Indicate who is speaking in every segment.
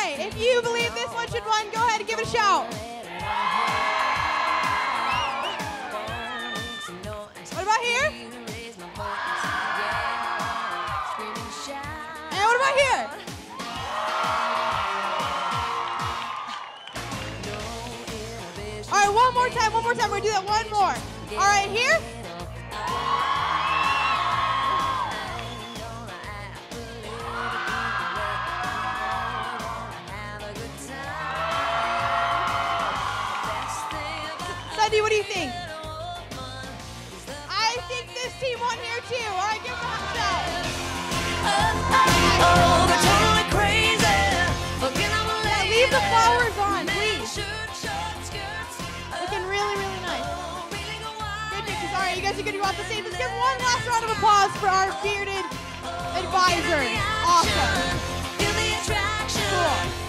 Speaker 1: right, if you believe this one should win, go ahead and give it a shout. What about here? And what about here? All right, one more time. We're gonna do that one more. All right, here. Sunday, what do you think? I think this team won here too. All right, give them a shout. Yeah, leave the flowers on, please. Looking really, really nice. Good pictures. All right, you guys are going to go out the same. Let's give one last round of applause for our bearded advisor. Awesome. Cool.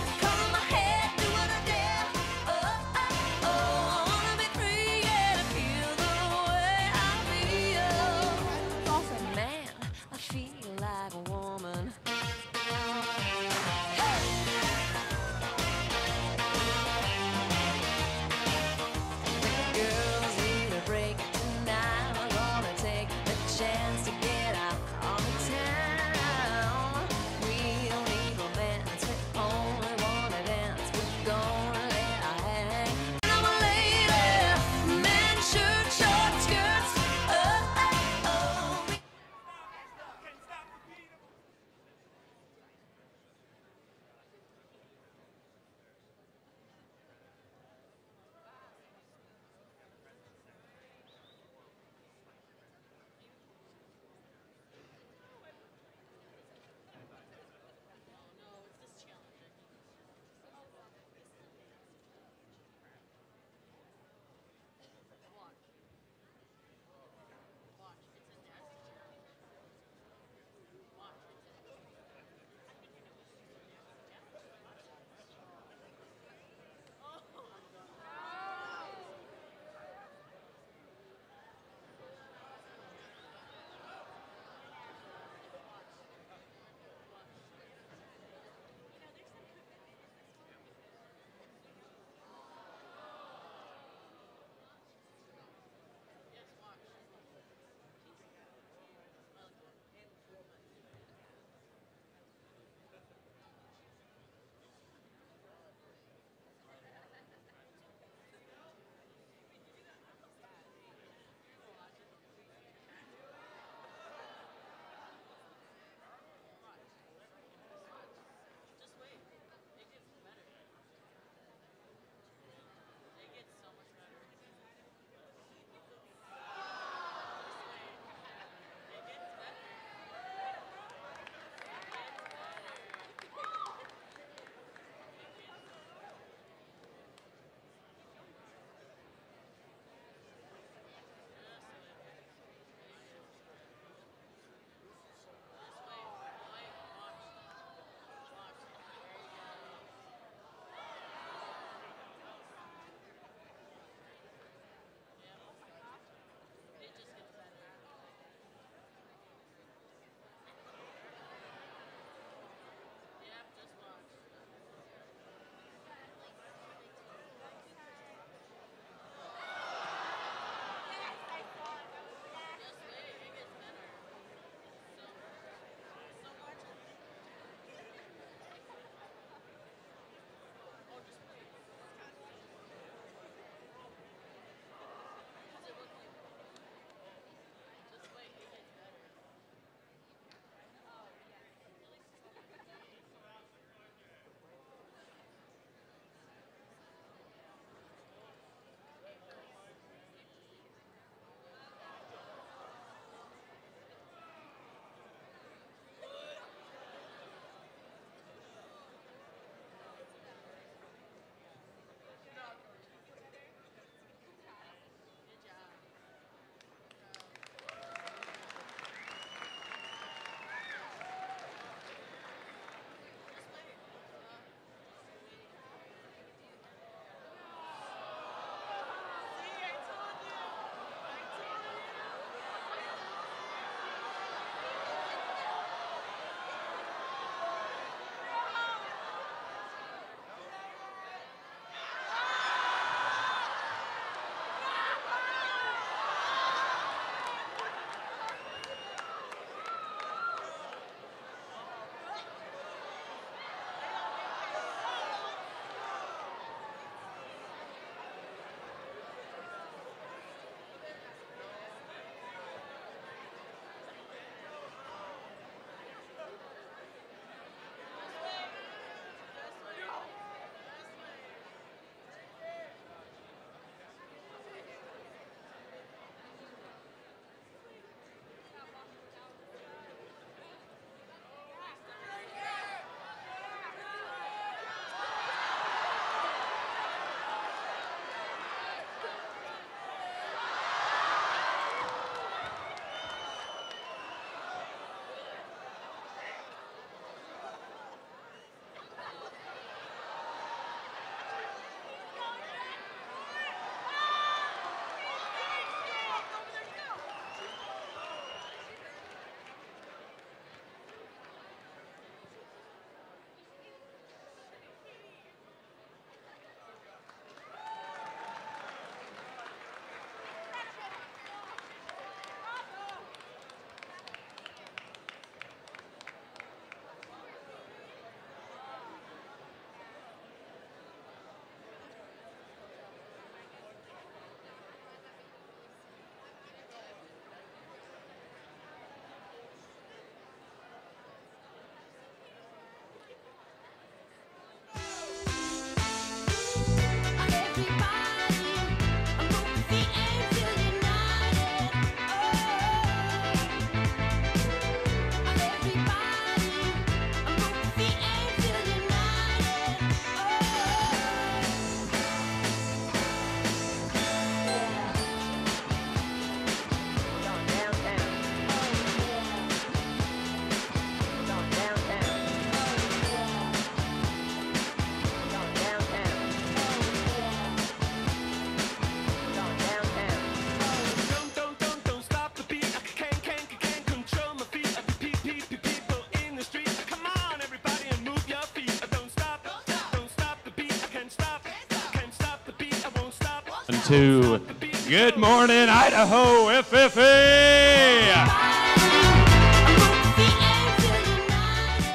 Speaker 2: to Good Morning Idaho FFA.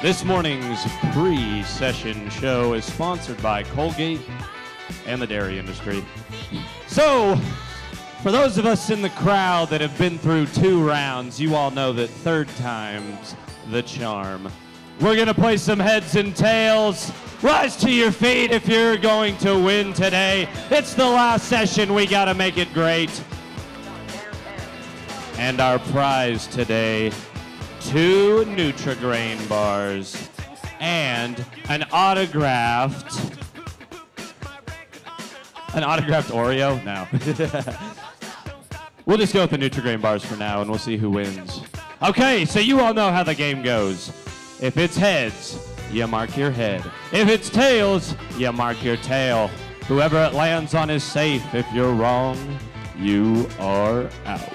Speaker 2: This morning's pre-session show is sponsored by Colgate and the dairy industry. So, for those of us in the crowd that have been through 2 rounds, you all know that third time's the charm. We're gonna play some heads and tails. Rise to your feet if you're going to win today. It's the last session, we gotta make it great. And our prize today, 2 Nutri-Grain bars and an autographed Oreo? No. We'll just go with the Nutri-Grain bars for now and we'll see who wins. Okay, so you all know how the game goes. If it's heads, you mark your head. If it's tails, you mark your tail. Whoever it lands on is safe. If you're wrong, you are out.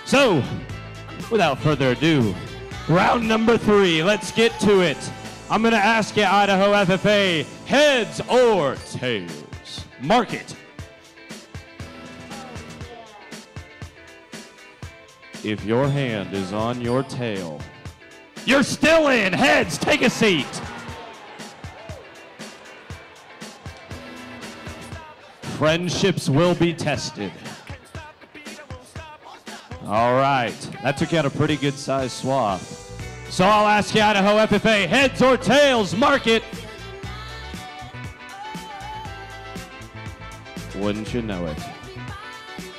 Speaker 2: So, without further ado, round number 3, let's get to it. I'm gonna ask you, Idaho FFA, heads or tails? Mark it. If your hand is on your tail, you're still in. Heads, take a seat. Friendships will be tested. All right, that took out a pretty good sized swath. So I'll ask you, Idaho FFA, heads or tails, mark it. Wouldn't you know it?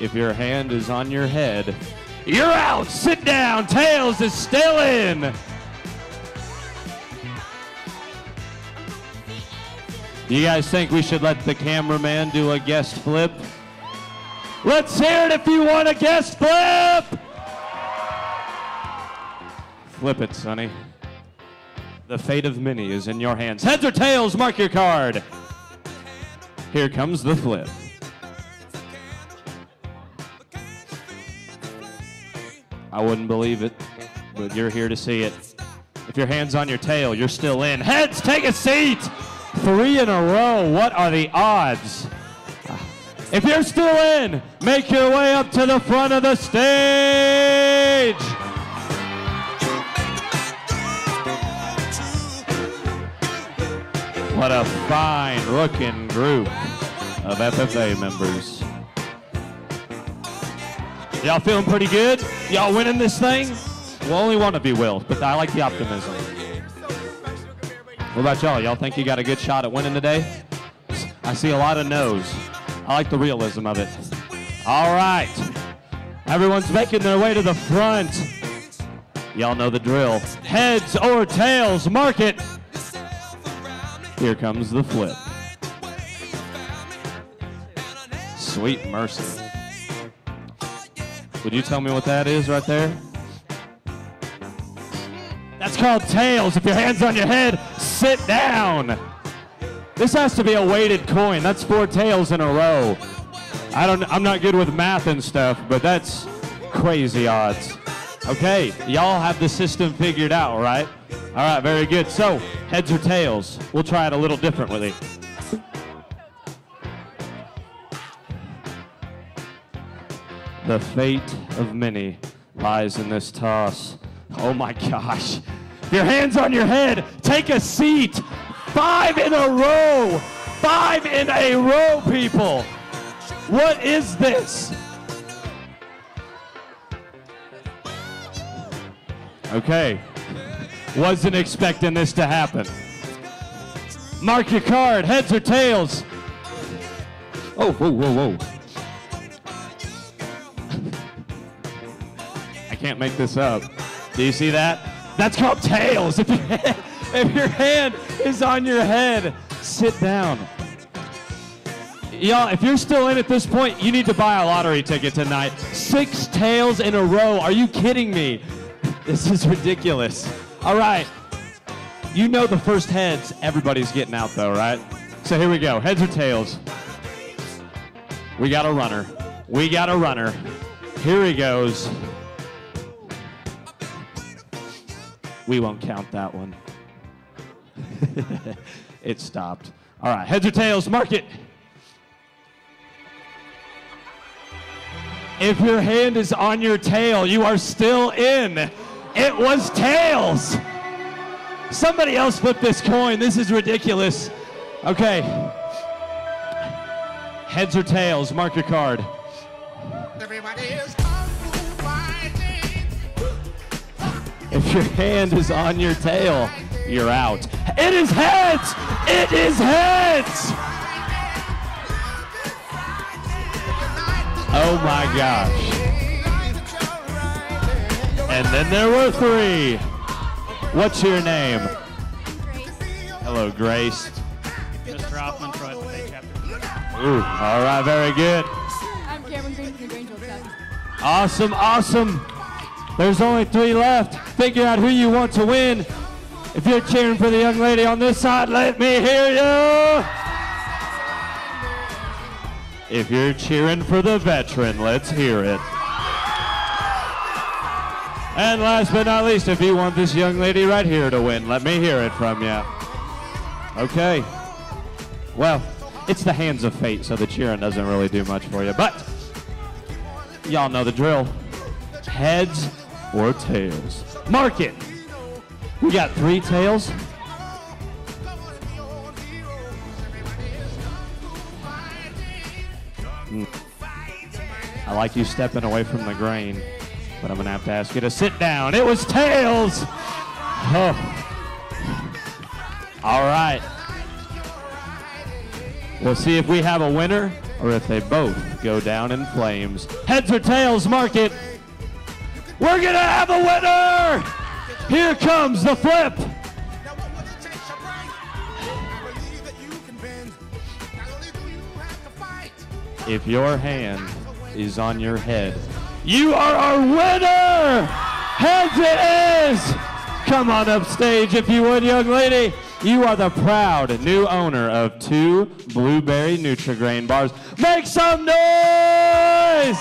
Speaker 2: If your hand is on your head, you're out. Sit down. Tails is still in. Do you guys think we should let the cameraman do a guest flip? Let's hear it if you want a guest flip. Flip it, Sonny. The fate of many is in your hands. Heads or tails, mark your card. Here comes the flip. I wouldn't believe it, but you're here to see it. If your hand's on your tail, you're still in. Heads, take a seat. 3 in a row. What are the odds? If you're still in, make your way up to the front of the stage. What a fine-looking group of FFA members. Y'all feeling pretty good? Y'all winning this thing? Well, only one of you will, but I like the optimism. What about y'all? Y'all think you got a good shot at winning today? I see a lot of no's. I like the realism of it. All right. Everyone's making their way to the front. Y'all know the drill. Heads or tails, mark it. Here comes the flip. Sweet mercy. Would you tell me what that is right there? That's called tails. If your hand's on your head, sit down. This has to be a weighted coin. That's 4 tails in a row. I'm not good with math and stuff, but that's crazy odds. Okay, y'all have the system figured out, right? All right, very good. So, heads or tails? We'll try it a little differently. The fate of many lies in this toss. Oh my gosh. Your hand's on your head. Take a seat. 5 in a row. 5 in a row, people. What is this? Okay. Wasn't expecting this to happen. Mark your card. Heads or tails? Oh, whoa, whoa, whoa. I can't make this up. Do you see that? That's called tails. If your hand is on your head, sit down. Y'all, if you're still in at this point, you need to buy a lottery ticket tonight. 6 tails in a row. Are you kidding me? This is ridiculous. All right. You know the first heads, everybody's getting out though, right? So here we go. Heads or tails? We got a runner. We got a runner. Here he goes. We won't count that one. It stopped. All right, heads or tails, mark it. If your hand is on your tail, you are still in. It was tails. Somebody else flip this coin. This is ridiculous. Okay. Heads or tails, mark your card.
Speaker 3: Everybody is
Speaker 2: If your hand is on your tail, you're out. It is heads! It is heads! Oh my gosh. And then there were 3. What's your name?
Speaker 1: Grace.
Speaker 2: Hello, Grace.
Speaker 4: Mr. Hoffman, Troy FFA chapter.
Speaker 2: Ooh, all right, very good.
Speaker 1: I'm Cameron Green from the Grangeville chapter.
Speaker 2: Awesome, awesome. There's only 3 left. Figure out who you want to win. If you're cheering for the young lady on this side, let me hear you. If you're cheering for the veteran, let's hear it. And last but not least, if you want this young lady right here to win, let me hear it from you. Okay. Well, it's the hands of fate, so the cheering doesn't really do much for you. But y'all know the drill. Heads or tails. Mark it. We got 3 tails. I like you stepping away from the grain, but I'm gonna have to ask you to sit down. It was tails. Oh. All right. We'll see if we have a winner or if they both go down in flames. Heads or tails, mark it. We're gonna have a winner. Here comes the flip. If your hand is on your head, you are our winner! Heads it is! Come on up stage if you would, young lady. You are the proud new owner of 2 Blueberry Nutri-Grain bars. Make some noise!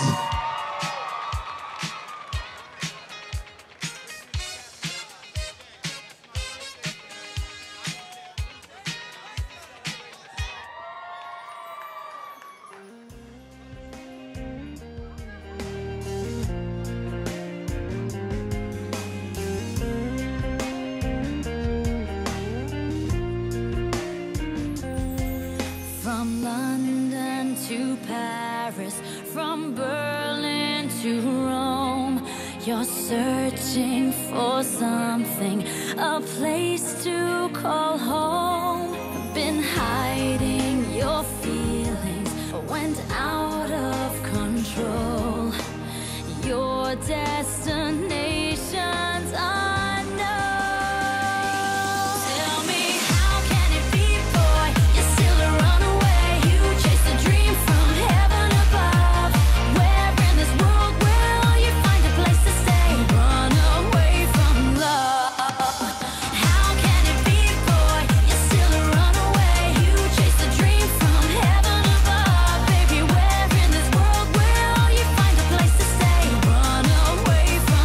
Speaker 5: From London to Paris, from Berlin to Rome, you're searching for something, a place to call home. Been hiding your feelings, went out of control. Your destination's unknown. Tell me, how can it be, boy? You're still a runaway. You chase a dream from heaven above. Where in this world will you find a place to stay? Run away from love. How can it be, boy? You're still a runaway. You chase a dream from heaven above. Baby, where in this world will you find a place to stay? Run away from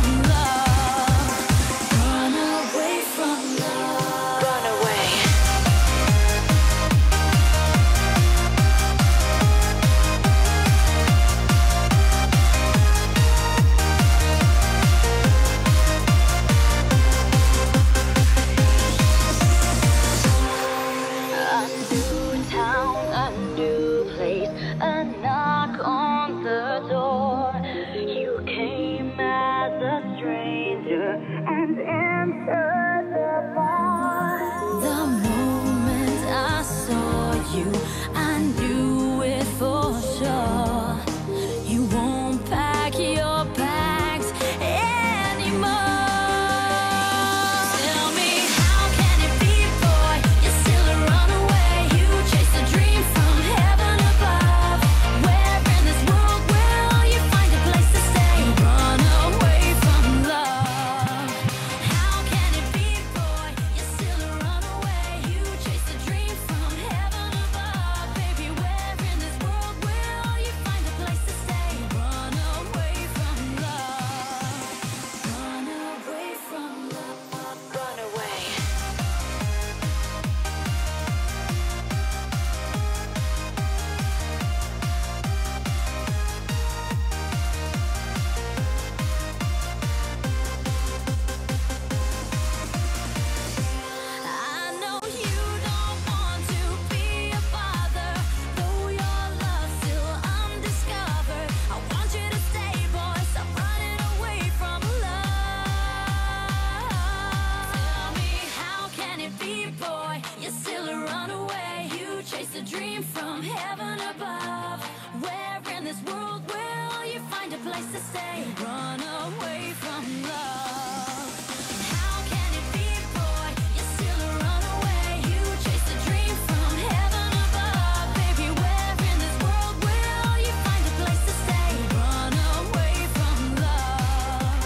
Speaker 5: stay. Run away from love. How can it be, boy? You're still a runaway. You chase a dream from heaven above. Baby, where in this world will you find a place to stay? Run away from love.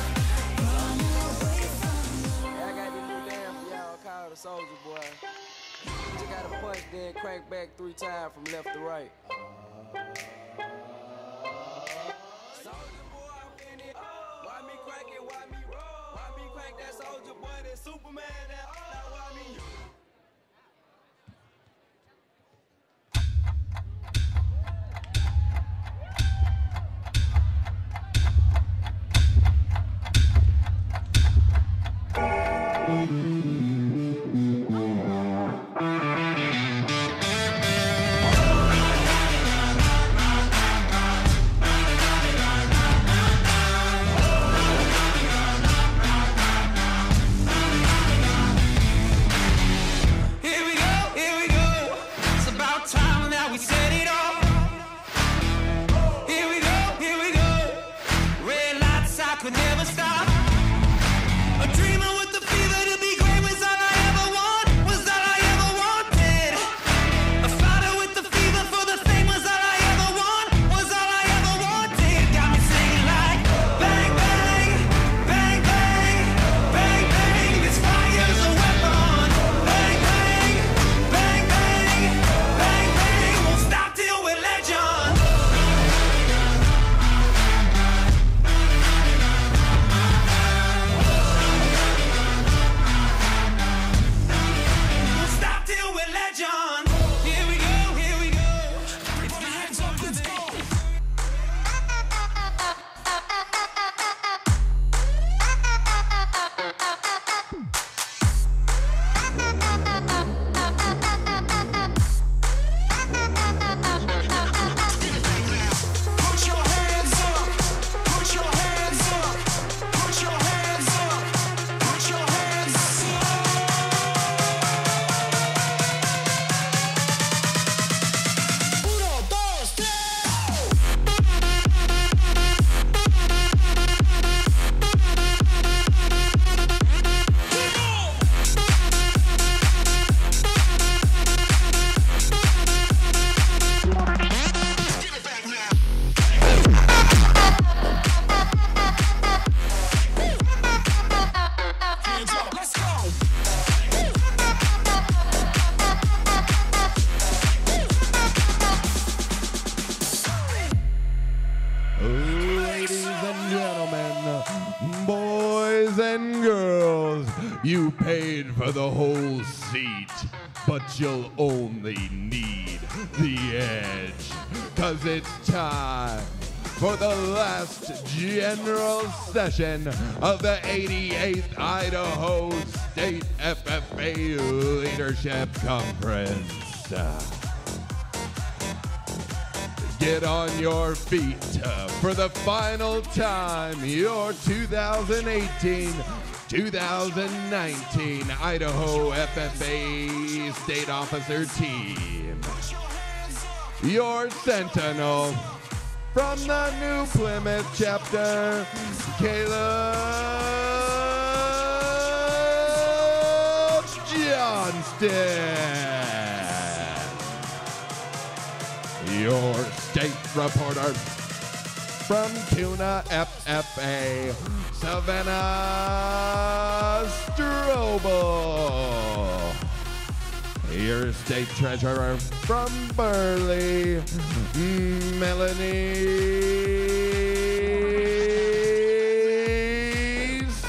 Speaker 5: Run away from love.
Speaker 6: I got this new dance for y'all called the Soldier Boy. You gotta punch, then crank back 3 times from left to right. Soldier Boy, I'm in it. Why me crank it? Why me roll? Why me crank that Soldier Boy? That Superman, that now why me?
Speaker 7: You paid for the whole seat, but you'll only need the edge. 'Cause it's time for the last general session of the 88th Idaho State FFA Leadership Conference. Get on your feet for the final time, your 2018-2019 Idaho FFA State Officer Team. Your Sentinel from the New Plymouth chapter, Caleb Johnston. Your state reporter from Tuna FFA, Savannah Strobel. Your state treasurer from Burley, Melanie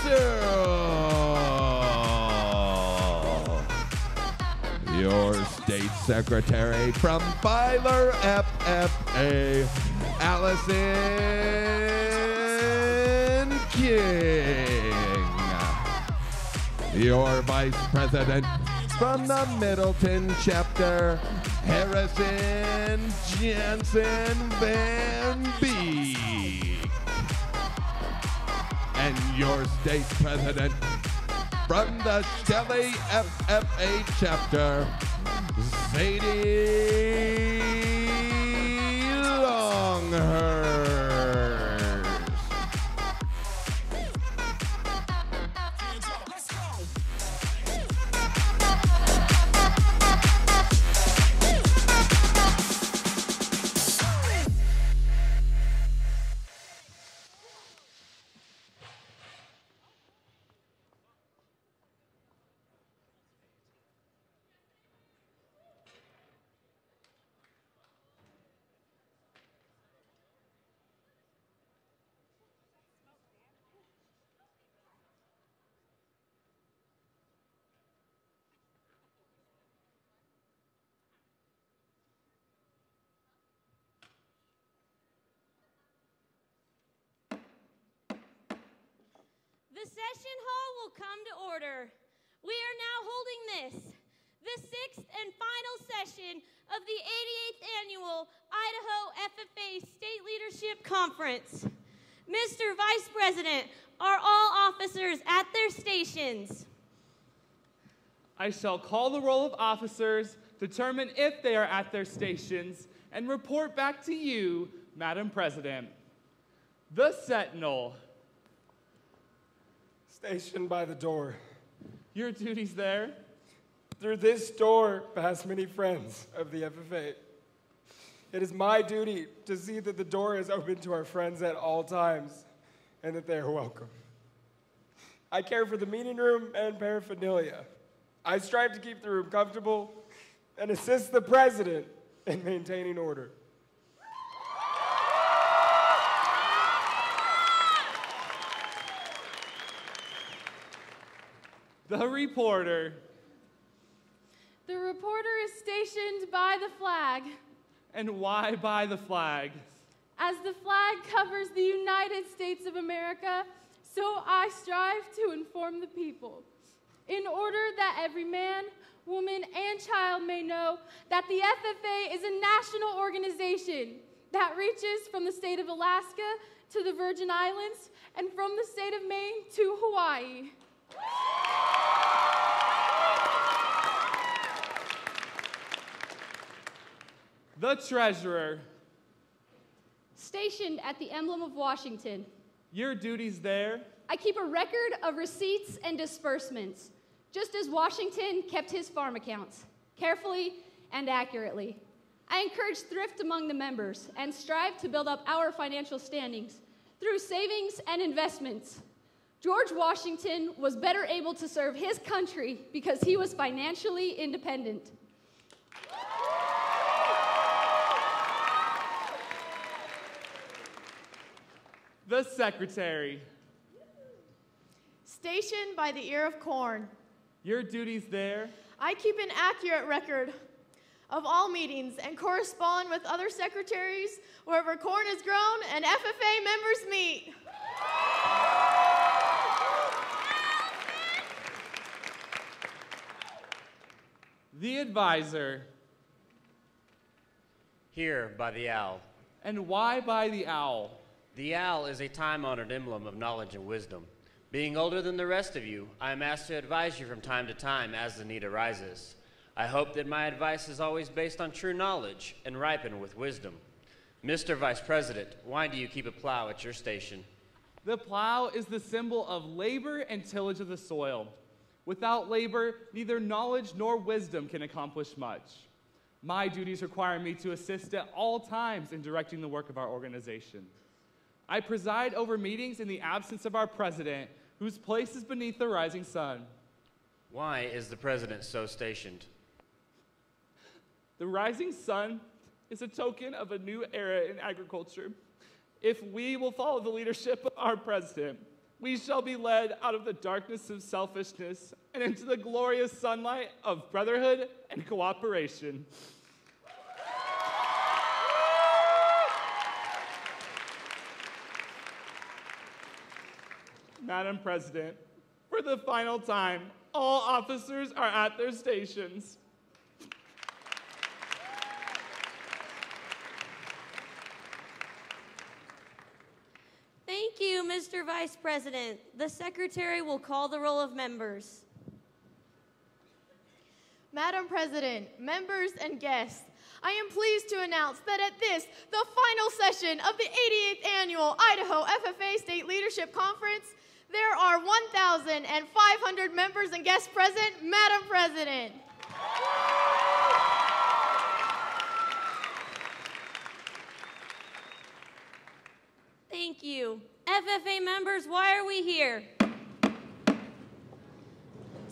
Speaker 7: Searle. Your state secretary from Filer FFA, Allison King. Your vice president from the Middleton chapter, Harrison Jansen Van Beek. And your state president from the Shelley FFA chapter, Sadie Longhurst.
Speaker 8: session hall will come to order. We are now holding the 6th and final session of the 88th Annual Idaho FFA State Leadership Conference. Mr. Vice President, are all officers at their stations?
Speaker 9: I shall call the roll of officers, determine if they are at their stations, and report back to you, Madam President. The Sentinel.
Speaker 10: Stationed by the door.
Speaker 9: Your duties there?
Speaker 10: Through this door pass many friends of the FFA. It is my duty to see that the door is open to our friends at all times and that they are welcome. I care for the meeting room and paraphernalia. I strive to keep the room comfortable and assist the president in maintaining order.
Speaker 9: The reporter.
Speaker 11: The reporter is stationed by the flag.
Speaker 9: And why by the flag?
Speaker 11: As the flag covers the United States of America, so I strive to inform the people, in order that every man, woman, and child may know that the FFA is a national organization that reaches from the state of Alaska to the Virgin Islands and from the state of Maine to Hawaii.
Speaker 9: The treasurer.
Speaker 12: Stationed at the emblem of Washington.
Speaker 9: Your duties there?
Speaker 12: I keep a record of receipts and disbursements, just as Washington kept his farm accounts, carefully and accurately. I encourage thrift among the members and strive to build up our financial standings through savings and investments. George Washington was better able to serve his country because he was financially independent.
Speaker 9: The secretary.
Speaker 1: Stationed by the ear of corn.
Speaker 9: Your duties there?
Speaker 1: I keep an accurate record of all meetings and correspond with other secretaries wherever corn is grown and FFA members meet.
Speaker 9: The advisor.
Speaker 13: Here by the owl.
Speaker 9: And why by the owl?
Speaker 13: The owl is a time-honored emblem of knowledge and wisdom. Being older than the rest of you, I am asked to advise you from time to time as the need arises. I hope that my advice is always based on true knowledge and ripened with wisdom. Mr. Vice President, why do you keep a plow at your station?
Speaker 9: The plow is the symbol of labor and tillage of the soil. Without labor, neither knowledge nor wisdom can accomplish much. My duties require me to assist at all times in directing the work of our organization. I preside over meetings in the absence of our president, whose place is beneath the rising sun.
Speaker 13: Why is the president so stationed?
Speaker 9: The rising sun is a token of a new era in agriculture. If we will follow the leadership of our president, we shall be led out of the darkness of selfishness and into the glorious sunlight of brotherhood and cooperation. Madam President, for the final time, all officers are at their stations.
Speaker 8: Thank you, Mr. Vice President. The Secretary will call the roll of members.
Speaker 1: Madam President, members and guests, I am pleased to announce that at this, the final session of the 88th Annual Idaho FFA State Leadership Conference, there are 1,500 members and guests present, Madam President.
Speaker 8: Thank you. FFA members, why are we here?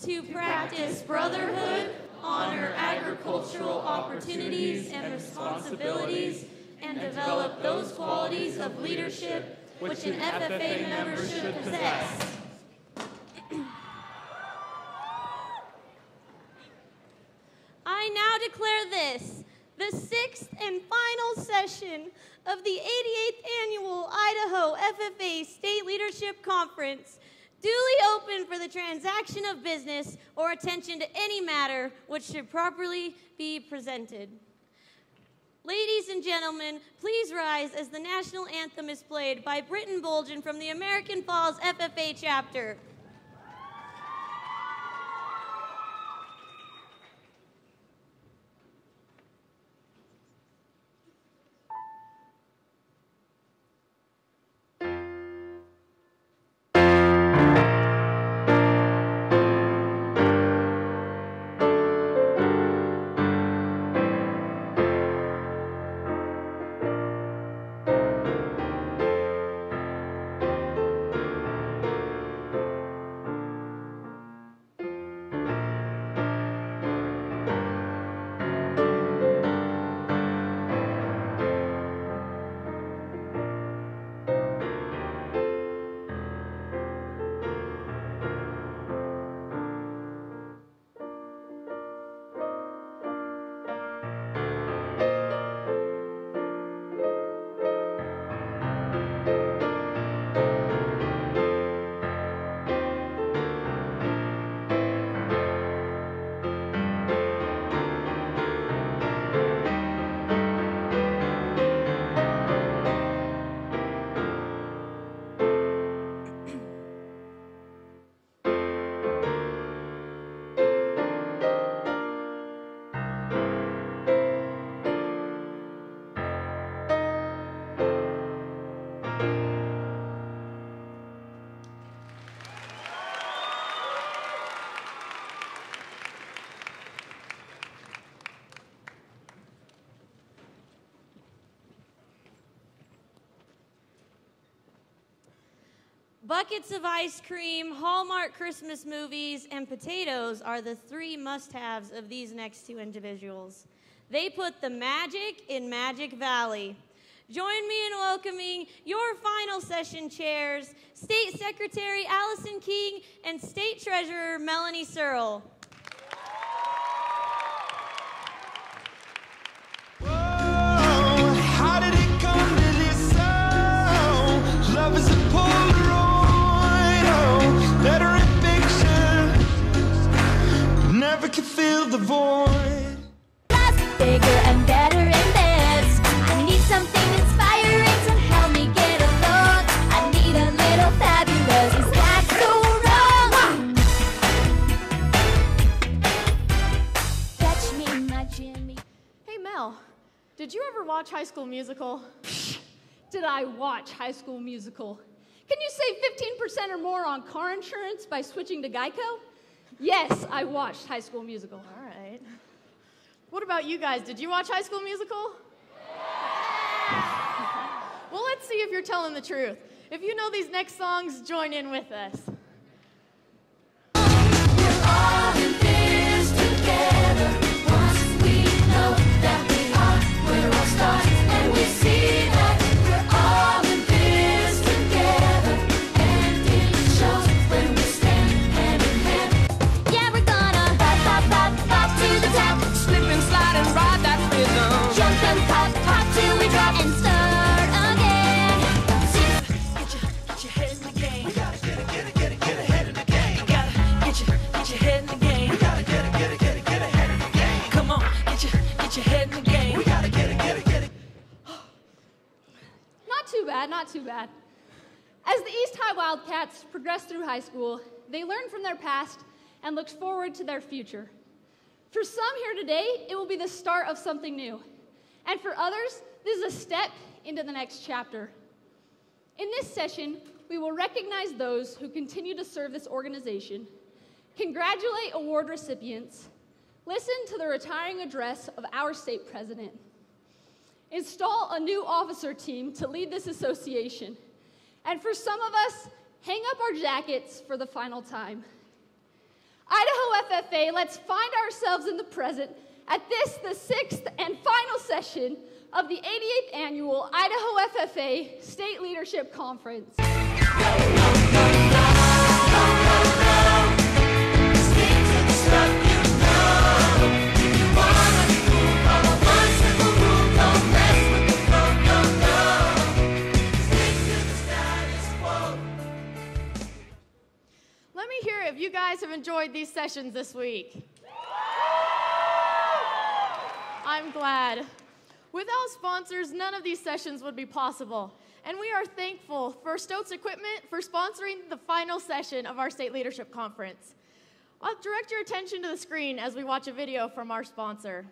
Speaker 8: To practice brotherhood, honor agricultural opportunities and responsibilities, and develop those qualities of leadership which an FFA member should possess. I now declare this, the 6th and final session of the 88th Annual Idaho FFA State Leadership Conference Duly open for the transaction of business or attention to any matter which should properly be presented. Ladies and gentlemen, please rise as the national anthem is played by Britton Bolgen from the American Falls FFA chapter. Buckets of ice cream, Hallmark Christmas movies, and potatoes are the three must-haves of these next two individuals. They put the magic in Magic Valley. Join me in welcoming your final session chairs, State Secretary Allison King and State Treasurer Melanie Searle.
Speaker 6: How did it come to this song? Love is a Polaroid, oh, letter and picture. Never can fill the void.
Speaker 5: Bigger and better in this. I need something inspiring to help me get along. I need a little fabulous. Is that so wrong? Fetch me my Jimmy.
Speaker 1: Hey, Mel, did you ever watch High School Musical?
Speaker 12: Did I watch High School Musical? Can you save 15% or more on car insurance by switching to Geico? Yes, I watched High School Musical.
Speaker 1: All right. What about you guys? Did you watch High School Musical? Well, let's see if you're telling the truth. If you know these next songs, join in with us.
Speaker 5: All in this together. Once we know that we are, we're all stars, and we see that we're all in this together. And it shows when we stand hand in hand. Yeah, we're gonna pop, pop, pop, pop to the top.
Speaker 6: Slip and slide and ride that rhythm.
Speaker 5: Jump and pop, pop till we drop and start again.
Speaker 6: Get your head in the game. We gotta get ahead of the game. You gotta get your head in the game. We gotta get ahead of the game. Come on, get your head in the game. We gotta get it.
Speaker 12: Not too bad, not too bad. As the East High Wildcats progress through high school, they learn from their past and look forward to their future. For some here today, it will be the start of something new. And for others, this is a step into the next chapter. In this session, we will recognize those who continue to serve this organization, congratulate award recipients, listen to the retiring address of our state president, install a new officer team to lead this association, and for some of us, hang up our jackets for the final time. Idaho FFA, let's find ourselves in the present at this, the sixth and final session of the 88th Annual Idaho FFA State Leadership Conference.
Speaker 1: me hear if you guys have enjoyed these sessions this week. I'm glad. Without sponsors, none of these sessions would be possible. And we are thankful for Stokes Equipment for sponsoring the final session of our State Leadership Conference. I'll direct your attention to the screen as we watch a video from our sponsor.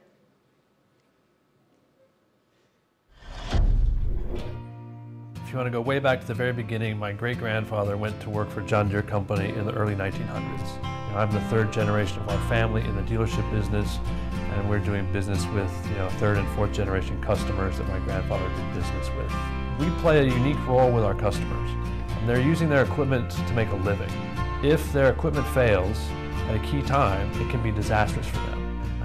Speaker 14: If you want to go way back to the very beginning, my great-grandfather went to work for John Deere Company in the early 1900s. I'm the third generation of our family in the dealership business, and we're doing business with third and fourth generation customers that my grandfather did business with. We play a unique role with our customers, and they're using their equipment to make a living. If their equipment fails at a key time, it can be disastrous for them.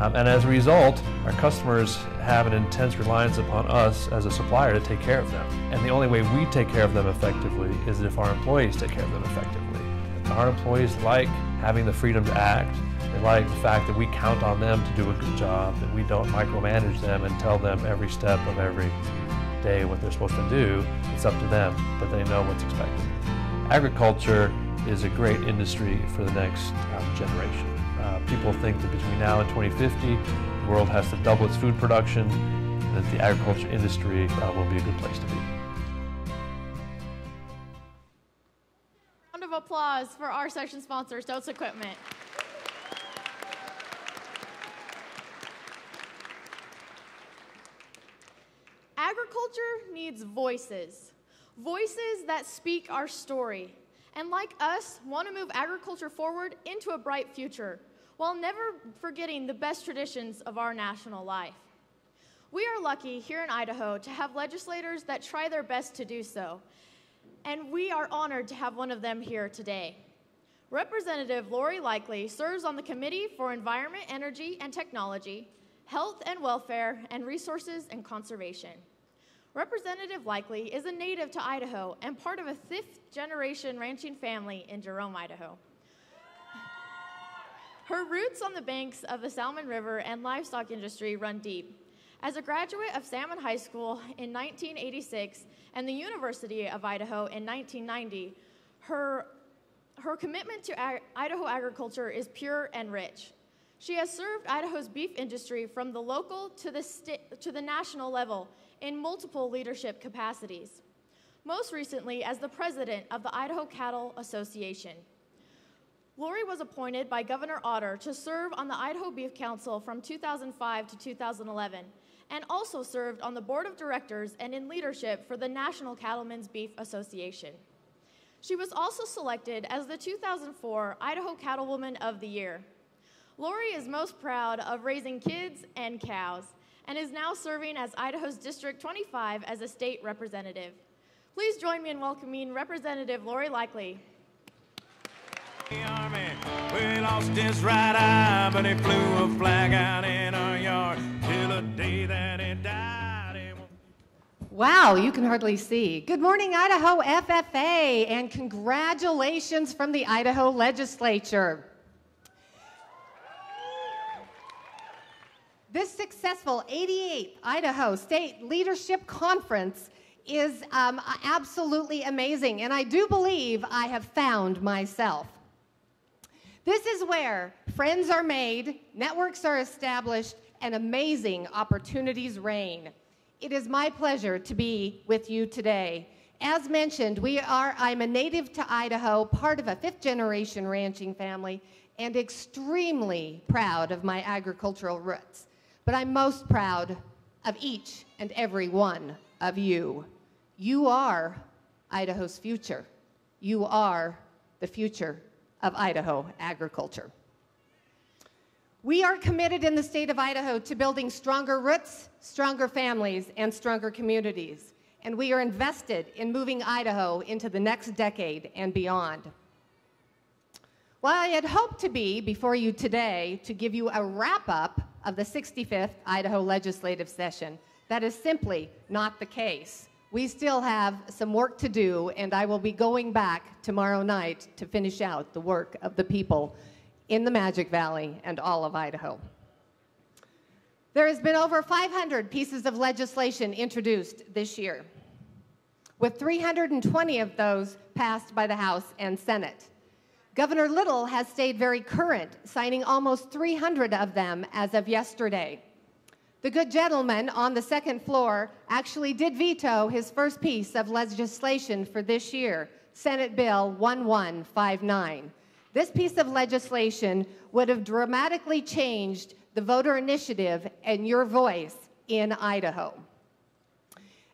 Speaker 14: And as a result, our customers have an intense reliance upon us as a supplier to take care of them. And the only way we take care of them effectively is if our employees take care of them effectively. Our employees like having the freedom to act. They like the fact that we count on them to do a good job, that we don't micromanage them and tell them every step of every day what they're supposed to do. It's up to them, but they know what's expected. Agriculture is a great industry for the next generation. People think that between now and 2050, the world has to double its food production, and that the agriculture industry will be a good place to be.
Speaker 1: Round of applause for our session sponsor, Stokes Equipment. Agriculture needs voices, voices that speak our story, and like us, want to move agriculture forward into a bright future, while never forgetting the best traditions of our national life. We are lucky here in Idaho to have legislators that try their best to do so, and we are honored to have one of them here today. Representative Lori Likely serves on the Committee for Environment, Energy, and Technology, Health and Welfare, and Resources and Conservation. Representative Likely is a native to Idaho and part of a fifth-generation ranching family in Jerome, Idaho. Her roots on the banks of the Salmon River and livestock industry run deep. As a graduate of Salmon High School in 1986 and the University of Idaho in 1990, her commitment to Idaho agriculture is pure and rich. She has served Idaho's beef industry from the local to the national level in multiple leadership capacities, most recently as the president of the Idaho Cattle Association. Lori was appointed by Governor Otter to serve on the Idaho Beef Council from 2005 to 2011, and also served on the board of directors and in leadership for the National Cattlemen's Beef Association. She was also selected as the 2004 Idaho Cattlewoman of the Year. Lori is most proud of raising kids and cows, and is now serving as Idaho's District 25 as a state representative. Please join me in welcoming Representative Lori Likely.
Speaker 15: Army, we lost his right eye, but he flew a flag out in our yard till the day that he died.
Speaker 16: Wow, you can hardly see. Good morning, Idaho FFA, and congratulations from the Idaho Legislature. This successful 88th Idaho State Leadership Conference is absolutely amazing, and I do believe I have found myself. This is where friends are made, networks are established, and amazing opportunities reign. It is my pleasure to be with you today. As mentioned, I'm a native to Idaho, part of a fifth-generation ranching family, and extremely proud of my agricultural roots. But I'm most proud of each and every one of you. You are Idaho's future. You are the future of Idaho agriculture. We are committed in the state of Idaho to building stronger roots, stronger families, and stronger communities. And we are invested in moving Idaho into the next decade and beyond. While I had hoped to be before you today to give you a wrap-up of the 65th Idaho legislative session, that is simply not the case. We still have some work to do, and I will be going back tomorrow night to finish out the work of the people in the Magic Valley and all of Idaho. There has been over 500 pieces of legislation introduced this year, with 320 of those passed by the House and Senate. Governor Little has stayed very current, signing almost 300 of them as of yesterday. The good gentleman on the second floor actually did veto his first piece of legislation for this year, Senate Bill 1159. This piece of legislation would have dramatically changed the voter initiative and your voice in Idaho.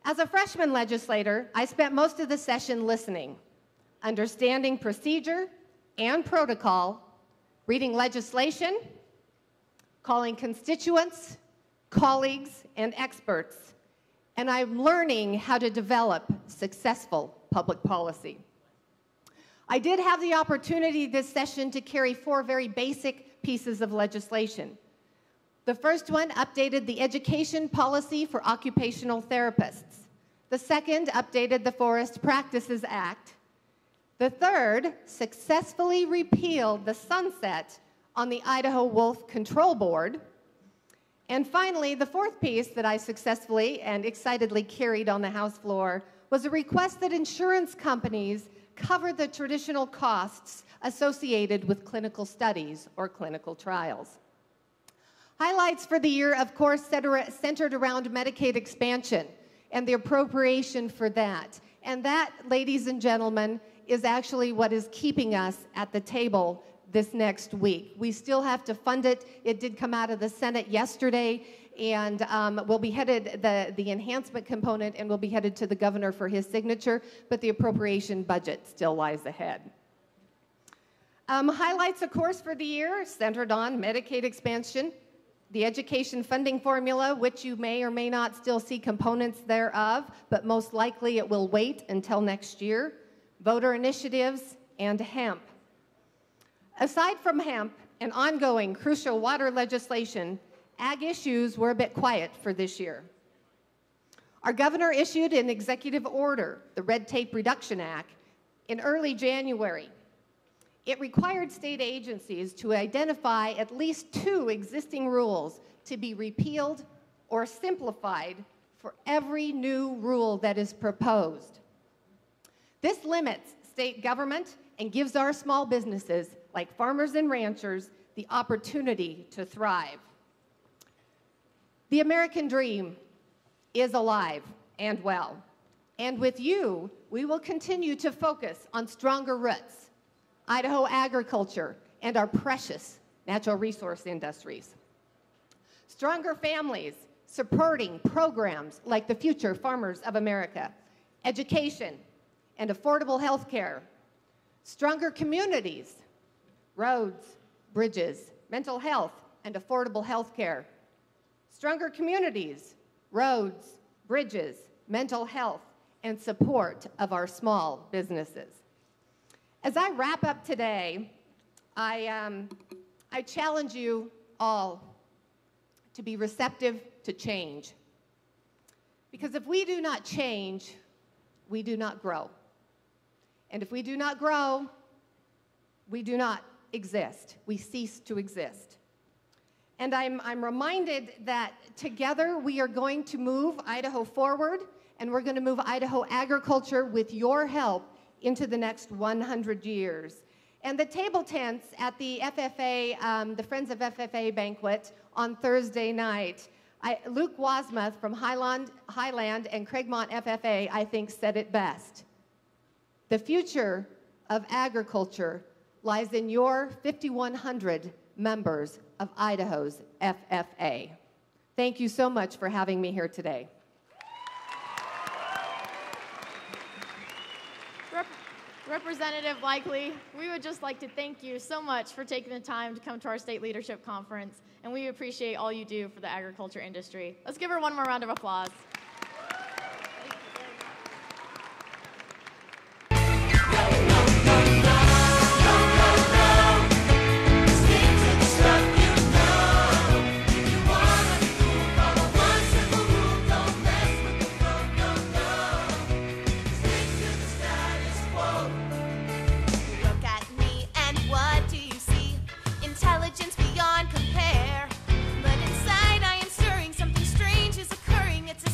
Speaker 16: As a freshman legislator, I spent most of the session listening, understanding procedure and protocol, reading legislation, calling constituents, colleagues, and experts, and I'm learning how to develop successful public policy. I did have the opportunity this session to carry 4 very basic pieces of legislation. The first one updated the education policy for occupational therapists. The second updated the Forest Practices Act. The third successfully repealed the sunset on the Idaho Wolf Control Board. And finally, the fourth piece that I successfully and excitedly carried on the House floor was a request that insurance companies cover the traditional costs associated with clinical studies or clinical trials. Highlights for the year, of course, centered around Medicaid expansion and the appropriation for that. And that, ladies and gentlemen, is actually what is keeping us at the table this next week. We still have to fund it. It did come out of the Senate yesterday, and will be headed, the enhancement component, and will be headed to the governor for his signature, but the appropriation budget still lies ahead. Highlights, of course, for the year centered on Medicaid expansion, the education funding formula, which you may or may not still see components thereof, but most likely it will wait until next year, voter initiatives, and hemp. Aside from hemp and ongoing crucial water legislation, ag issues were a bit quiet for this year. Our governor issued an executive order, the Red Tape Reduction Act, in early January. It required state agencies to identify at least 2 existing rules to be repealed or simplified for every new rule that is proposed. This limits state government and gives our small businesses, like farmers and ranchers, the opportunity to thrive. The American dream is alive and well. And with you, we will continue to focus on stronger roots, Idaho agriculture, and our precious natural resource industries. Stronger families, supporting programs like the Future Farmers of America, education, and affordable health care. Stronger communities, roads, bridges, mental health, and affordable health care. Stronger communities, roads, bridges, mental health, and support of our small businesses. As I wrap up today, I challenge you all to be receptive to change. Because if we do not change, we do not grow. And if we do not grow, we do not exist. We cease to exist. And I'm reminded that together we are going to move Idaho forward, and we're going to move Idaho agriculture with your help into the next 100 years. And the table tents at the FFA, the Friends of FFA banquet on Thursday night, Luke Wasmuth from Highland and Craigmont FFA, I think, said it best. The future of agriculture lies in your 5,100 members of Idaho's FFA. Thank you so much for having me here today.
Speaker 1: Representative Likely, we would just like to thank you so much for taking the time to come to our state leadership conference, and we appreciate all you do for the agriculture industry. Let's give her one more round of applause.
Speaker 5: Beyond compare, but inside I am stirring something strange is occurring. It's a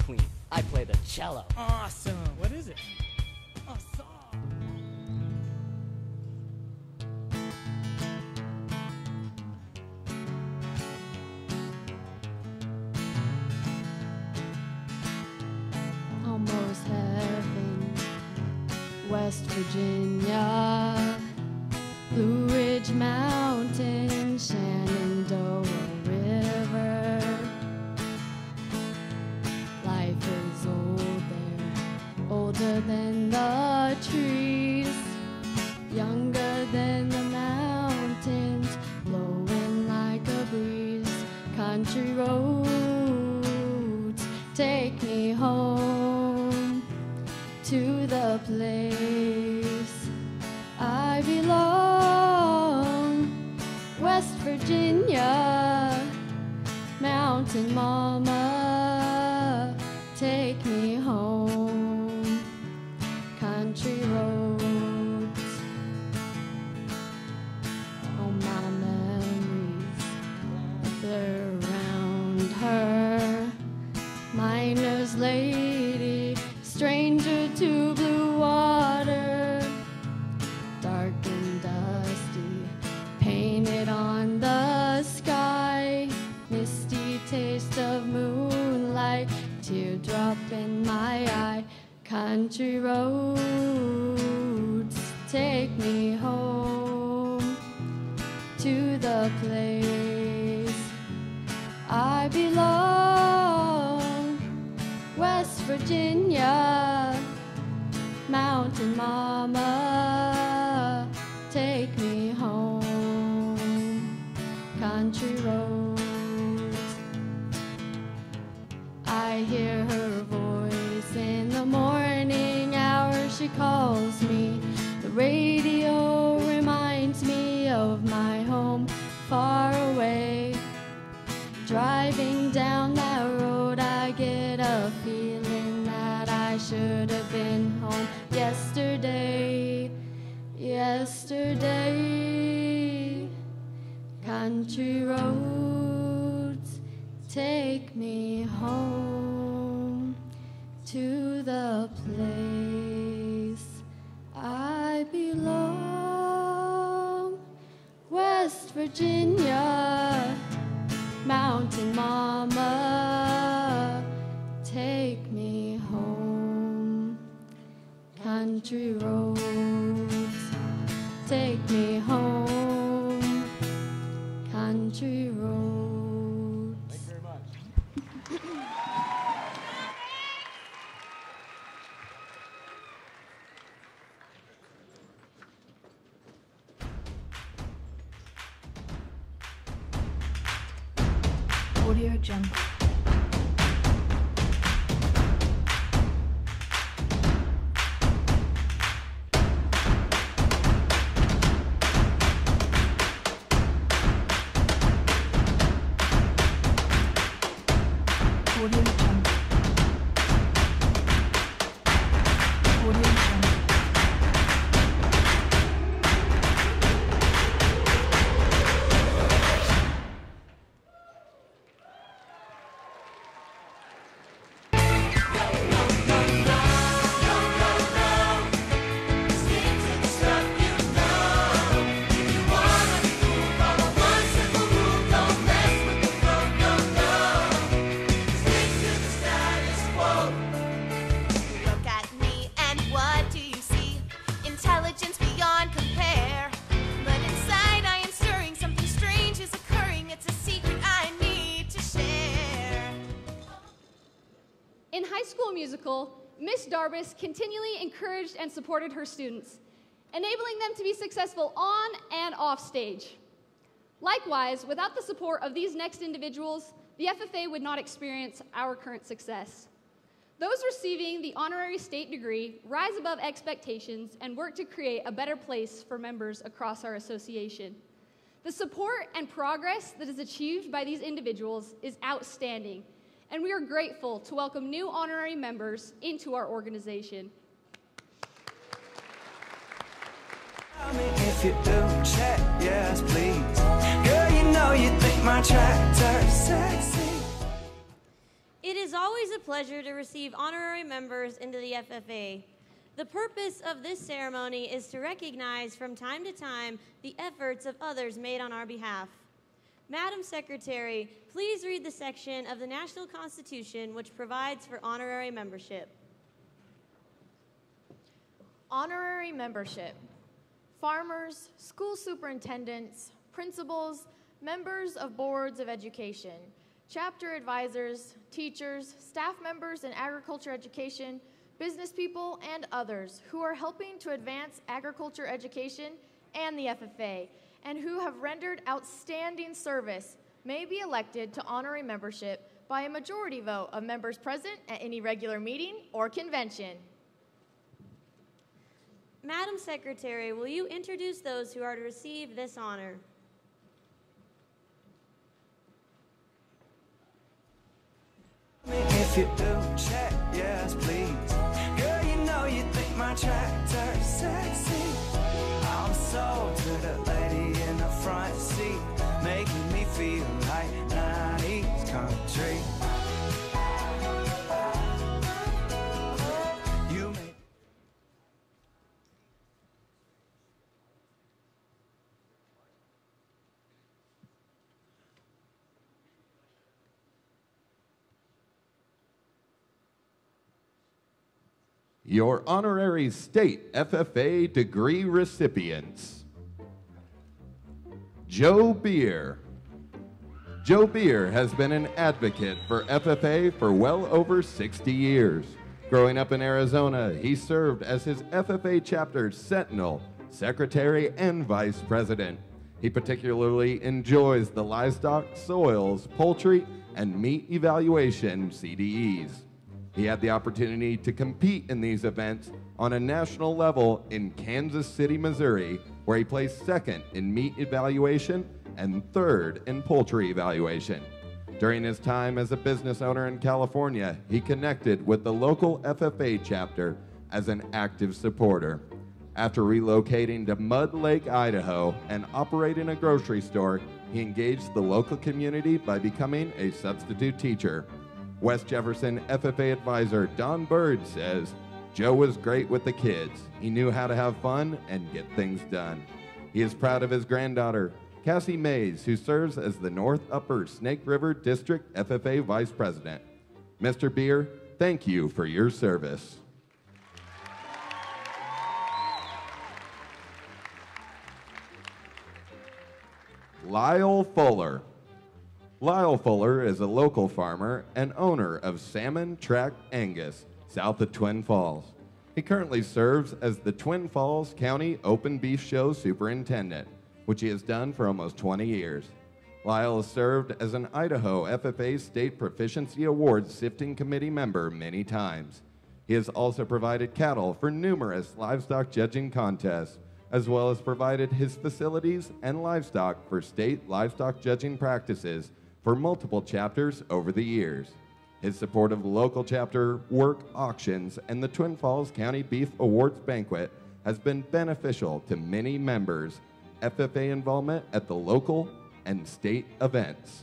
Speaker 17: queen. I play the cello.
Speaker 4: Awesome. What is it?
Speaker 11: Almost heaven, West Virginia, Blue Ridge Mountain, Shenandoah River. Life is old there, older than the trees, younger than the mountains, blowing like a breeze. Country roads take me home to the place I belong. West Virginia, mountain mama, take me home. Country roads, oh my memories blur around her. Miner's lady, stranger to blue water, dark and dusty, painted on the sky. Misty taste of moonlight, teardrop in my eye. Country roads take me home to the place I belong. West Virginia, mountain mama, take me home. Country roads, I hear her voice in the morning hour. She calls me. The radio reminds me of my home far away. Driving down that road, I get a feeling that I should have been home yesterday. Yesterday, country roads take me home to the place I belong. West Virginia, mountain mama, take me home. Country roads, take me home. Country roads.
Speaker 10: Thank you very much.
Speaker 18: Audio Jungle. Audio Jungle. Audio Jungle.
Speaker 5: Look at me and what do you see? Intelligence beyond compare. But inside I am stirring, something strange is occurring. It's a secret I need to share.
Speaker 12: In High School Musical, Miss Darbus continually encouraged and supported her students, enabling them to be successful on and off stage. Likewise, without the support of these next individuals, the FFA would not experience our current success. Those receiving the honorary state degree rise above expectations and work to create a better place for members across our association. The support and progress that is achieved by these individuals is outstanding, and we are grateful to welcome new honorary members into our organization.
Speaker 6: If you do, check, yes, please. Girl, you know you think my tractor's sexy.
Speaker 8: It is always a pleasure to receive honorary members into the FFA. The purpose of this ceremony is to recognize from time to time the efforts of others made on our behalf. Madam Secretary, please read the section of the National Constitution which provides for honorary membership.
Speaker 1: Honorary membership. Farmers, school superintendents, principals, members of boards of education, chapter advisors, teachers, staff members in agriculture education, business people, and others who are helping to advance agriculture education and the FFA, and who have rendered outstanding service may be elected to honorary membership by a majority vote of members present at any regular meeting or convention.
Speaker 8: Madam Secretary, will you introduce those who are to receive this honor?
Speaker 17: If you do, check, yes, please. Girl, you know you think my tractor's sexy. I'm sold to the lady in the front seat, making me feel like 90s country. You make
Speaker 19: Your honorary state FFA degree recipients. Joe Beer. Joe Beer has been an advocate for FFA for well over 60 years. Growing up in Arizona, he served as his FFA chapter sentinel, secretary, and vice president. He particularly enjoys the livestock, soils, poultry, and meat evaluation CDEs. He had the opportunity to compete in these events on a national level in Kansas City, Missouri, where he placed second in meat evaluation and third in poultry evaluation. During his time as a business owner in California, he connected with the local FFA chapter as an active supporter. After relocating to Mud Lake, Idaho, and operating a grocery store, he engaged the local community by becoming a substitute teacher. West Jefferson FFA advisor Don Bird says, Joe was great with the kids. He knew how to have fun and get things done. He is proud of his granddaughter, Cassie Mays, who serves as the North Upper Snake River District FFA Vice President. Mr. Beer, thank you for your service. Lyle Fuller. Lyle Fuller is a local farmer and owner of Salmon Tract Angus, south of Twin Falls. He currently serves as the Twin Falls County Open Beef Show Superintendent, which he has done for almost 20 years. Lyle has served as an Idaho FFA State Proficiency Awards Sifting Committee member many times. He has also provided cattle for numerous livestock judging contests, as well as provided his facilities and livestock for state livestock judging practices for multiple chapters over the years. His support of local chapter work auctions and the Twin Falls County Beef Awards Banquet has been beneficial to many members' FFA involvement at the local and state events.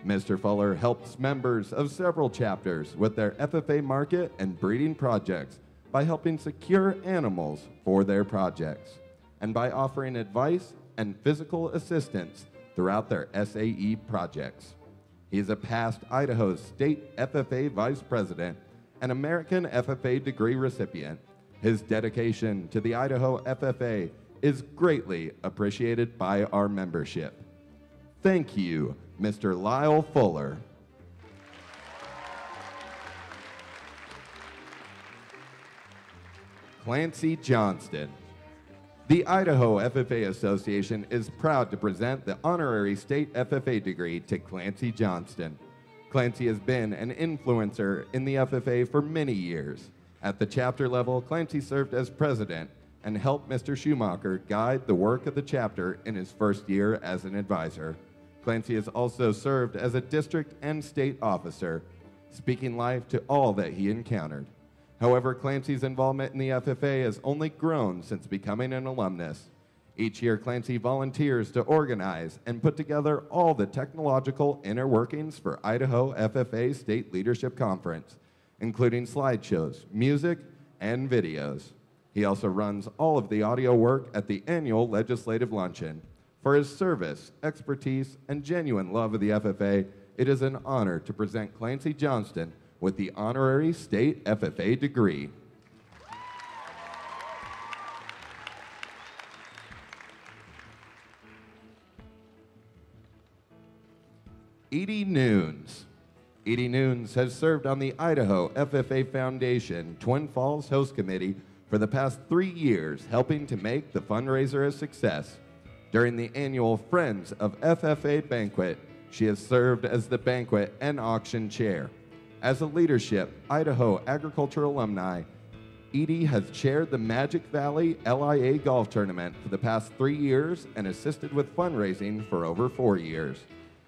Speaker 19: Mr. Fuller helps members of several chapters with their FFA market and breeding projects by helping secure animals for their projects and by offering advice and physical assistance throughout their SAE projects. He is a past Idaho State FFA Vice President and American FFA degree recipient. His dedication to the Idaho FFA is greatly appreciated by our membership. Thank you, Mr. Lyle Fuller. Clancy Johnston. The Idaho FFA Association is proud to present the honorary state FFA degree to Clancy Johnston. Clancy has been an influencer in the FFA for many years. At the chapter level, Clancy served as president and helped Mr. Schumacher guide the work of the chapter in his first year as an advisor. Clancy has also served as a district and state officer, speaking life to all that he encountered. However, Clancy's involvement in the FFA has only grown since becoming an alumnus. Each year, Clancy volunteers to organize and put together all the technological inner workings for Idaho FFA State Leadership Conference, including slideshows, music, and videos. He also runs all of the audio work at the annual Legislative Luncheon. For his service, expertise, and genuine love of the FFA, it is an honor to present Clancy Johnston with the honorary state FFA degree. Edie Nunes. Edie Nunes has served on the Idaho FFA Foundation Twin Falls Host Committee for the past 3 years, helping to make the fundraiser a success. During the annual Friends of FFA banquet, she has served as the banquet and auction chair. As a leadership Idaho agriculture alumni, Edie has chaired the Magic Valley LIA golf tournament for the past 3 years and assisted with fundraising for over 4 years.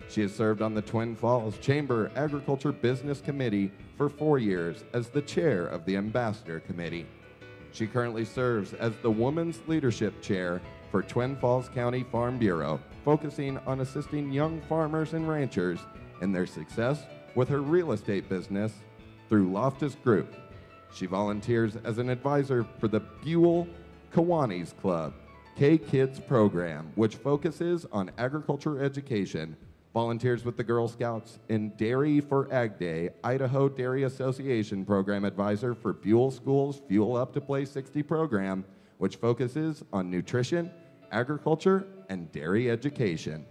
Speaker 19: She has served on the Twin Falls Chamber Agriculture Business Committee for 4 years as the chair of the Ambassador Committee. She currently serves as the Women's Leadership Chair for Twin Falls County Farm Bureau, focusing on assisting young farmers and ranchers in their success with her real estate business through Loftus Group. She volunteers as an advisor for the Buell Kiwanis Club K-Kids program, which focuses on agriculture education, volunteers with the Girl Scouts in Dairy for Ag Day, Idaho Dairy Association program advisor for Buell Schools Fuel Up to Play 60 program, which focuses on nutrition, agriculture, and dairy education.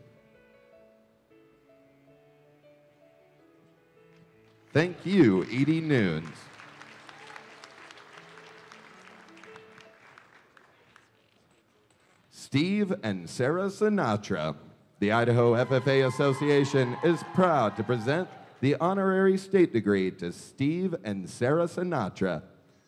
Speaker 19: Thank you, Edie Nunes. Steve and Sarah Sinatra. The Idaho FFA Association is proud to present the honorary state degree to Steve and Sarah Sinatra.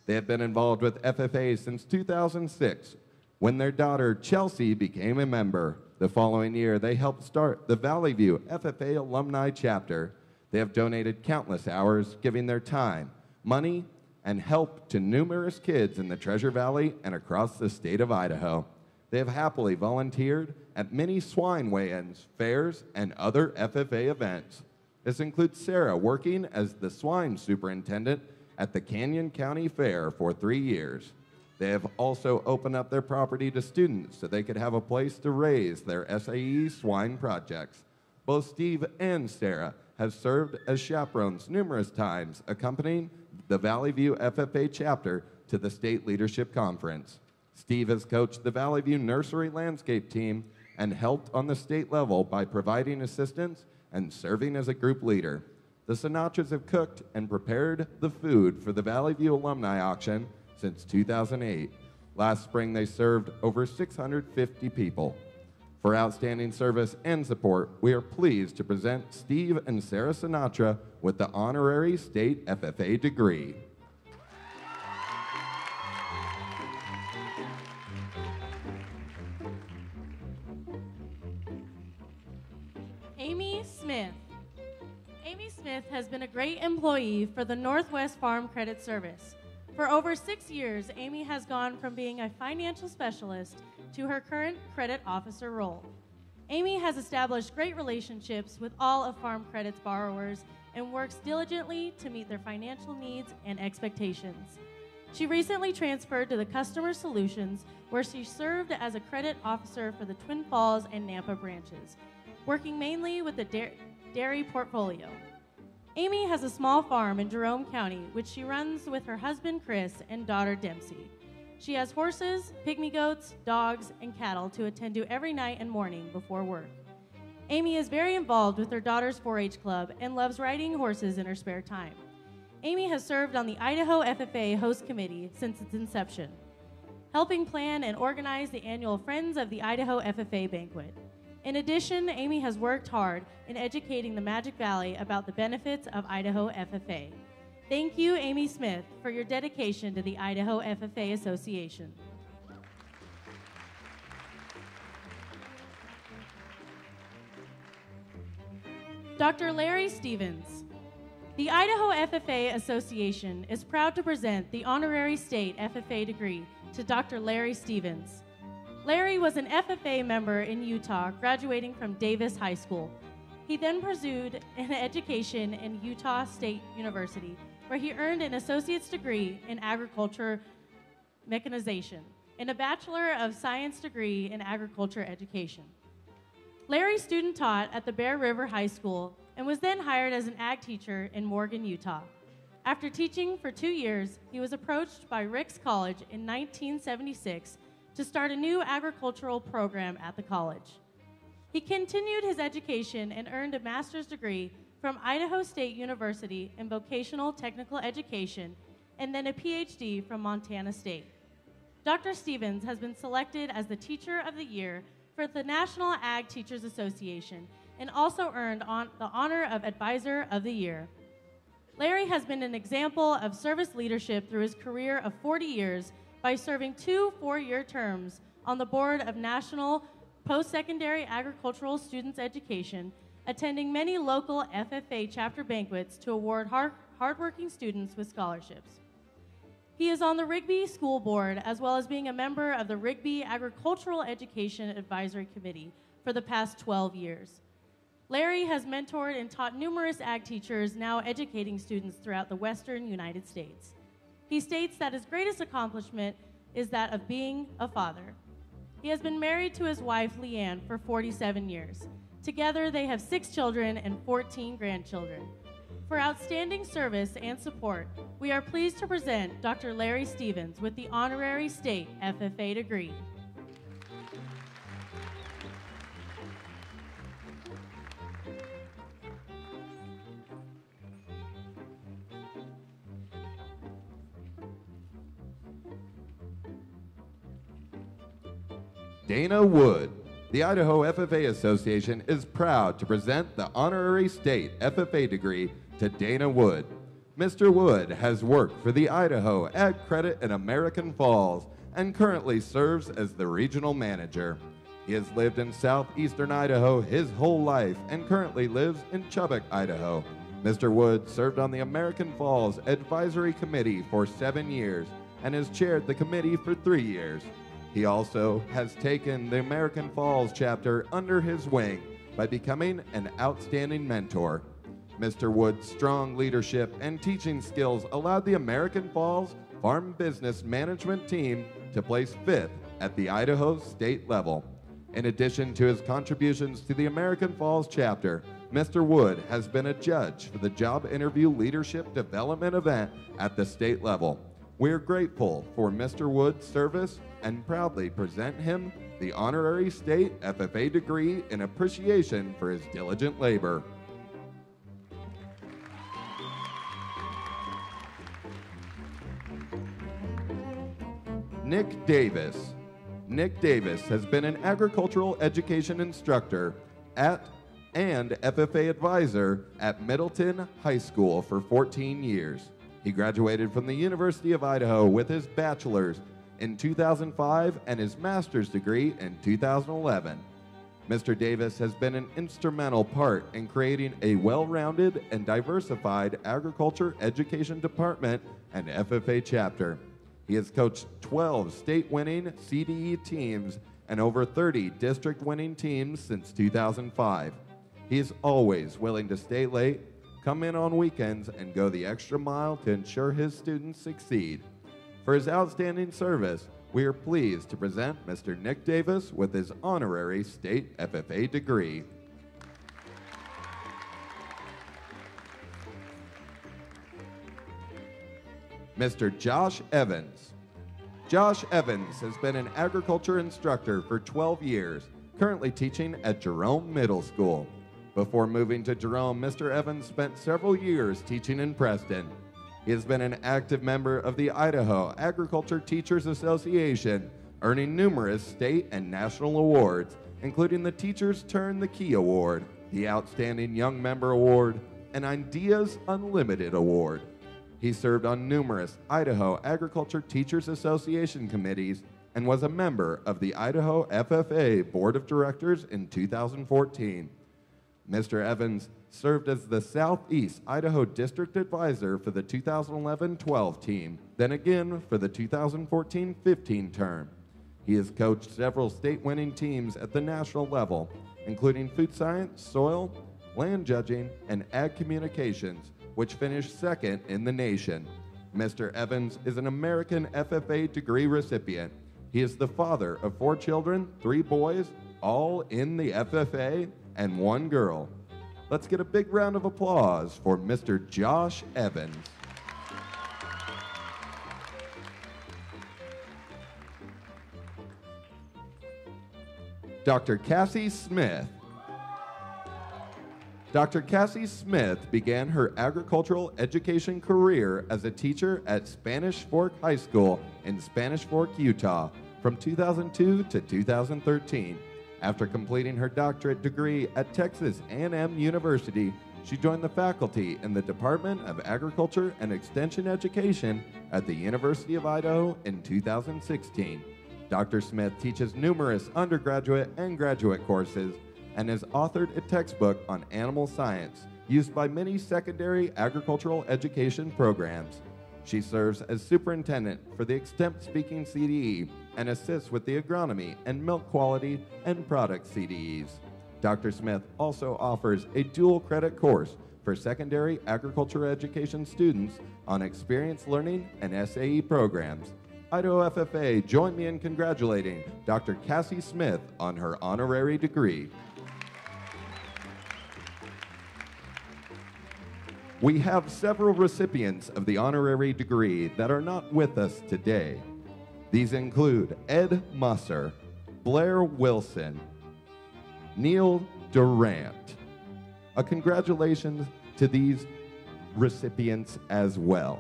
Speaker 19: They have been involved with FFA since 2006, when their daughter Chelsea became a member. The following year, they helped start the Valley View FFA Alumni Chapter. They have donated countless hours, giving their time, money, and help to numerous kids in the Treasure Valley and across the state of Idaho. They have happily volunteered at many swine weigh-ins, fairs, and other FFA events. This includes Sarah working as the swine superintendent at the Canyon County Fair for 3 years. They have also opened up their property to students so they could have a place to raise their SAE swine projects. Both Steve and Sarah have served as chaperones numerous times, accompanying the Valley View FFA chapter to the State Leadership Conference. Steve has coached the Valley View Nursery Landscape team and helped on the state level by providing assistance and serving as a group leader. The Sinatras have cooked and prepared the food for the Valley View Alumni Auction since 2008. Last spring, they served over 650 people. For outstanding service and support, we are pleased to present Steve and Sarah Sinatra with the honorary state FFA degree.
Speaker 20: Amy Smith. Amy Smith has been a great employee for the Northwest Farm Credit Service. For over 6 years, Amy has gone from being a financial specialist to her current credit officer role. Amy has established great relationships with all of Farm Credit's borrowers and works diligently to meet their financial needs and expectations. She recently transferred to the Customer Solutions, where she served as a credit officer for the Twin Falls and Nampa branches, working mainly with the dairy portfolio. Amy has a small farm in Jerome County, which she runs with her husband Chris and daughter Dempsey. She has horses, pygmy goats, dogs, and cattle to attend to every night and morning before work. Amy is very involved with her daughter's 4-H club and loves riding horses in her spare time. Amy has served on the Idaho FFA Host Committee since its inception, helping plan and organize the annual Friends of the Idaho FFA banquet. In addition, Amy has worked hard in educating the Magic Valley about the benefits of Idaho FFA. Thank you, Amy Smith, for your dedication to the Idaho FFA Association. Dr. Larry Stevens. The Idaho FFA Association is proud to present the honorary state FFA degree to Dr. Larry Stevens. Larry was an FFA member in Utah, graduating from Davis High School. He then pursued an education in Utah State University, where he earned an associate's degree in agriculture mechanization and a Bachelor of Science degree in agriculture education. Larry student taught at the Bear River High School and was then hired as an ag teacher in Morgan, Utah. After teaching for 2 years, he was approached by Ricks College in 1976 to start a new agricultural program at the college. He continued his education and earned a master's degree from Idaho State University in vocational technical education and then a PhD from Montana State. Dr. Stevens has been selected as the Teacher of the Year for the National Ag Teachers Association and also earned the honor of Advisor of the Year. Larry has been an example of service leadership through his career of 40 years by serving 2 4-year terms on the board of National Post-Secondary Agricultural Students Education, attending many local FFA chapter banquets to award hardworking students with scholarships. He is on the Rigby School Board, as well as being a member of the Rigby Agricultural Education Advisory Committee for the past 12 years. Larry has mentored and taught numerous ag teachers, now educating students throughout the western United States. He states that his greatest accomplishment is that of being a father. He has been married to his wife, Leanne, for 47 years. Together, they have 6 children and 14 grandchildren. For outstanding service and support, we are pleased to present Dr. Larry Stevens with the Honorary State FFA degree.
Speaker 19: Dana Wood. The Idaho FFA Association is proud to present the Honorary State FFA degree to Dana Wood. Mr. Wood has worked for the Idaho Ag Credit in American Falls and currently serves as the regional manager. He has lived in southeastern Idaho his whole life and currently lives in Chubbuck, Idaho. Mr. Wood served on the American Falls Advisory Committee for 7 years and has chaired the committee for 3 years. He also has taken the American Falls chapter under his wing by becoming an outstanding mentor. Mr. Wood's strong leadership and teaching skills allowed the American Falls Farm Business Management team to place 5th at the Idaho state level. In addition to his contributions to the American Falls chapter, Mr. Wood has been a judge for the Job Interview Leadership Development event at the state level. We are grateful for Mr. Wood's service and proudly present him the Honorary State FFA degree in appreciation for his diligent labor. Nick Davis. Nick Davis has been an agricultural education instructor at and FFA advisor at Middleton High School for 14 years. He graduated from the University of Idaho with his bachelor's in 2005 and his master's degree in 2011. Mr. Davis has been an instrumental part in creating a well-rounded and diversified agriculture education department and FFA chapter. He has coached 12 state-winning CDE teams and over 30 district-winning teams since 2005. He is always willing to stay late, come in on weekends, and go the extra mile to ensure his students succeed. For his outstanding service, we are pleased to present Mr. Nick Davis with his Honorary State FFA degree. Mr. Josh Evans. Josh Evans has been an agriculture instructor for 12 years, currently teaching at Jerome Middle School. Before moving to Jerome, Mr. Evans spent several years teaching in Preston. He has been an active member of the Idaho Agriculture Teachers Association, earning numerous state and national awards, including the Teachers Turn the Key Award, the Outstanding Young Member Award, and Ideas Unlimited Award. He served on numerous Idaho Agriculture Teachers Association committees and was a member of the Idaho FFA Board of Directors in 2014. Mr. Evans served as the Southeast Idaho District Advisor for the 2011-12 team, then again for the 2014-15 term. He has coached several state-winning teams at the national level, including food science, soil, land judging, and ag communications, which finished second in the nation. Mr. Evans is an American FFA degree recipient. He is the father of 4 children, 3 boys, all in the FFA, and 1 girl. Let's get a big round of applause for Mr. Josh Evans. Dr. Cassie Smith. Dr. Cassie Smith began her agricultural education career as a teacher at Spanish Fork High School in Spanish Fork, Utah, from 2002 to 2013. After completing her doctorate degree at Texas A&M University, she joined the faculty in the Department of Agriculture and Extension Education at the University of Idaho in 2016. Dr. Smith teaches numerous undergraduate and graduate courses and has authored a textbook on animal science used by many secondary agricultural education programs. She serves as superintendent for the Extemp Speaking CDE and assists with the agronomy and milk quality and product CDEs. Dr. Smith also offers a dual credit course for secondary agriculture education students on experience learning and SAE programs. Idaho FFA, join me in congratulating Dr. Cassie Smith on her honorary degree. We have several recipients of the honorary degree that are not with us today. These include Ed Musser, Blair Wilson, Neil Durant. A congratulations to these recipients as well.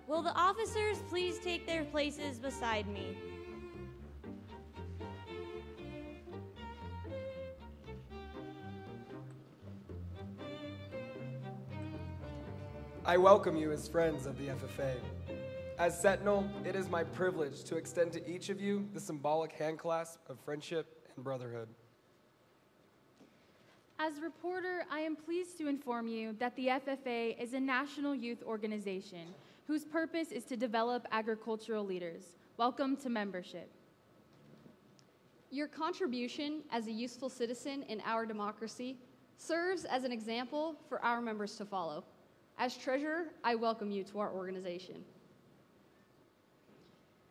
Speaker 8: Will the officers please take their places beside me?
Speaker 10: I welcome you as friends of the FFA. As Sentinel, it is my privilege to extend to each of you the symbolic handclasp of friendship and brotherhood.
Speaker 11: As reporter, I am pleased to inform you that the FFA is a national youth organization whose purpose is to develop agricultural leaders. Welcome to membership.
Speaker 12: Your contribution as a useful citizen in our democracy serves as an example for our members to follow. As treasurer, I welcome you to our organization.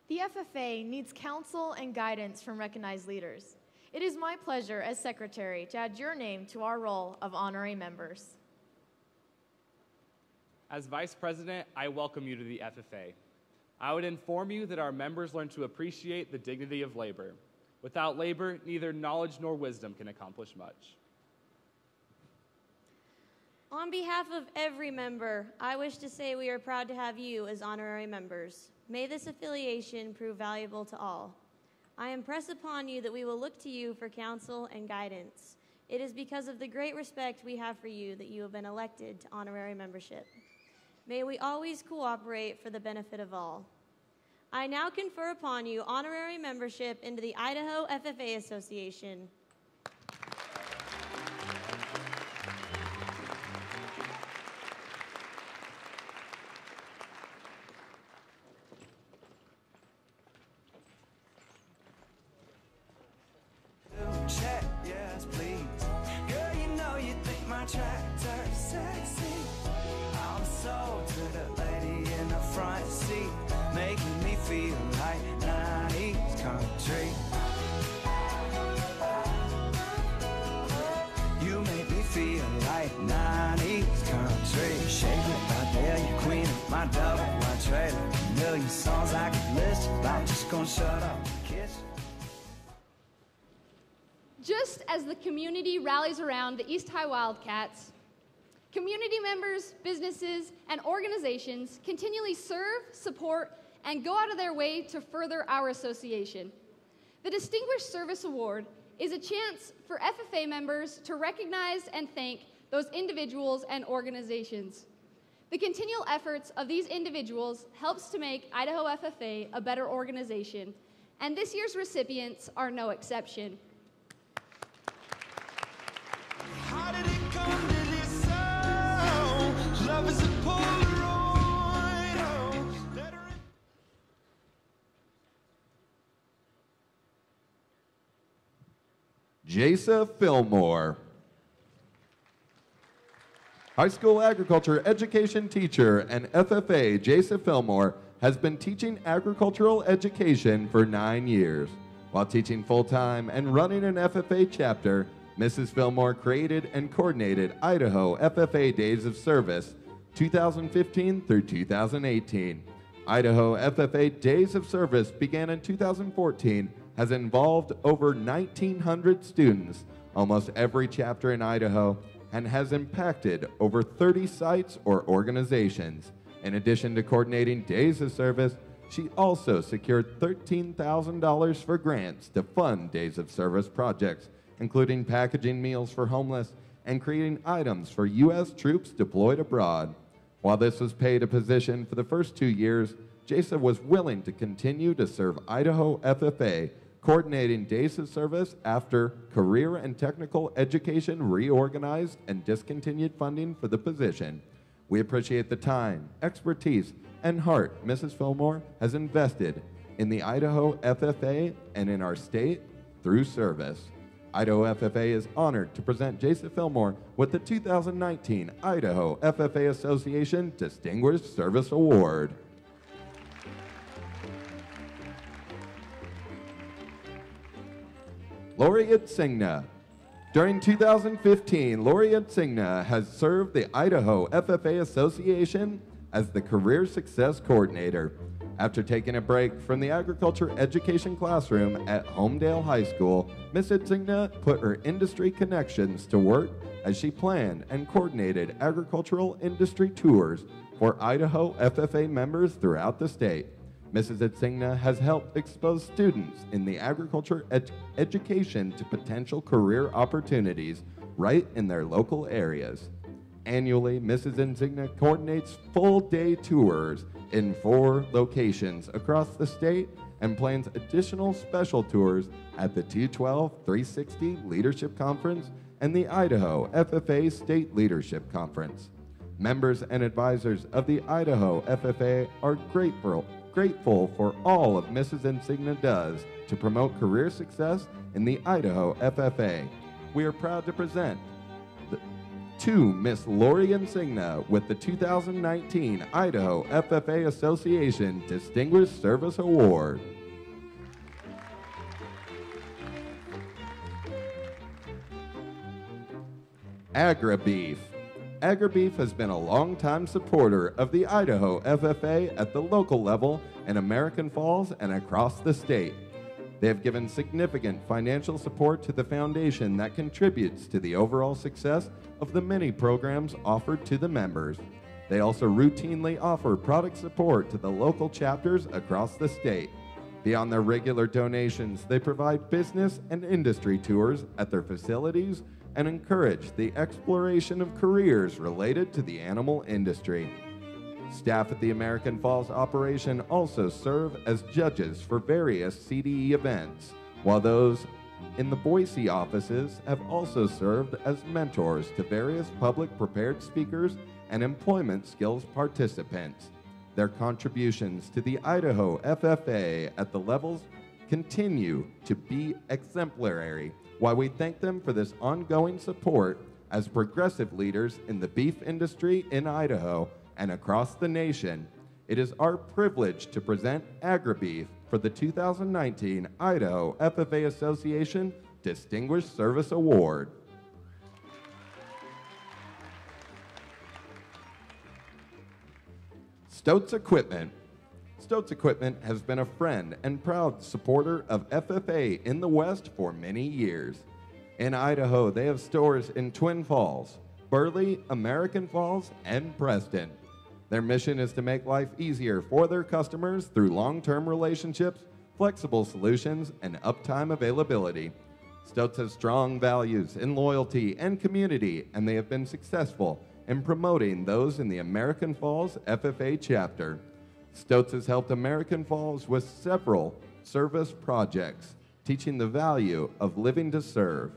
Speaker 1: The FFA needs counsel and guidance from recognized leaders. It is my pleasure as secretary to add your name to our roll of honorary members.
Speaker 9: As vice president, I welcome you to the FFA. I would inform you that our members learn to appreciate the dignity of labor. Without labor, neither knowledge nor wisdom can accomplish much.
Speaker 8: On behalf of every member, I wish to say we are proud to have you as honorary members. May this affiliation prove valuable to all. I impress upon you that we will look to you for counsel and guidance. It is because of the great respect we have for you that you have been elected to honorary membership. May we always cooperate for the benefit of all. I now confer upon you honorary membership into the Idaho FFA Association.
Speaker 17: Check, yes, please. Girl, you know you think my tractor's sexy. I'm sold to the lady in the front seat, making me feel like 90s country. You make me feel like 90s country. Shake it out there, you queen of my double wide trailer. A million songs I could list, but I'm just gonna shut up and kiss you.
Speaker 12: Just as the community rallies around the East High Wildcats, community members, businesses, and organizations continually serve, support, and go out of their way to further our association. The Distinguished Service Award is a chance for FFA members to recognize and thank those individuals and organizations. The continual efforts of these individuals helps to make Idaho FFA a better organization, and this year's recipients are no exception.
Speaker 17: How did it come to this song?
Speaker 19: Jasa Fillmore. High school agriculture education teacher and FFA Jasa Fillmore has been teaching agricultural education for 9 years. While teaching full-time and running an FFA chapter, Mrs. Fillmore created and coordinated Idaho FFA Days of Service 2015 through 2018. Idaho FFA Days of Service began in 2014, has involved over 1,900 students, almost every chapter in Idaho, and has impacted over 30 sites or organizations. In addition to coordinating Days of Service, she also secured $13,000 for grants to fund Days of Service projects, including packaging meals for homeless and creating items for U.S. troops deployed abroad. While this was paid a position for the first 2 years, Jasa was willing to continue to serve Idaho FFA, coordinating Days of Service after Career and Technical Education reorganized and discontinued funding for the position. We appreciate the time, expertise, and heart Mrs. Fillmore has invested in the Idaho FFA and in our state through service. Idaho FFA is honored to present Jasa Fillmore with the 2019 Idaho FFA Association Distinguished Service Award. Lori Itzingna. During 2015, Lori Itzingna has served the Idaho FFA Association as the Career Success Coordinator. After taking a break from the agriculture education classroom at Homedale High School, Ms. Itzingna put her industry connections to work as she planned and coordinated agricultural industry tours for Idaho FFA members throughout the state. Mrs. Itzingna has helped expose students in the agriculture education to potential career opportunities right in their local areas. Annually, Mrs. Itzingna coordinates full-day tours in 4 locations across the state and plans additional special tours at the 212 360 Leadership Conference and the Idaho FFA State Leadership Conference. Members and advisors of the Idaho FFA are grateful for all of Mrs. Itzingna does to promote career success in the Idaho FFA. We are proud to present to Miss Lori Itzingna with the 2019 Idaho FFA Association Distinguished Service Award. AgriBeef. AgriBeef has been a longtime supporter of the Idaho FFA at the local level in American Falls and across the state. They have given significant financial support to the foundation that contributes to the overall success of the many programs offered to the members. They also routinely offer product support to the local chapters across the state. Beyond their regular donations, they provide business and industry tours at their facilities and encourage the exploration of careers related to the animal industry. Staff at the American Falls operation also serve as judges for various CDE events, while those in the Boise offices have also served as mentors to various public prepared speakers and employment skills participants. Their contributions to the Idaho FFA at the levels continue to be exemplary, while we thank them for this ongoing support as progressive leaders in the beef industry in Idaho and across the nation. It is our privilege to present AgriBeef for the 2019 Idaho FFA Association Distinguished Service Award. Stotz Equipment. Stotz Equipment has been a friend and proud supporter of FFA in the West for many years. In Idaho, they have stores in Twin Falls, Burley, American Falls, and Preston. Their mission is to make life easier for their customers through long-term relationships, flexible solutions, and uptime availability. Stotz has strong values in loyalty and community, and they have been successful in promoting those in the American Falls FFA chapter. Stotz has helped American Falls with several service projects, teaching the value of living to serve.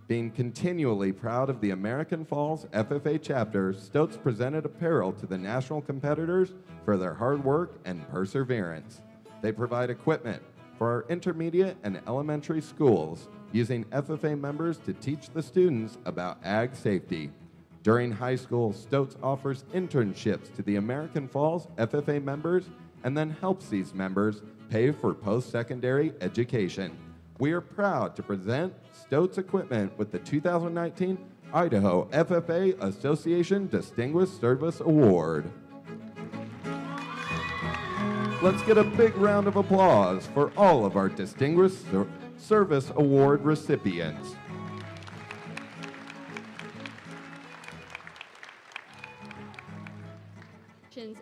Speaker 19: Being continually proud of the American Falls FFA chapter, Stotz presented apparel to the national competitors for their hard work and perseverance. They provide equipment, for our intermediate and elementary schools, using FFA members to teach the students about ag safety. During high school, Stotz offers internships to the American Falls FFA members and then helps these members pay for post-secondary education. We are proud to present Stotz equipment with the 2019 Idaho FFA Association Distinguished Service Award. Let's get a big round of applause for all of our Distinguished Service Award recipients.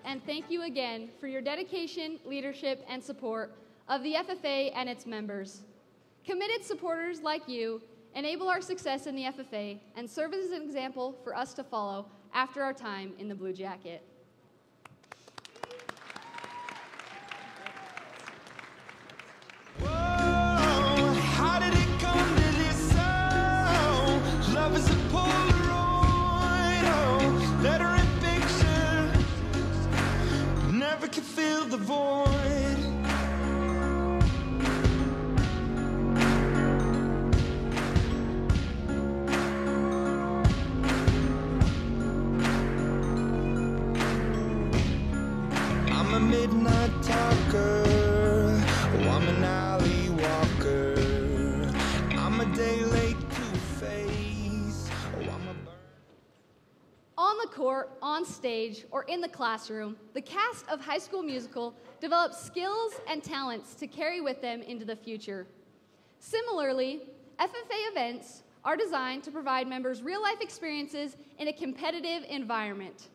Speaker 12: And thank you again for your dedication, leadership, and support of the FFA and its members. Committed supporters like you enable our success in the FFA and serve as an example for us to follow after our time in the Blue Jacket.
Speaker 17: How did it come to this song? Love is a Polaroid, oh, letter and picture. Never can fill the void. I'm a midnight talker. Oh, I'm an alley walker. I'm a day late to face. Oh, I'm a
Speaker 12: On the court, on stage, or in the classroom, the cast of High School Musical develops skills and talents to carry with them into the future. Similarly, FFA events are designed to provide members real-life experiences in a competitive environment.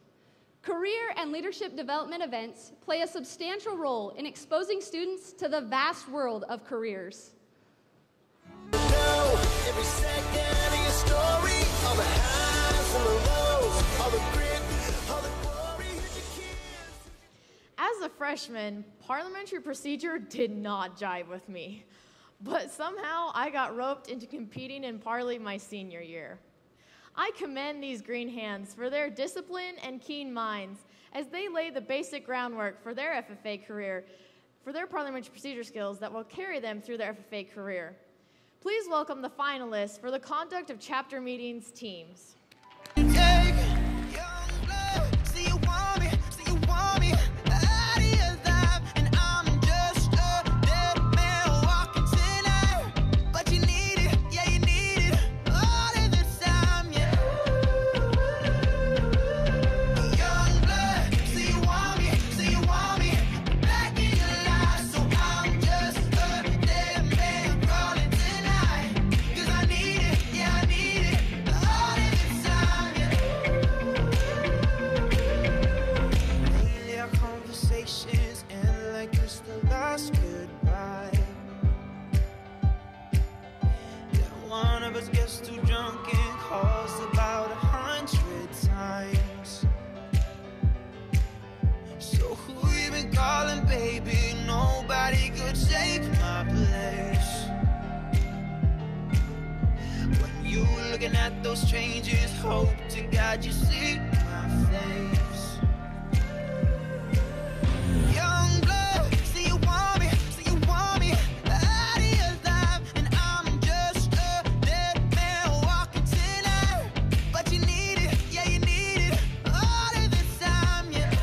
Speaker 12: Career and leadership development events play a substantial role in exposing students to the vast world of careers.
Speaker 17: every second of your story, all the highs and the lows, all the grit, all the glory.
Speaker 1: As a freshman, parliamentary procedure did not jive with me. But somehow I got roped into competing in Parley my senior year. I commend these green hands for their discipline and keen minds as they lay the basic groundwork for their FFA career, for their parliamentary procedure skills that will carry them through their FFA career. Please welcome the finalists for the Conduct of Chapter Meetings teams.
Speaker 17: At those changes, hope to God you see my face. Young blood, see you want me, see you want me out of your life, and I'm just a dead man walking tonight. But you need it, yeah, you need it all of the time, yeah.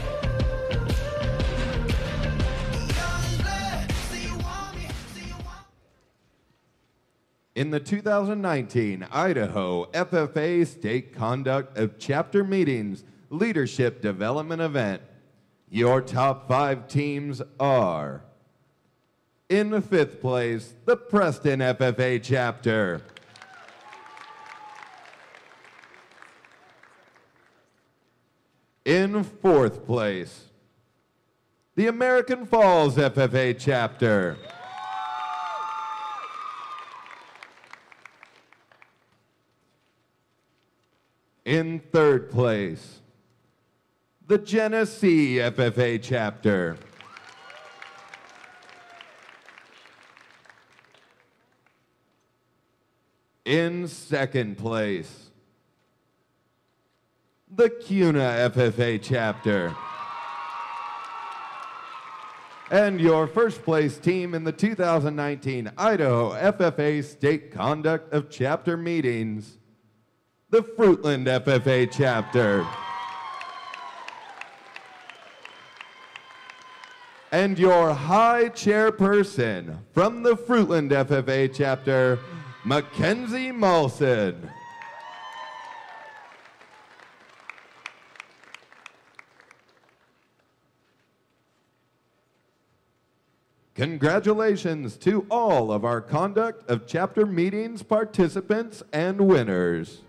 Speaker 17: Young blood, see you want me, see you want me.
Speaker 19: In the 2019 Idaho FFA State Conduct of Chapter Meetings Leadership Development Event, your top 5 teams are: in 5th place, the Preston FFA Chapter. In 4th place, the American Falls FFA Chapter. In 3rd place, the Genesee FFA Chapter. In 2nd place, the Cuna FFA Chapter. And your first place team in the 2019 Idaho FFA State Conduct of Chapter Meetings, the Fruitland FFA Chapter. And your high chairperson from the Fruitland FFA Chapter, Mackenzie Molson. Congratulations to all of our Conduct of Chapter Meetings participants and winners.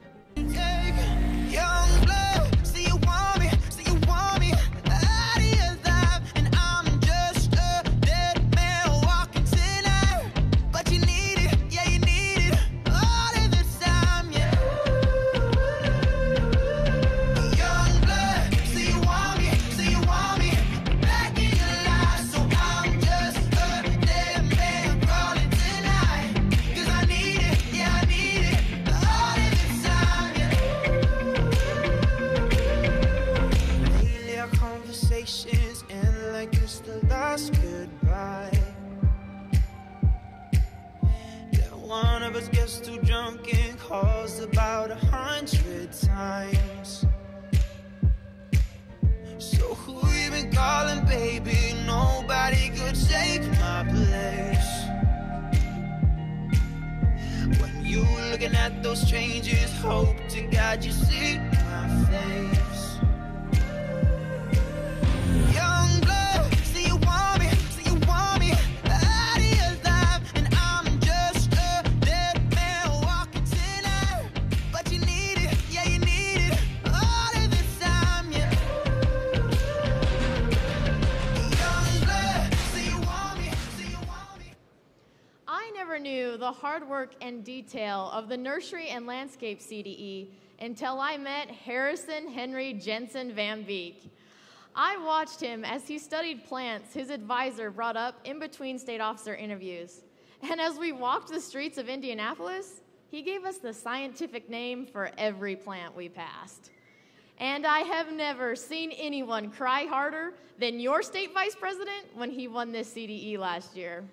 Speaker 17: One of us gets too drunk and calls about 100 times. So who you been calling, baby? Nobody could take my place. When you looking at those changes, hope to God you see my face. Young blood, see you want me, see you want me.
Speaker 1: Knew the hard work and detail of the Nursery and Landscape CDE until I met Harrison Henry Jensen Van Beek. I watched him as he studied plants his advisor brought up in between state officer interviews. And as we walked the streets of Indianapolis, he gave us the scientific name for every plant we passed. And I have never seen anyone cry harder than your state vice president when he won this CDE last year.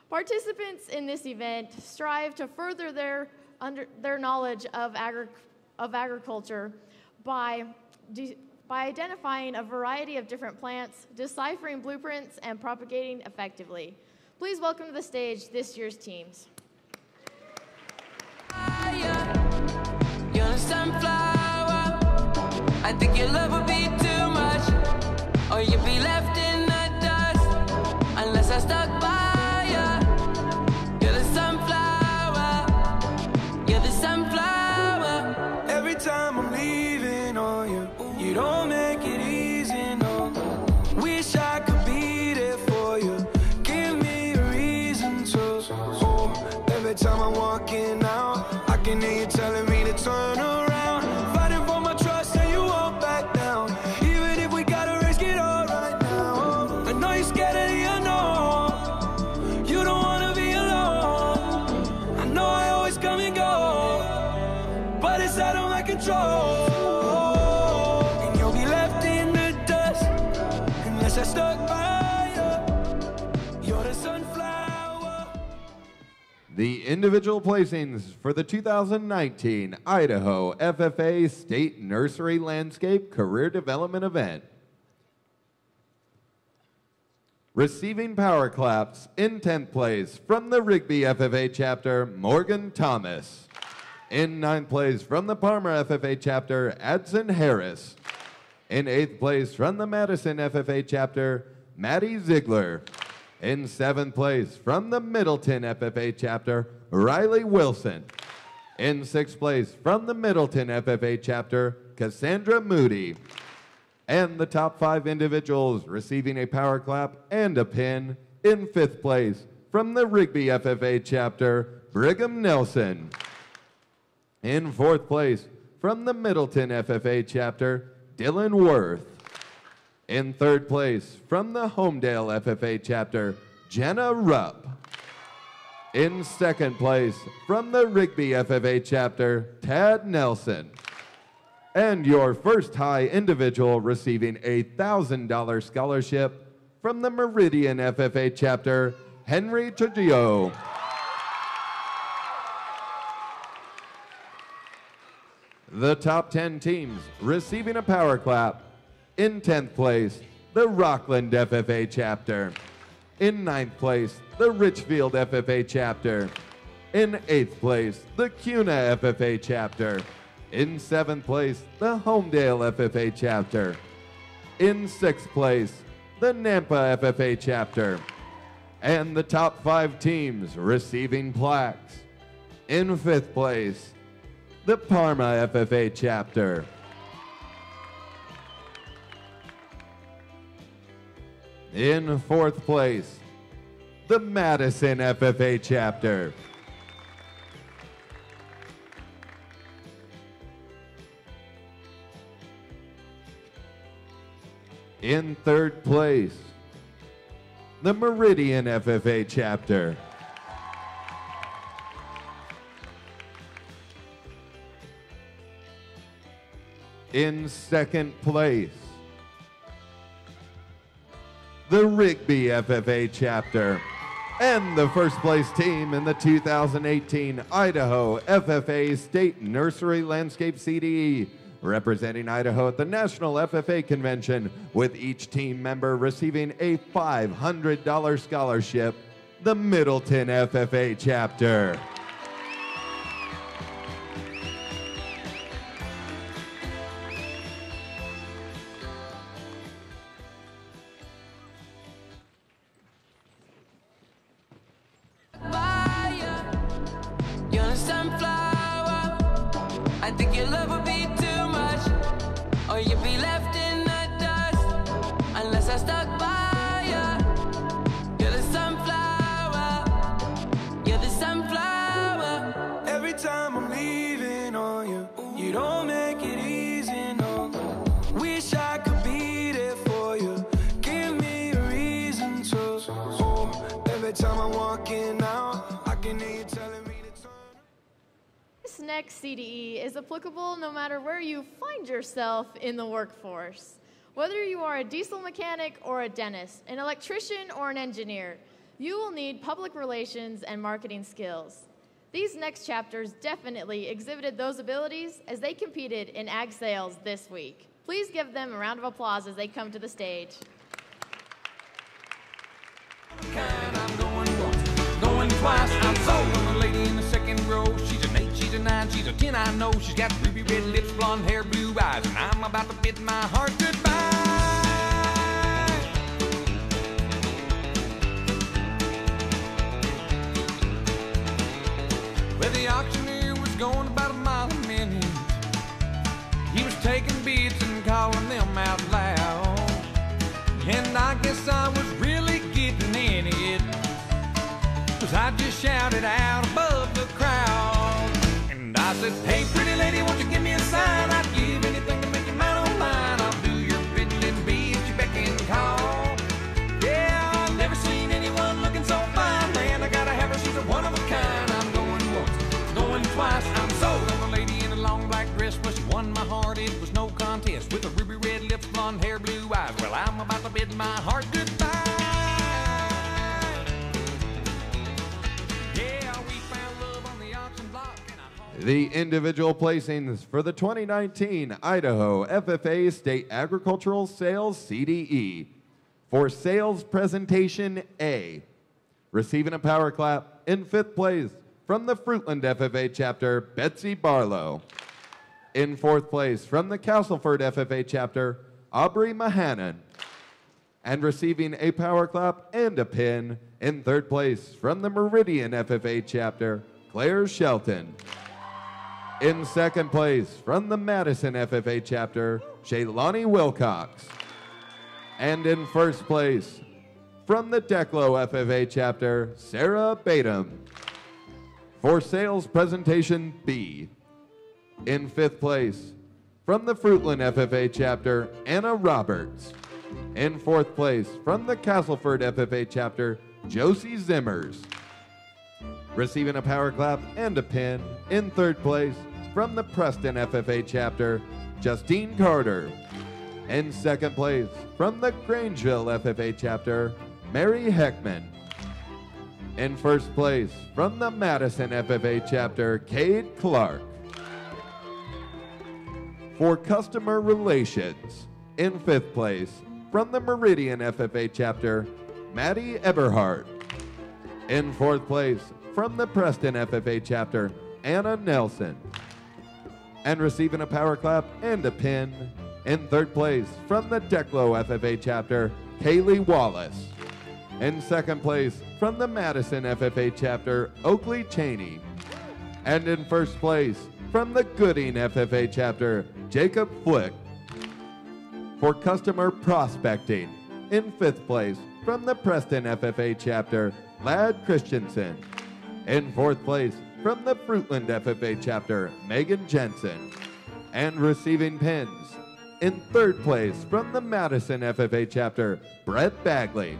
Speaker 1: Participants in this event strive to further their knowledge of agriculture by identifying a variety of different plants, deciphering blueprints, and propagating effectively. Please welcome to the stage this year's teams.
Speaker 6: You're a sunflower. I think your love would be too much, or you'd be left in the dust unless I stuck by.
Speaker 17: Every time I'm leaving on you, you don't make it easy, no. Wish I could be there for you. Give me a reason to. Oh, every time I'm walking out, I can hear you telling me to turn around. Fighting for my trust and you won't back down. Even if we gotta risk it all right now. I know you're scared of the unknown. You don't wanna be alone. I know I always come and go, but it's out of my control. And you'll be left in the dust unless I stuck by you. You're the sunflower.
Speaker 19: The individual placings for the 2019 Idaho FFA State Nursery Landscape Career Development Event. Receiving power claps in 10th place from the Rigby FFA Chapter, Morgan Thomas. In 9th place from the Palmer FFA Chapter, Adson Harris. In 8th place from the Madison FFA Chapter, Maddie Ziegler. In 7th place from the Middleton FFA Chapter, Riley Wilson. In 6th place from the Middleton FFA Chapter, Cassandra Moody. And the top 5 individuals receiving a power clap and a pin in 5th place from the Rigby FFA Chapter, Brigham Nelson. In 4th place from the Middleton FFA Chapter, Dylan Worth. In 3rd place from the Homedale FFA Chapter, Jenna Rupp. In 2nd place from the Rigby FFA Chapter, Tad Nelson. And your first high individual receiving a $1,000 scholarship from the Meridian FFA chapter, Henry Trujillo. The top 10 teams receiving a power clap. In 10th place, the Rockland FFA chapter. In 9th place, the Richfield FFA chapter. In 8th place, the Cuna FFA chapter. In 7th place, the Homedale FFA chapter. In 6th place, the Nampa FFA chapter. And the top 5 teams receiving plaques. In 5th place, the Parma FFA chapter. In 4th place, the Madison FFA chapter. In 3rd place, the Meridian FFA chapter. In 2nd place, the Rigby FFA chapter. And the first place team in the 2018 Idaho FFA State Nursery Landscape CDE, representing Idaho at the National FFA Convention, with each team member receiving a $500 scholarship, the Middleton FFA chapter.
Speaker 6: You're a sunflower. I think your love would be too much, or you'd be left in the dust unless I stuck by you. You're the sunflower. You're the sunflower.
Speaker 17: Every time I'm leaving on you, you don't make it easy, no. Wish I could be there for you. Give me a reason to. Oh, every time I'm walking out, I can hear you telling me to turn.
Speaker 1: This next CDE is applicable no matter where you find yourself in the workforce. Whether you are a diesel mechanic or a dentist, an electrician or an engineer, you will need public relations and marketing skills. These next chapters definitely exhibited those abilities as they competed in ag sales this week. Please give them a round of applause as they come to the stage.
Speaker 15: Going twice, I'm sold on the lady in the second row. She's an 8, she's a 9, she's a 10, I know. She's got ruby red lips, blonde hair, blue eyes, and I'm about to bid my heart goodbye. Well, the auctioneer was going about a mile a minute. He was taking bids and calling them out loud. And I guess I was really getting in it, 'cause I just shouted out above the crowd. And I said, hey, pretty lady, won't you give me a sign? I'd give anything to make you mine on mine. I'll do your bidding and be at your beck and call. Yeah, I've never seen anyone looking so fine. Man, I gotta have her, she's a one of a kind. I'm going once, going twice. I'm sold on a lady in a long black dress. Well, she won my heart, it was no contest. With a ruby red lips, blonde hair, blue eyes. Well, I'm about to bid my heart goodbye.
Speaker 19: The individual placings for the 2019 Idaho FFA State Agricultural Sales CDE. For Sales Presentation A, receiving a power clap in 5th place from the Fruitland FFA chapter, Betsy Barlow. In 4th place from the Castleford FFA chapter, Aubrey Mahanan. And receiving a power clap and a pin in 3rd place from the Meridian FFA chapter, Claire Shelton. In 2nd place from the Madison FFA chapter, Shaylani Wilcox. And in 1st place from the Declo FFA chapter, Sarah Batum. For Sales Presentation B, in 5th place from the Fruitland FFA chapter, Anna Roberts. In 4th place from the Castleford FFA chapter, Josie Zimmers. Receiving a power clap and a pin in 3rd place from the Preston FFA chapter, Justine Carter. In second place, from the Grangeville FFA chapter, Mary Heckman. In first place, from the Madison FFA chapter, Cade Clark. For customer relations, in fifth place, from the Meridian FFA chapter, Maddie Eberhardt. In fourth place, from the Preston FFA chapter, Anna Nelson. And receiving a power clap and a pin, in third place, from the Declo FFA chapter, Kaylee Wallace. In second place, from the Madison FFA chapter, Oakley Cheney. And in first place, from the Gooding FFA chapter, Jacob Flick. For customer prospecting, in fifth place, from the Preston FFA chapter, Lad Christensen. In fourth place, from the Fruitland FFA chapter, Megan Jensen. And receiving pins, in third place, from the Madison FFA chapter, Brett Bagley.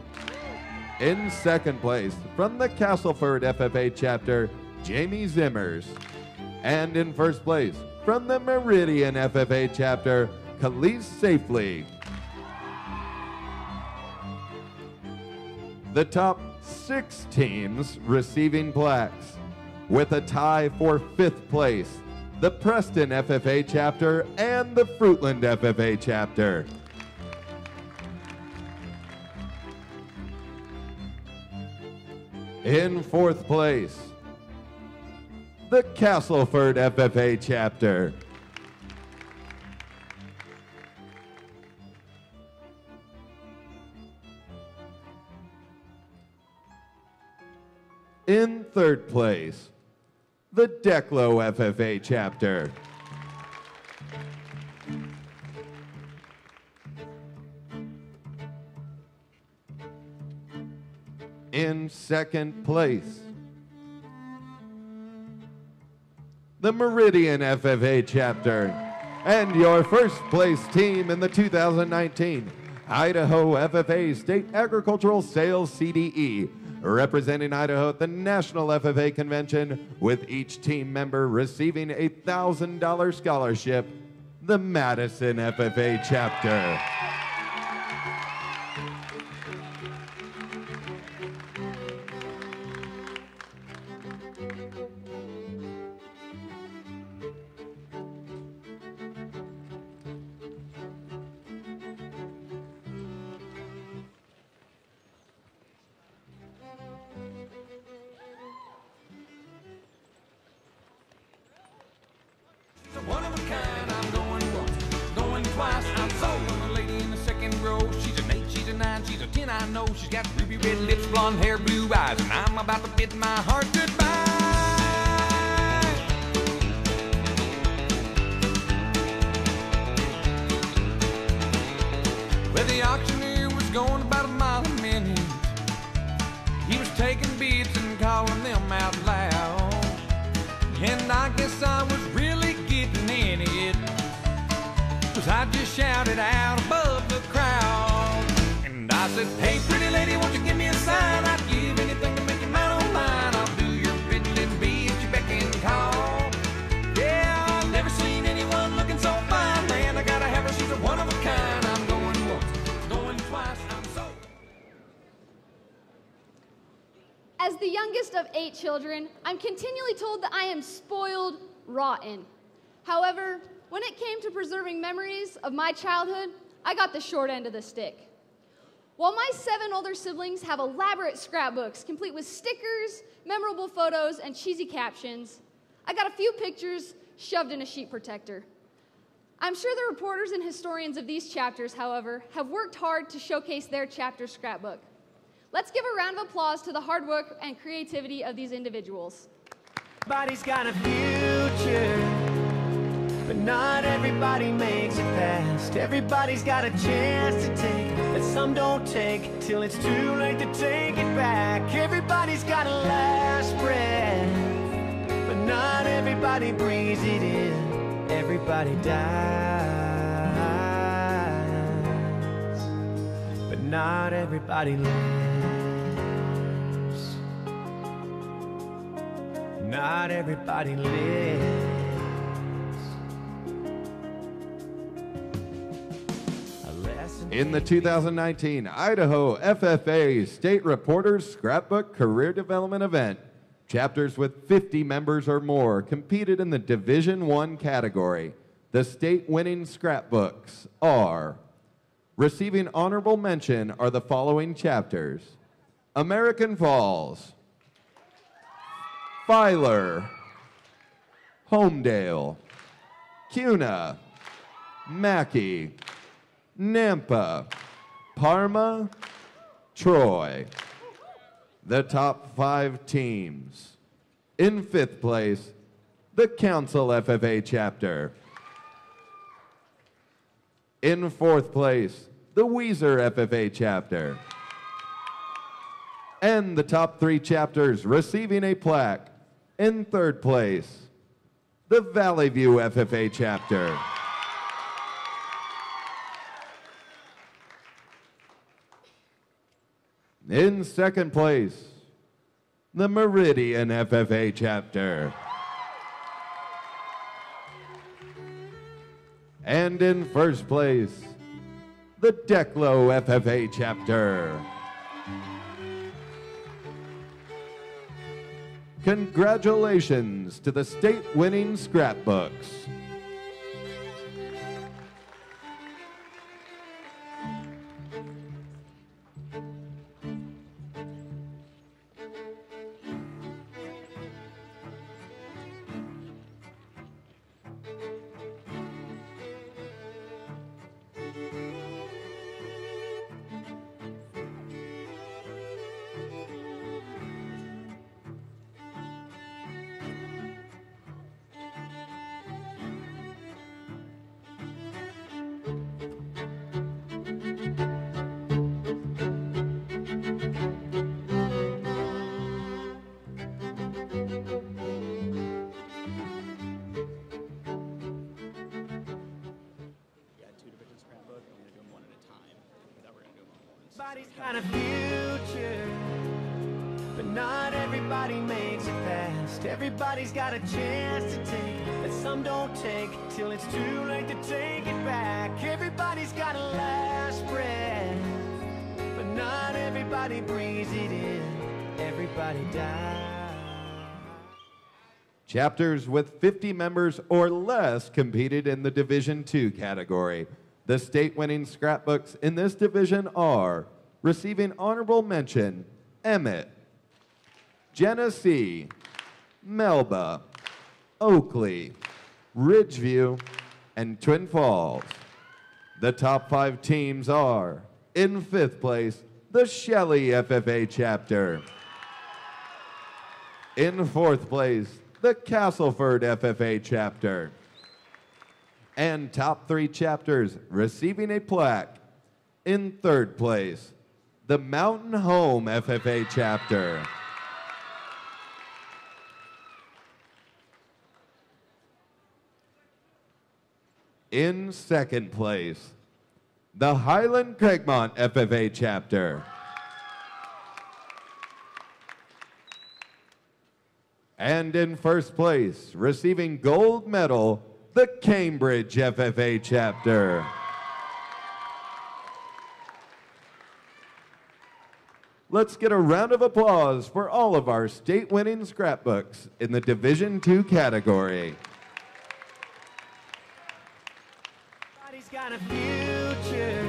Speaker 19: In second place, from the Castleford FFA chapter, Jamie Zimmers. And in first place, from the Meridian FFA chapter, Khalees Safely. The top 6 teams receiving plaques, with a tie for 5th place, the Preston FFA chapter and the Fruitland FFA chapter. In 4th place, the Castleford FFA chapter. In 3rd place, the Declo FFA chapter. In 2nd place, the Meridian FFA chapter. And your first place team in the 2019 Idaho FFA State Agricultural Sales CDE, representing Idaho at the National FFA Convention, with each team member receiving a $1,000 scholarship, the Madison FFA chapter.
Speaker 15: One of a kind, I'm going once, going twice. I'm sold on the lady in the second row. She's an 8, she's a 9, she's a 10, I know. She's got ruby red lips, blonde hair, blue eyes, and I'm about to bid my heart goodbye. Well, the auctioneer was going about a mile a minute. He was taking bids and calling them out loud. And I guess I was really getting in it, 'cause I just shouted out above the crowd. And I said, hey pretty lady, won't you give me a sign? I'd give anything to make you mine on mine. I'll do your bidding and be at your beck and call. Yeah, I've never seen anyone looking so fine. Man, I gotta have her, she's a one of a kind. I'm going once, going twice, I'm so.
Speaker 12: As the youngest of 8 children, I'm continually told that I am spoiled rotten. However, when it came to preserving memories of my childhood, I got the short end of the stick. While my 7 older siblings have elaborate scrapbooks complete with stickers, memorable photos, and cheesy captions, I got a few pictures shoved in a sheet protector. I'm sure the reporters and historians of these chapters, however, have worked hard to showcase their chapter scrapbook. Let's give a round of applause to the hard work and creativity of these individuals.
Speaker 17: Everybody's got a future, but not everybody makes it past. Everybody's got a chance to take, but some don't take till it's too late to take it back. Everybody's got a last breath, but not everybody breathes it in. Everybody dies, but not everybody lives. Not everybody lives.
Speaker 19: In the 2019 Idaho FFA State Reporters Scrapbook Career Development Event, chapters with 50 members or more competed in the Division I category. The state-winning scrapbooks are, receiving honorable mention are the following chapters: American Falls, Filer, Homedale, Cuna, Mackey, Nampa, Parma, Troy. The top 5 teams. In 5th place, the Council FFA chapter. In 4th place, the Weiser FFA chapter. And the top 3 chapters receiving a plaque. In 3rd place, the Valley View FFA chapter. In 2nd place, the Meridian FFA chapter. And in 1st place, the Declo FFA chapter. Congratulations to the state-winning scrapbooks.
Speaker 17: Everybody's got a future, but not everybody makes it past. Everybody's got a chance to take, but some don't take till it's too late to take it back. Everybody's got a last breath, but not everybody breathes it in. Everybody dies.
Speaker 19: Chapters with 50 members or less competed in the Division II category. The state-winning scrapbooks in this division are, receiving honorable mention, Emmett, Genesee, Melba, Oakley, Ridgeview, and Twin Falls. The top 5 teams are, in 5th place, the Shelley FFA chapter. In 4th place, the Castleford FFA chapter. And top 3 chapters receiving a plaque. In 3rd place, the Mountain Home FFA chapter. In 2nd place, the Highland Craigmont FFA chapter. And in 1st place, receiving gold medal, the Cambridge FFA chapter. Let's get a round of applause for all of our state-winning scrapbooks in the Division II category.
Speaker 17: Everybody's got a future,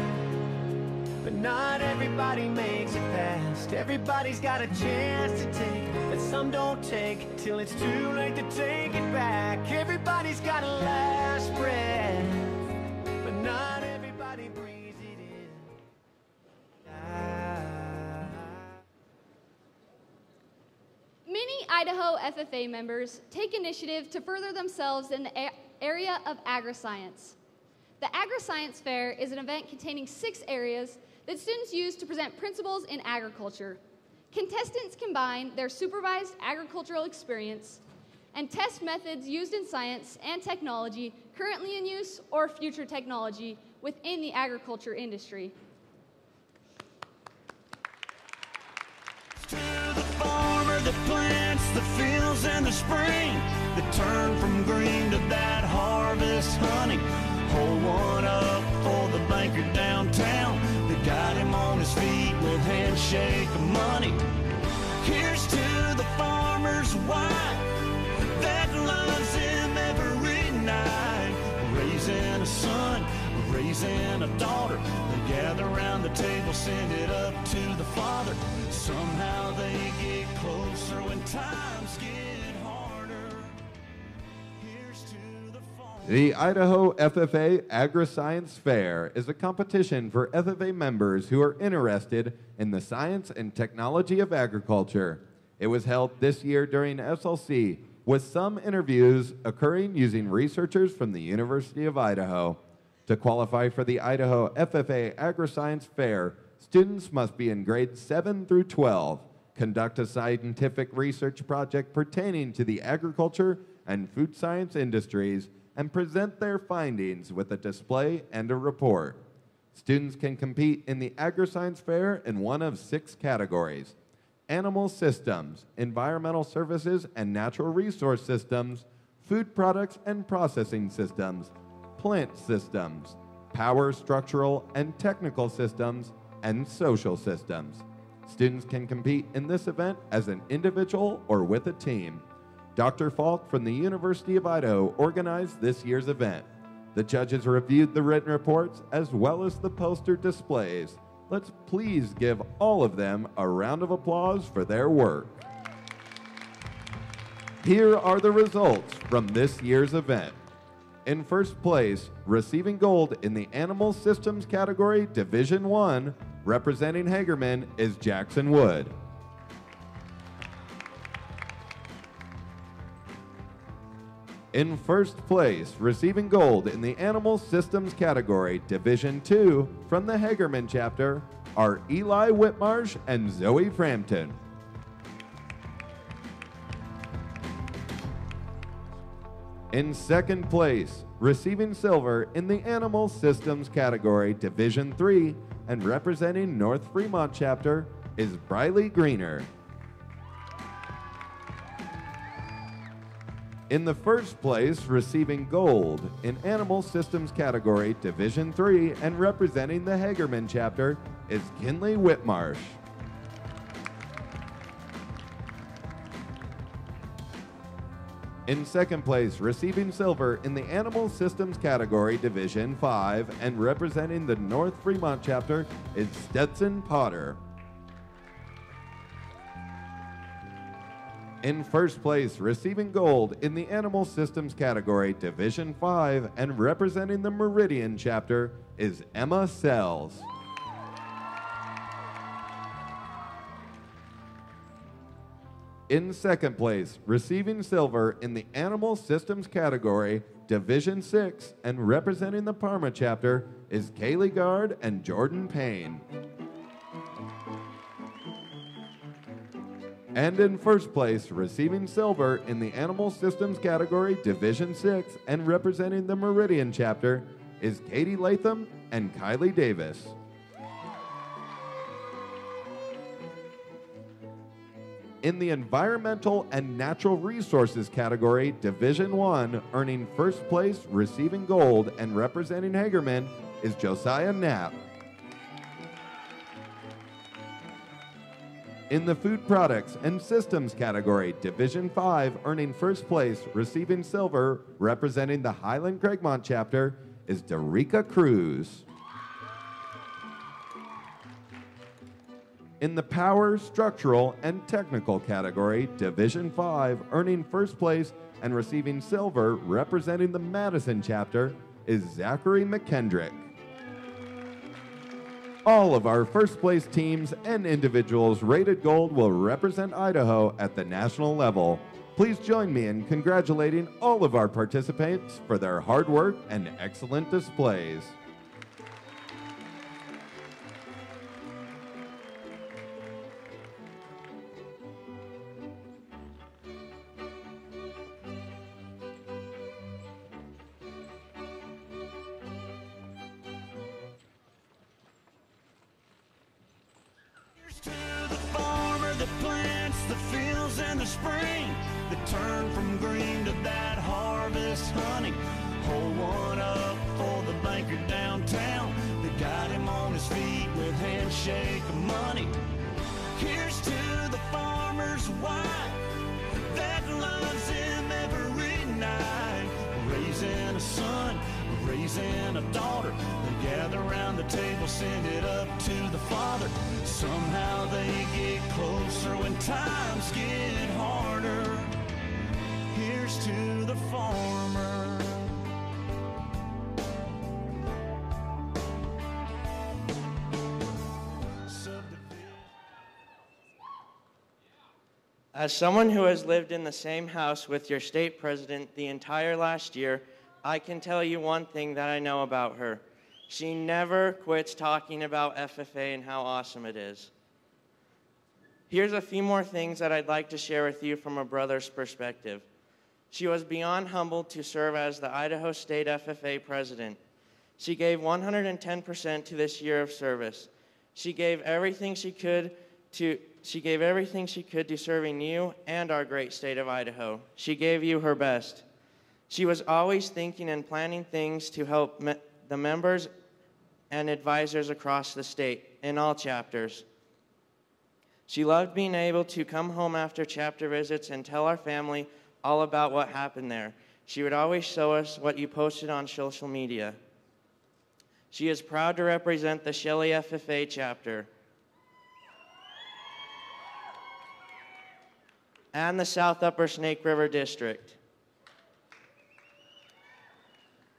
Speaker 17: but not everybody makes it past. Everybody's got a chance to take, but some don't take till it's too late to take it back. Everybody's got a last breath, but not everybody breathes it in.
Speaker 12: Many Idaho FFA members take initiative to further themselves in the area of agri-science. The Agri-Science Fair is an event containing 6 areas that students use to present principles in agriculture. Contestants combine their supervised agricultural experience and test methods used in science and technology currently in use or future technology within the agriculture industry.
Speaker 17: To the farmer that plants the fields in the spring, that turn from green to that harvest honey. Hold one up for the banker downtown. handshake of money. Here's to the farmer's wife that loves him every night. Raising a son, raising a daughter. They gather around the table, send it up to the father. Somehow they get closer when times get harder. Here's to the farmer.
Speaker 19: The Idaho FFA Agri-Science Fair is a competition for FFA members who are interested in the science and technology of agriculture. It was held this year during SLC, with some interviews occurring using researchers from the University of Idaho. To qualify for the Idaho FFA Agri-Science Fair, students must be in grades 7 through 12, conduct a scientific research project pertaining to the agriculture and food science industries, and present their findings with a display and a report. Students can compete in the Agri-Science Fair in one of 6 categories: animal systems, environmental services and natural resource systems, food products and processing systems, plant systems, power, structural and technical systems, and social systems. Students can compete in this event as an individual or with a team. Dr. Falk from the University of Idaho organized this year's event. The judges reviewed the written reports as well as the poster displays. Let's please give all of them a round of applause for their work. Here are the results from this year's event. In first place, receiving gold in the Animal Systems category, Division 1, representing Hagerman, is Jackson Wood. In first place, receiving gold in the Animal Systems category, Division 2, from the Hagerman chapter, are Eli Whitmarsh and Zoe Frampton. In second place, receiving silver in the Animal Systems category, Division 3, and representing North Fremont chapter, is Briley Greener. In the first place, receiving gold in Animal Systems category, Division 3, and representing the Hagerman chapter, is Kinley Whitmarsh. In second place, receiving silver in the Animal Systems category, Division 5, and representing the North Fremont chapter, is Stetson Potter. In first place, receiving gold in the Animal Systems category, Division 5, and representing the Meridian chapter, is Emma Sells. In second place, receiving silver in the Animal Systems category, Division 6, and representing the Parma chapter, is Kaylee Gard and Jordan Payne. And in first place, receiving silver in the Animal Systems category, Division 6, and representing the Meridian chapter, is Katie Latham and Kylie Davis. In the Environmental and Natural Resources category, Division 1, earning first place, receiving gold, and representing Hagerman, is Josiah Knapp. In the Food Products and Systems category, Division 5, earning first place, receiving silver, representing the Highland-Craigmont chapter, is Derica Cruz. In the Power, Structural, and Technical category, Division 5, earning first place and receiving silver, representing the Madison chapter, is Zachary McKendrick. All of our first place teams and individuals rated gold will represent Idaho at the national level. Please join me in congratulating all of our participants for their hard work and excellent displays.
Speaker 17: To the farmer that plants the fields in the spring, that turn from green to that harvest honey. Hold one up for the banker downtown that got him on his feet with handshake of money. Here's to the farmer's wife that loves him every night. Raising a son, raising a daughter. They gather around the table, send it up to the father. Somehow they get closer when times get harder. Here's to the farmer.
Speaker 21: As someone who has lived in the same house with your state president the entire last year, I can tell you one thing that I know about her. She never quits talking about FFA and how awesome it is. Here's a few more things that I'd like to share with you from a brother's perspective. She was beyond humbled to serve as the Idaho State FFA president. She gave 110% to this year of service. She gave everything she could to serving you and our great state of Idaho. She gave you her best. She was always thinking and planning things to help the members and advisors across the state in all chapters. She loved being able to come home after chapter visits and tell our family all about what happened there. She would always show us what you posted on social media. She is proud to represent the Shelley FFA chapter and the South Upper Snake River District.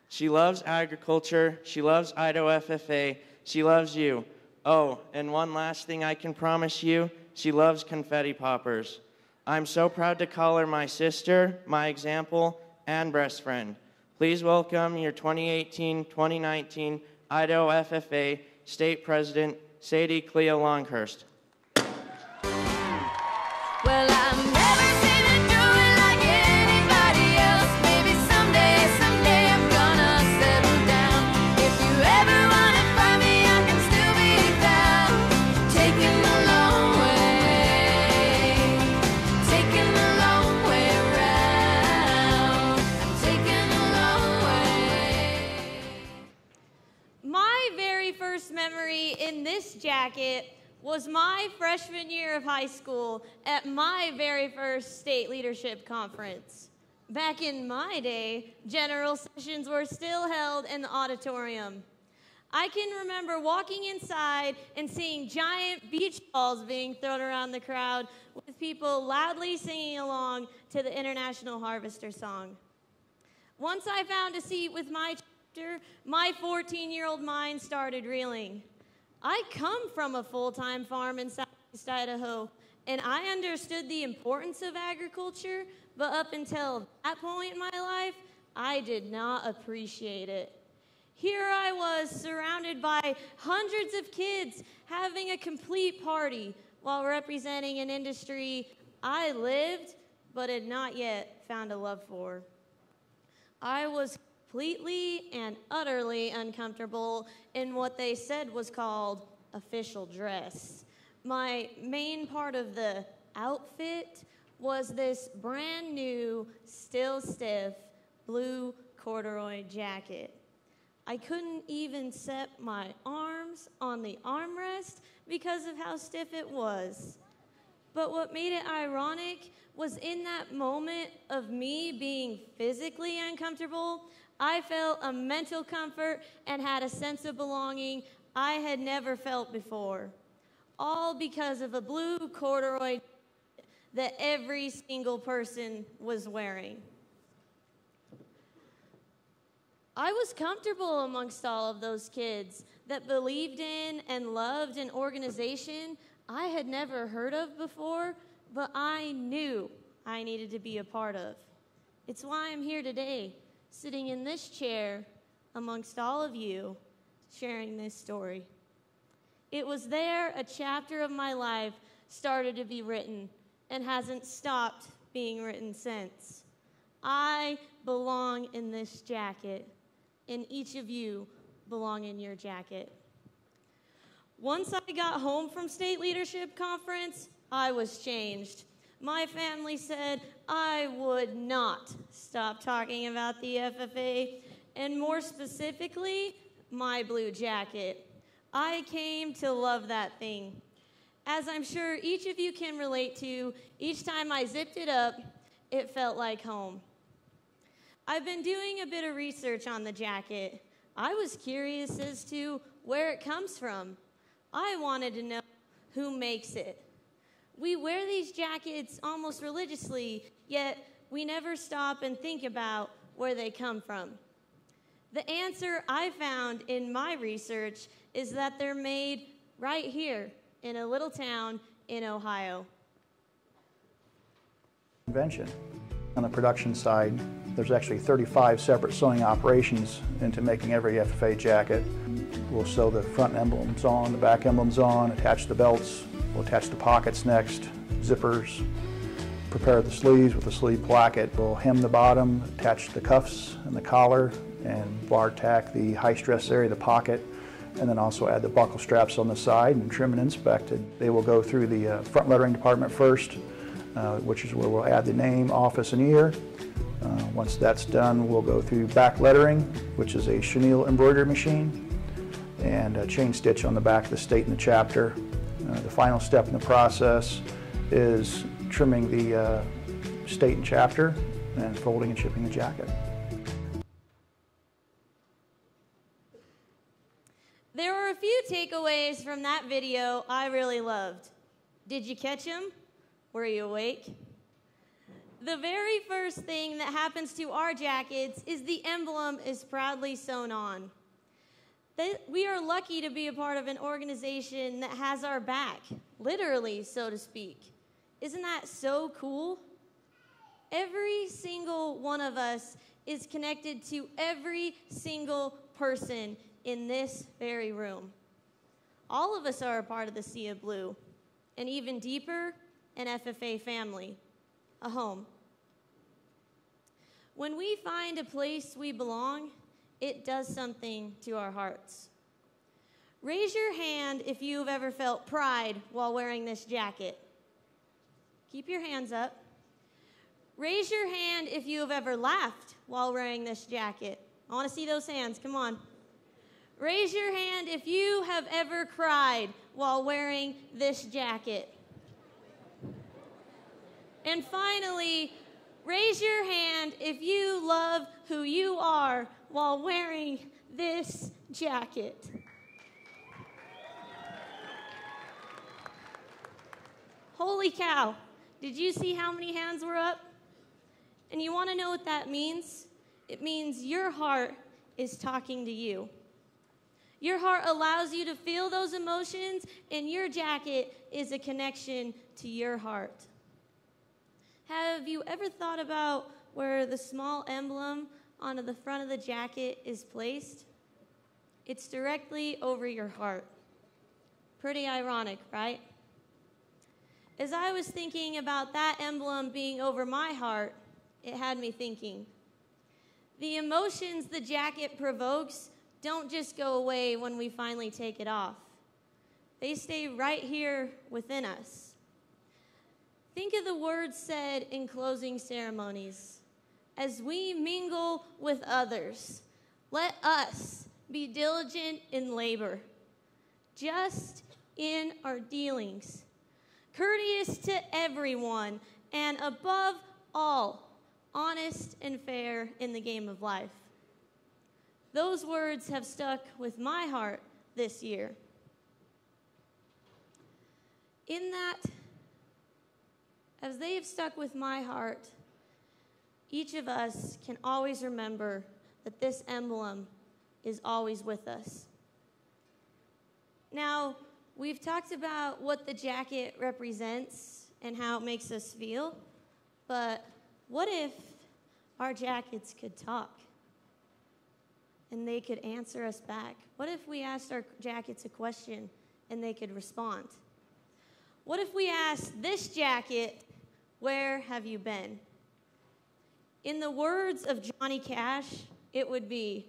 Speaker 21: She loves agriculture, she loves Idaho FFA, she loves you. Oh, and one last thing I can promise you, she loves confetti poppers. I'm so proud to call her my sister, my example, and best friend. Please welcome your 2018-2019 Idaho FFA State President, Sadie Cleo Longhurst.
Speaker 5: Well, I've never seen her do it like anybody else. Maybe someday I'm gonna settle down. If you ever wanna find me, I can still be found. Taking the long way, taking the long way around. I'm taking the long way.
Speaker 8: My very first memory in this jacket was my freshman year of high school at my very first state leadership conference. Back in my day, general sessions were still held in the auditorium. I can remember walking inside and seeing giant beach balls being thrown around the crowd with people loudly singing along to the International Harvester song. Once I found a seat with my chapter, my 14-year-old mind started reeling. I come from a full-time farm in southeast Idaho, and I understood the importance of agriculture, but up until that point in my life, I did not appreciate it. Here I was surrounded by hundreds of kids having a complete party while representing an industry I lived but had not yet found a love for. I was completely and utterly uncomfortable in what they said was called official dress. My main part of the outfit was this brand new, still stiff, blue corduroy jacket. I couldn't even set my arms on the armrest because of how stiff it was. But what made it ironic was in that moment of me being physically uncomfortable, I felt a mental comfort and had a sense of belonging I had never felt before. All because of a blue corduroy that every single person was wearing. I was comfortable amongst all of those kids that believed in and loved an organization I had never heard of before, but I knew I needed to be a part of. It's why I'm here today, sitting in this chair amongst all of you, sharing this story. It was there a chapter of my life started to be written and hasn't stopped being written since. I belong in this jacket, and each of you belong in your jacket. Once I got home from State Leadership Conference, I was changed. My family said I would not stop talking about the FFA, and more specifically, my blue jacket. I came to love that thing. As I'm sure each of you can relate to, each time I zipped it up, it felt like home. I've been doing a bit of research on the jacket. I was curious as to where it comes from. I wanted to know who makes it. We wear these jackets almost religiously, yet we never stop and think about where they come from. The answer I found in my research is that they're made right here in a little town in Ohio.
Speaker 3: Invention. On the production side, there's actually 35 separate sewing operations into making every FFA jacket. We'll sew the front emblems on, the back emblems on, attach the belts, we'll attach the pockets next, zippers, prepare the sleeves with the sleeve placket. We'll hem the bottom, attach the cuffs and the collar, and bar tack the high stress area, the pocket, and then also add the buckle straps on the side and trim and inspect it. They will go through the front lettering department first, which is where we'll add the name, office, and year. Once that's done, we'll go through back lettering, which is a chenille embroidery machine, and a chain stitch on the back of the state and the chapter. The final step in the process is trimming the state and chapter and folding and shipping the jacket.
Speaker 8: There were a few takeaways from that video I really loved. Did you catch them? Were you awake? The very first thing that happens to our jackets is the emblem is proudly sewn on. We are lucky to be a part of an organization that has our back, literally, so to speak. Isn't that so cool? Every single one of us is connected to every single person in this very room. All of us are a part of the Sea of Blue, and even deeper, an FFA family, a home. When we find a place we belong, it does something to our hearts. Raise your hand if you've ever felt pride while wearing this jacket. Keep your hands up. Raise your hand if you have ever laughed while wearing this jacket. I want to see those hands. Come on. Raise your hand if you have ever cried while wearing this jacket. And finally, raise your hand if you love who you are while wearing this jacket. Holy cow. Did you see how many hands were up? And you want to know what that means? It means your heart is talking to you. Your heart allows you to feel those emotions, and your jacket is a connection to your heart. Have you ever thought about where the small emblem onto the front of the jacket is placed? It's directly over your heart. Pretty ironic, right? As I was thinking about that emblem being over my heart, it had me thinking. The emotions the jacket provokes don't just go away when we finally take it off. They stay right here within us. Think of the words said in closing ceremonies. As we mingle with others, let us be diligent in labor, just in our dealings, courteous to everyone, and above all, honest and fair in the game of life. Those words have stuck with my heart this year. In that, as they have stuck with my heart, each of us can always remember that this emblem is always with us. Now, we've talked about what the jacket represents and how it makes us feel, but what if our jackets could talk? And they could answer us back? What if we asked our jackets a question and they could respond? What if we asked this jacket, where have you been? In the words of Johnny Cash, it would be,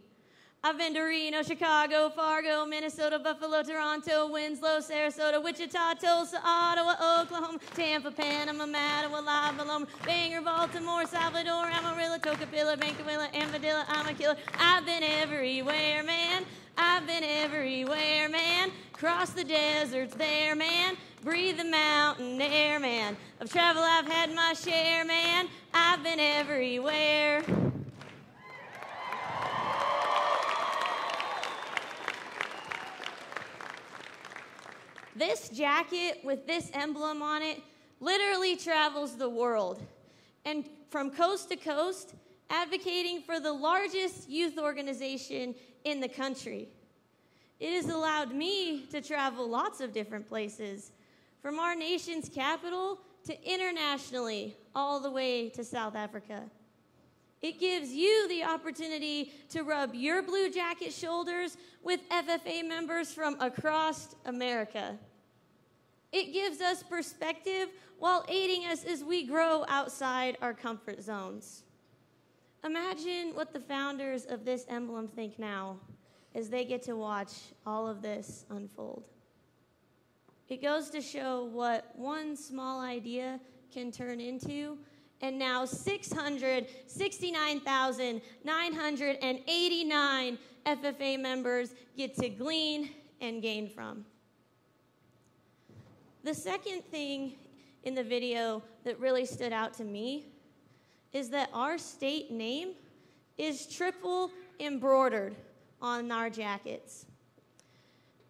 Speaker 8: I've been to Reno, Chicago, Fargo, Minnesota, Buffalo, Toronto, Winslow, Sarasota, Wichita, Tulsa, Ottawa, Oklahoma, Tampa, Panama, Mattawa, Lava, Bangor, Baltimore, Salvador, Amarillo, Tocopilla, Bancavilla, Ambadilla, I'm a killer. I've been everywhere, man. I've been everywhere, man. Cross the deserts there, man. Breathe the mountain air, man. Of travel I've had my share, man. I've been everywhere. This jacket with this emblem on it literally travels the world, and from coast to coast, advocating for the largest youth organization in the country. It has allowed me to travel lots of different places, from our nation's capital to internationally, all the way to South Africa. It gives you the opportunity to rub your Blue Jacket shoulders with FFA members from across America. It gives us perspective while aiding us as we grow outside our comfort zones. Imagine what the founders of this emblem think now as they get to watch all of this unfold. It goes to show what one small idea can turn into, and now 669,989 FFA members get to glean and gain from. The second thing in the video that really stood out to me is that our state name is triple embroidered on our jackets.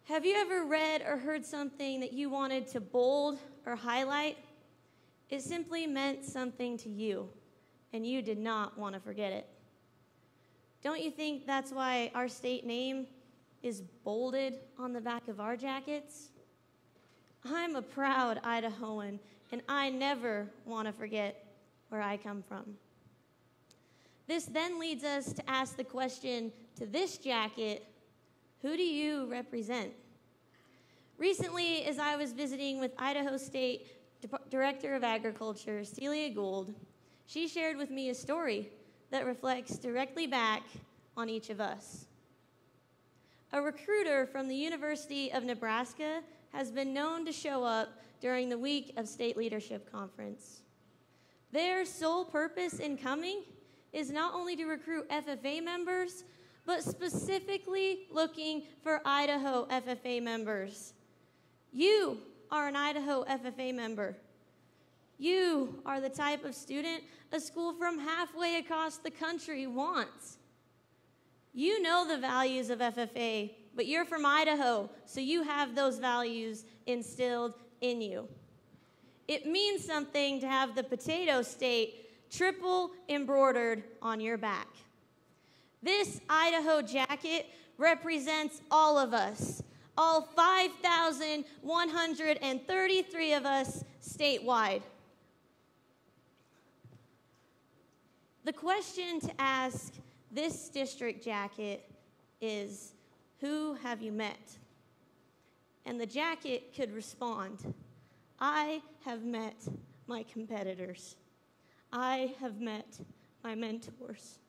Speaker 8: Have you ever read or heard something that you wanted to bold or highlight? It simply meant something to you, and you did not want to forget it. Don't you think that's why our state name is bolded on the back of our jackets? I'm a proud Idahoan, and I never want to forget where I come from. This then leads us to ask the question to this jacket, who do you represent? Recently, as I was visiting with Idaho State Director of Agriculture, Celia Gould, she shared with me a story that reflects directly back on each of us. A recruiter from the University of Nebraska has been known to show up during the week of State Leadership Conference. Their sole purpose in coming is not only to recruit FFA members, but specifically looking for Idaho FFA members. You are an Idaho FFA member. You are the type of student a school from halfway across the country wants. You know the values of FFA, but you're from Idaho, so you have those values instilled in you. It means something to have the Potato State triple embroidered on your back. This Idaho jacket represents all of us, all 5,133 of us statewide. The question to ask this district jacket is, who have you met? And the jacket could respond, I have met my competitors. I have met my mentors.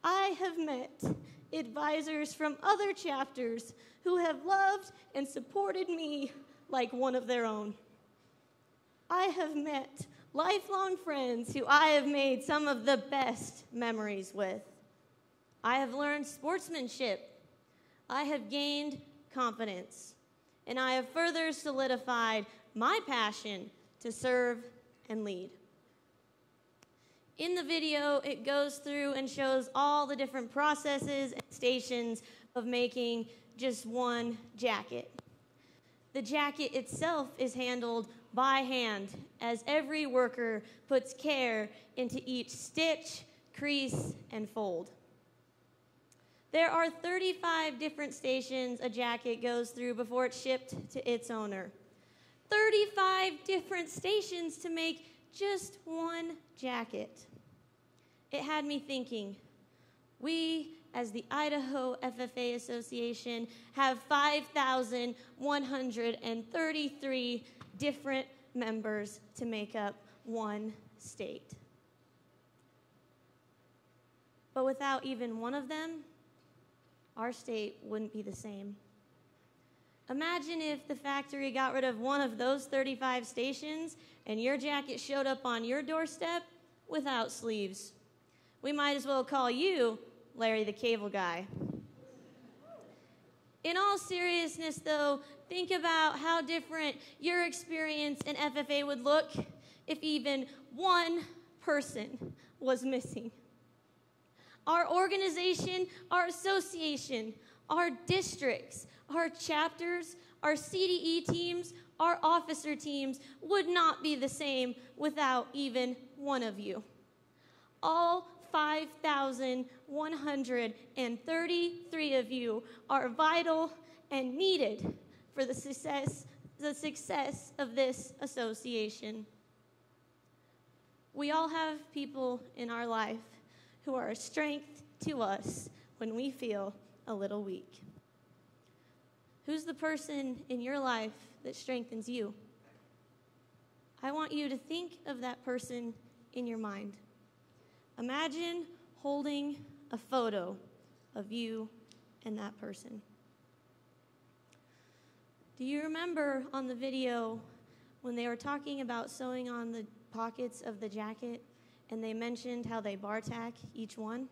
Speaker 8: I have met advisors from other chapters who have loved and supported me like one of their own. I have met lifelong friends who I have made some of the best memories with. I have learned sportsmanship. I have gained confidence. And I have further solidified my passion to serve and lead. In the video, it goes through and shows all the different processes and stations of making just one jacket. The jacket itself is handled by hand as every worker puts care into each stitch, crease, and fold. There are 35 different stations a jacket goes through before it's shipped to its owner. 35 different stations to make just one jacket. It had me thinking, we, as the Idaho FFA Association, have 5,133 different members to make up one state. But without even one of them, our state wouldn't be the same. Imagine if the factory got rid of one of those 35 stations and your jacket showed up on your doorstep without sleeves. We might as well call you Larry the Cable Guy. In all seriousness, though, think about how different your experience in FFA would look if even one person was missing. Our organization, our association, our districts, our chapters, our CDE teams, our officer teams would not be the same without even one of you. All 5,133 of you are vital and needed for the success of this association. We all have people in our life who are a strength to us when we feel a little weak. Who's the person in your life that strengthens you? I want you to think of that person in your mind. Imagine holding a photo of you and that person. Do you remember on the video when they were talking about sewing on the pockets of the jacket and they mentioned how they bar tack each one?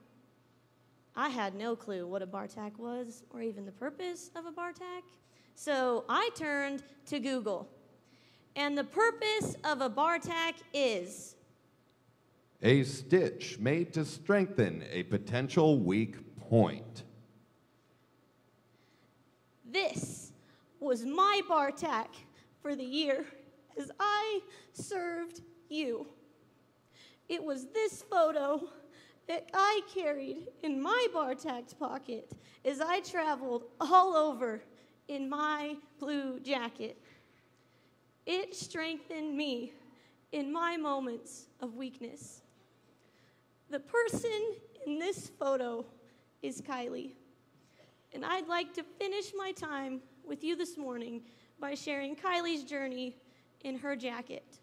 Speaker 8: I had no clue what a bar tack was or even the purpose of a bar tack. So I turned to Google. And the purpose of a bar tack is
Speaker 19: a stitch made to strengthen a potential weak point.
Speaker 8: This was my bar tack for the year as I served you. It was this photo that I carried in my bar tacked pocket as I traveled all over in my blue jacket. It strengthened me in my moments of weakness. The person in this photo is Kylie. And I'd like to finish my time with you this morning by sharing Kylie's journey in her jacket.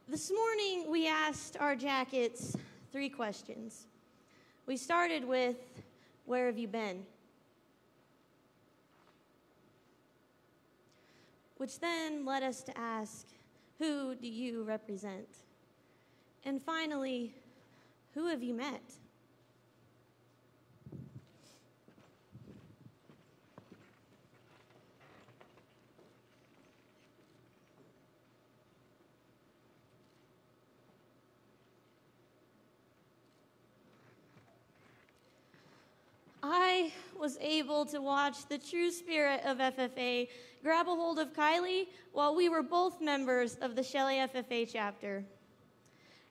Speaker 8: This morning, we asked our jackets 3 questions. We started with, where have you been? Which then led us to ask, who do you represent? And finally, who have you met? I was able to watch the true spirit of FFA grab a hold of Kylie while we were both members of the Shelley FFA chapter.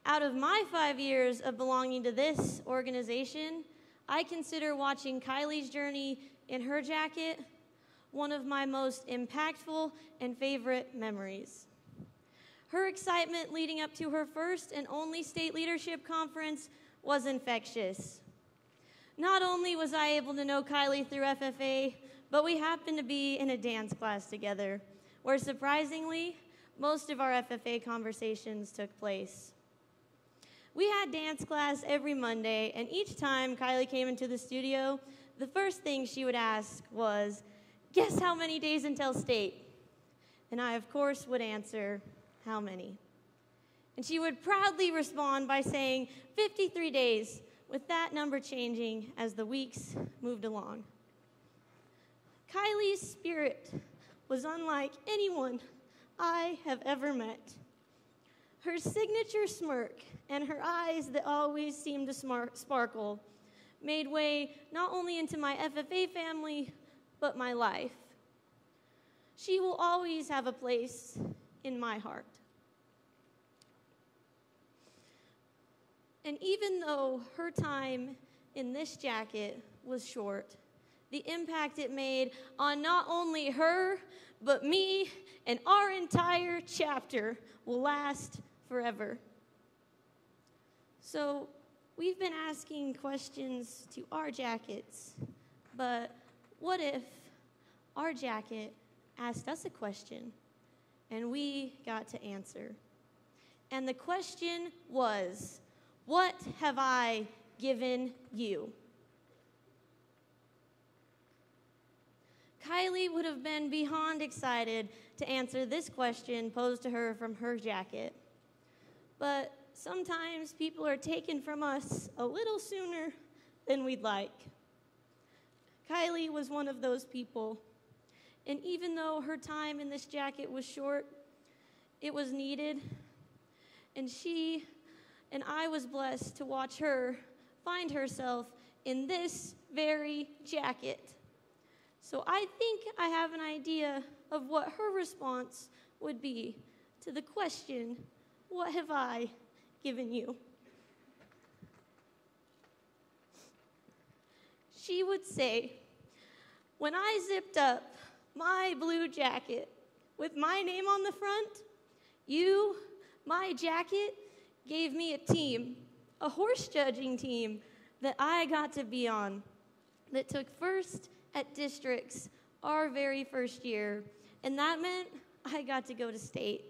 Speaker 8: Out of my 5 years of belonging to this organization, I consider watching Kylie's journey in her jacket one of my most impactful and favorite memories. Her excitement leading up to her first and only state leadership conference was infectious. Not only was I able to know Kylie through FFA, but we happened to be in a dance class together, where surprisingly, most of our FFA conversations took place. We had dance class every Monday, and each time Kylie came into the studio, the first thing she would ask was, "Guess how many days until state?" And I, of course, would answer, "How many?" And she would proudly respond by saying, 53 days, with that number changing as the weeks moved along. Kylie's spirit was unlike anyone I have ever met. Her signature smirk and her eyes that always seemed to sparkle made way not only into my FFA family, but my life. She will always have a place in my heart. And even though her time in this jacket was short, the impact it made on not only her, but me and our entire chapter will last forever. So we've been asking questions to our jackets, but what if our jacket asked us a question and we got to answer? And the question was, What have I given you? Kylie would have been beyond excited to answer this question posed to her from her jacket. But sometimes people are taken from us a little sooner than we'd like. Kylie was one of those people. And even though her time in this jacket was short, it was needed. And I was blessed to watch her find herself in this very jacket. So I think I have an idea of what her response would be to the question, what have I given you? She would say, when I zipped up my blue jacket with my name on the front, you, my jacket, gave me a team, a horse judging team that I got to be on, that took first at districts our very first year, and that meant I got to go to state.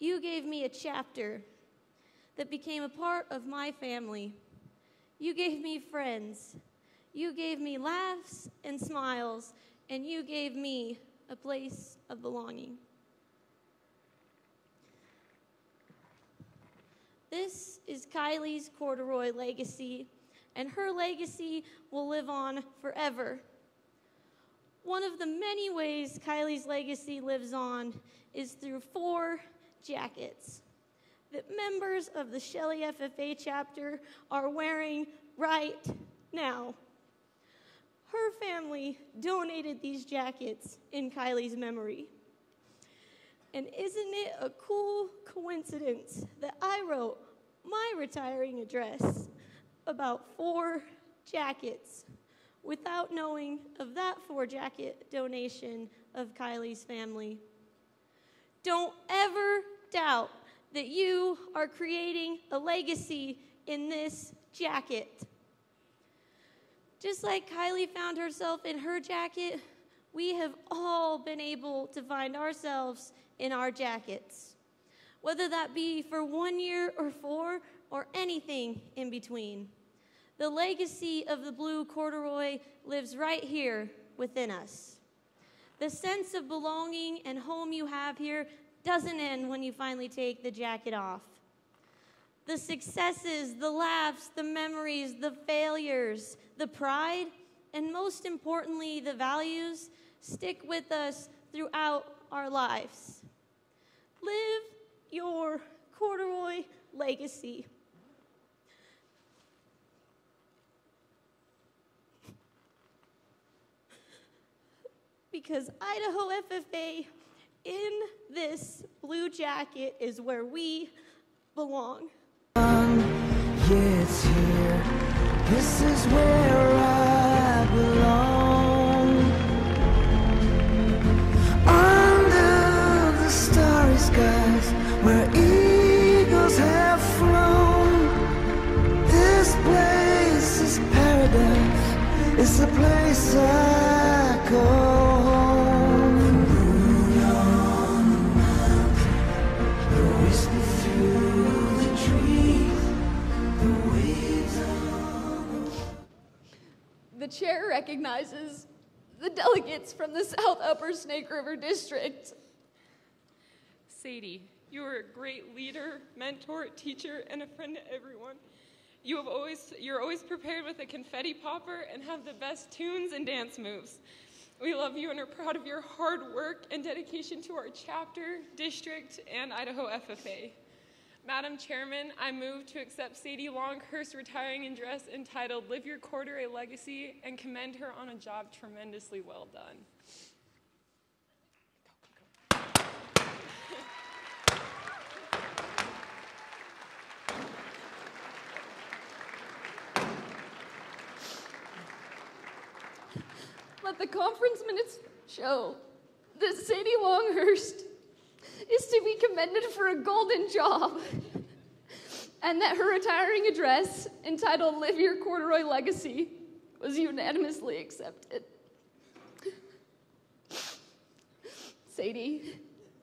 Speaker 8: You gave me a chapter that became a part of my family. You gave me friends. You gave me laughs and smiles, and you gave me a place of belonging. This is Kylie's corduroy legacy, and her legacy will live on forever. One of the many ways Kylie's legacy lives on is through 4 jackets that members of the Shelley FFA chapter are wearing right now. Her family donated these jackets in Kylie's memory. And isn't it a cool coincidence that I wrote my retiring address about 4 jackets without knowing of that 4-jacket donation of Kylie's family? Don't ever doubt that you are creating a legacy in this jacket. Just like Kylie found herself in her jacket, we have all been able to find ourselves in our jackets, whether that be for 1 year or 4 or anything in between. The legacy of the blue corduroy lives right here within us. The sense of belonging and home you have here doesn't end when you finally take the jacket off. The successes, the laughs, the memories, the failures, the pride, and most importantly, the values stick with us throughout our lives. Live your corduroy legacy. Because Idaho FFA in this blue jacket is where we belong.
Speaker 17: Yeah, it's here. This is where I belong. Under the starry skies, where eagles have flown. This place is paradise. It's the place I call home. Moon on the mountain, the whisper through the trees, the waves on
Speaker 11: The chair recognizes the delegates from the South Upper Snake River District.
Speaker 2: Sadie, you are a great leader, mentor, teacher, and a friend to everyone. You're always prepared with a confetti popper and have the best tunes and dance moves. We love you and are proud of your hard work and dedication to our chapter, district, and Idaho FFA. Madam Chairman, I move to accept Sadie Longhurst's retiring address entitled Live Your Corduroy Legacy and commend her on a job tremendously well done.
Speaker 11: Let the conference minutes show that Sadie Longhurst is to be commended for a golden job, and that her retiring address entitled Live Your Corduroy Legacy was unanimously accepted. Sadie,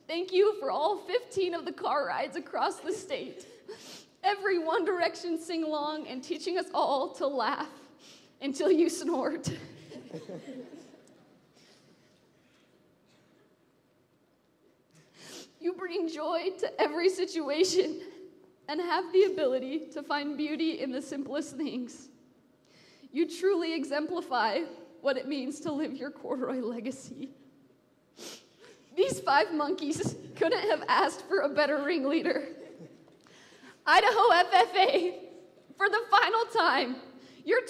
Speaker 11: thank you for all 15 of the car rides across the state.
Speaker 12: every One Direction sing-along, and teaching us all to laugh until you snort. You bring joy to every situation and have the ability to find beauty in the simplest things. You truly exemplify what it means to live your corduroy legacy. These 5 monkeys couldn't have asked for a better ringleader. Idaho FFA, for the final time, your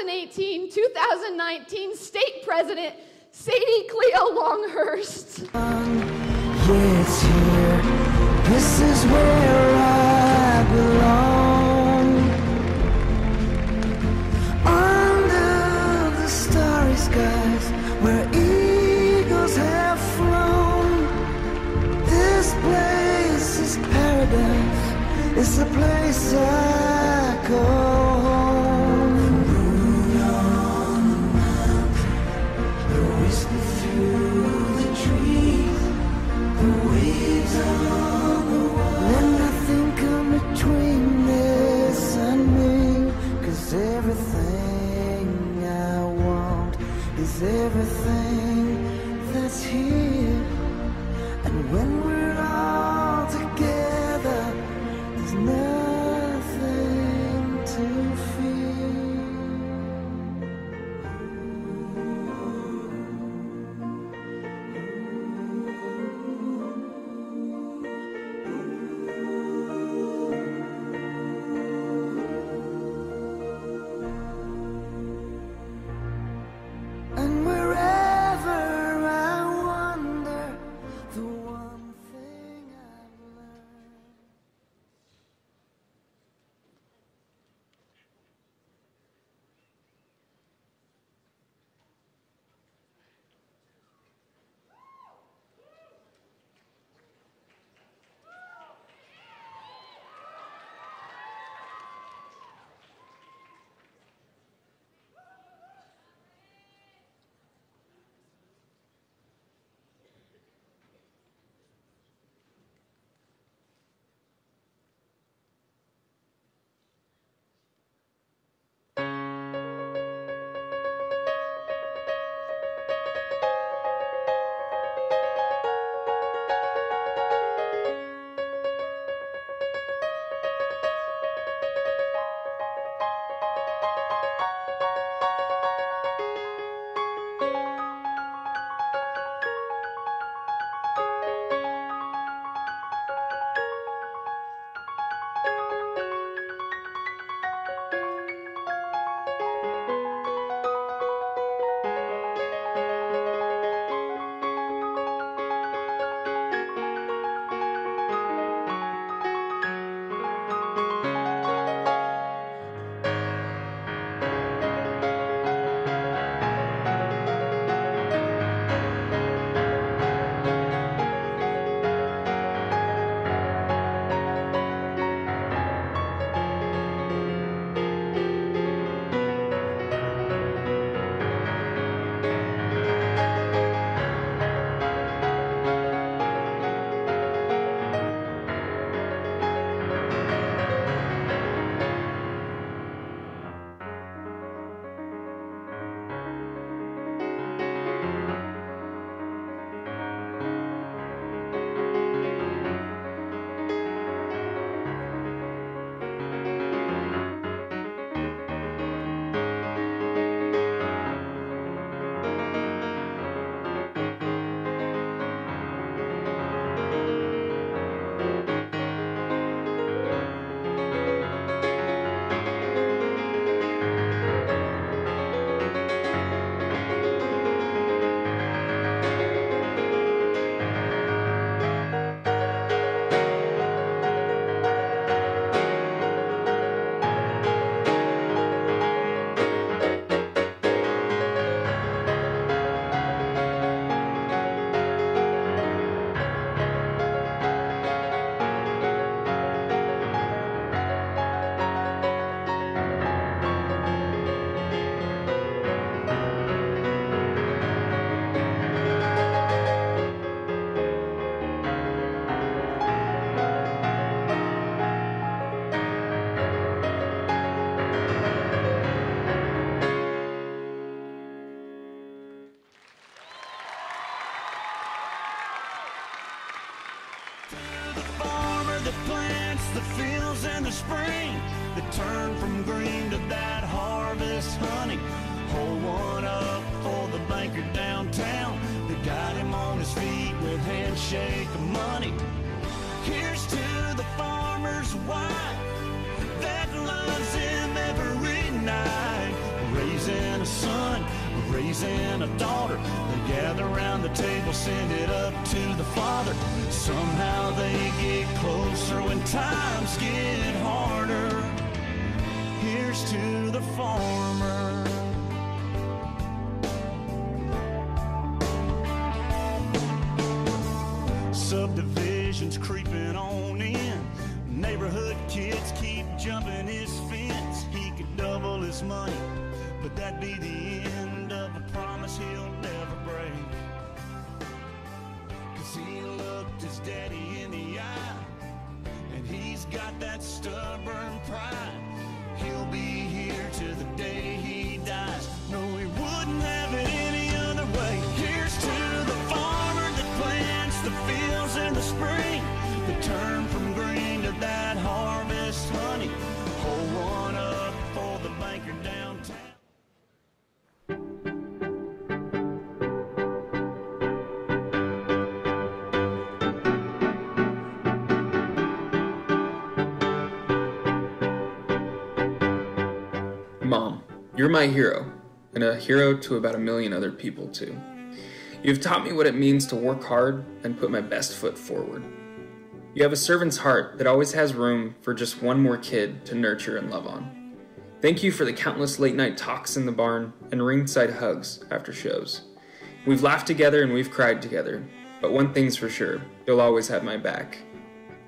Speaker 12: 2018-2019 state president, Sadie Cleo Longhurst.
Speaker 17: Yeah, it's here. This is where I belong. Under the starry skies, where eagles have flown. This place is paradise. It's the place I call home. The moon on the mountain, the whisper through the trees. The waves on the water. Let nothing come between this and me. 'Cause everything I want is everything that's here. And when we're all together, there's nothing to the fields in the spring that turn from green to that harvest honey. Hold one up for the banker downtown that got him on his feet with handshake of money. Here's to the farmer's wife that loves him every night. Raising a son, raising a daughter, they gather around the table, send it up to the father. Somehow they get closer when times get harder. Here's to the farmer. Subdivisions creeping on in. Neighborhood kids keep jumping his fence. He could double his money, but that'd be the end of a promise he'll never break. 'Cause he looked his daddy in the eye, and he's got that stubborn pride. He'll be here to the day he dies. No, he wouldn't have it any other way. Here's to the farmer that plants the fields in the spring, that turn from green to that harvest honey. Hold one up for the banker downtown.
Speaker 7: Mom, you're my hero, and a hero to about 1 million other people too. You've taught me what it means to work hard and put my best foot forward. You have a servant's heart that always has room for just one more kid to nurture and love on. Thank you for the countless late night talks in the barn and ringside hugs after shows. We've laughed together and we've cried together, but one thing's for sure, you'll always have my back.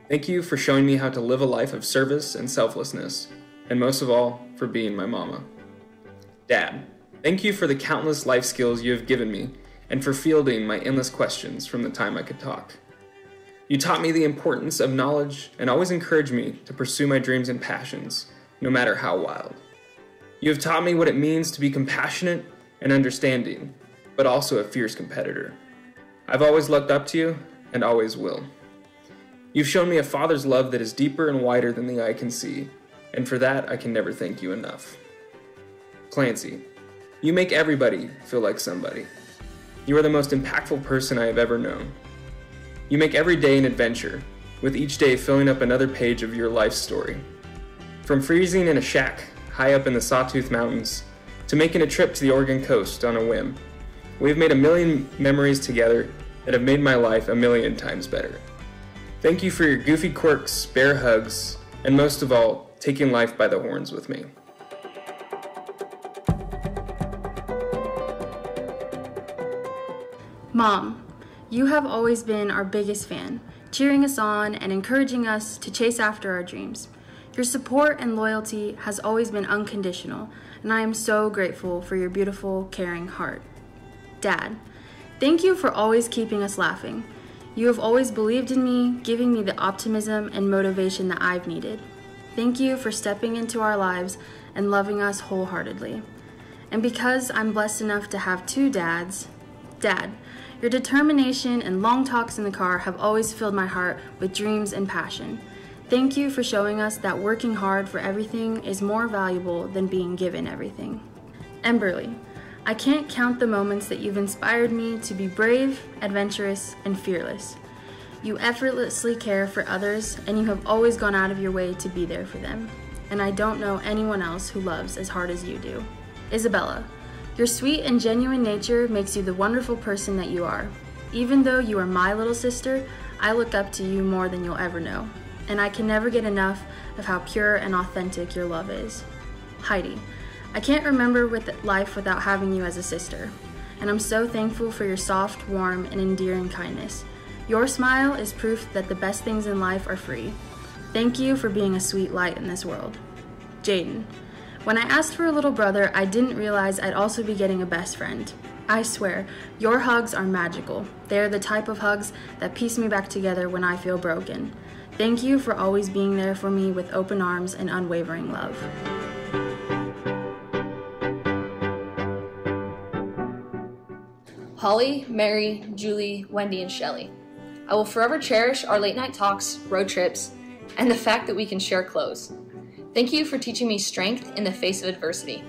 Speaker 7: Thank you for showing me how to live a life of service and selflessness, and most of all, for being my mama. Dad, thank you for the countless life skills you have given me and for fielding my endless questions from the time I could talk. You taught me the importance of knowledge and always encouraged me to pursue my dreams and passions, no matter how wild. You have taught me what it means to be compassionate and understanding, but also a fierce competitor. I've always looked up to you and always will. You've shown me a father's love that is deeper and wider than the eye can see, and for that I can never thank you enough. Clancy, you make everybody feel like somebody. You are the most impactful person I have ever known. You make every day an adventure, with each day filling up another page of your life story. From freezing in a shack high up in the Sawtooth Mountains, to making a trip to the Oregon coast on a whim, we've made 1 million memories together that have made my life 1,000,000 times better. Thank you for your goofy quirks, bear hugs, and most of all, taking life by the horns with me.
Speaker 22: Mom, you have always been our biggest fan, cheering us on and encouraging us to chase after our dreams. Your support and loyalty has always been unconditional, and I am so grateful for your beautiful, caring heart. Dad, thank you for always keeping us laughing. You have always believed in me, giving me the optimism and motivation that I've needed. Thank you for stepping into our lives and loving us wholeheartedly. And because I'm blessed enough to have 2 dads, Dad, your determination and long talks in the car have always filled my heart with dreams and passion. Thank you for showing us that working hard for everything is more valuable than being given everything. Emberly, I can't count the moments that you've inspired me to be brave, adventurous, and fearless. You effortlessly care for others, and you have always gone out of your way to be there for them. And I don't know anyone else who loves as hard as you do. Isabella, your sweet and genuine nature makes you the wonderful person that you are. Even though you are my little sister, I look up to you more than you'll ever know. And I can never get enough of how pure and authentic your love is. Heidi, I can't remember life without having you as a sister. And I'm so thankful for your soft, warm, and endearing kindness. Your smile is proof that the best things in life are free. Thank you for being a sweet light in this world. Jaden, when I asked for a little brother, I didn't realize I'd also be getting a best friend. I swear, your hugs are magical. They are the type of hugs that piece me back together when I feel broken. Thank you for always being there for me with open arms and unwavering love.
Speaker 23: Holly, Mary, Julie, Wendy, and Shelley. I will forever cherish our late night talks, road trips,
Speaker 13: and the fact that we can share clothes. Thank you for teaching me strength in the face of adversity.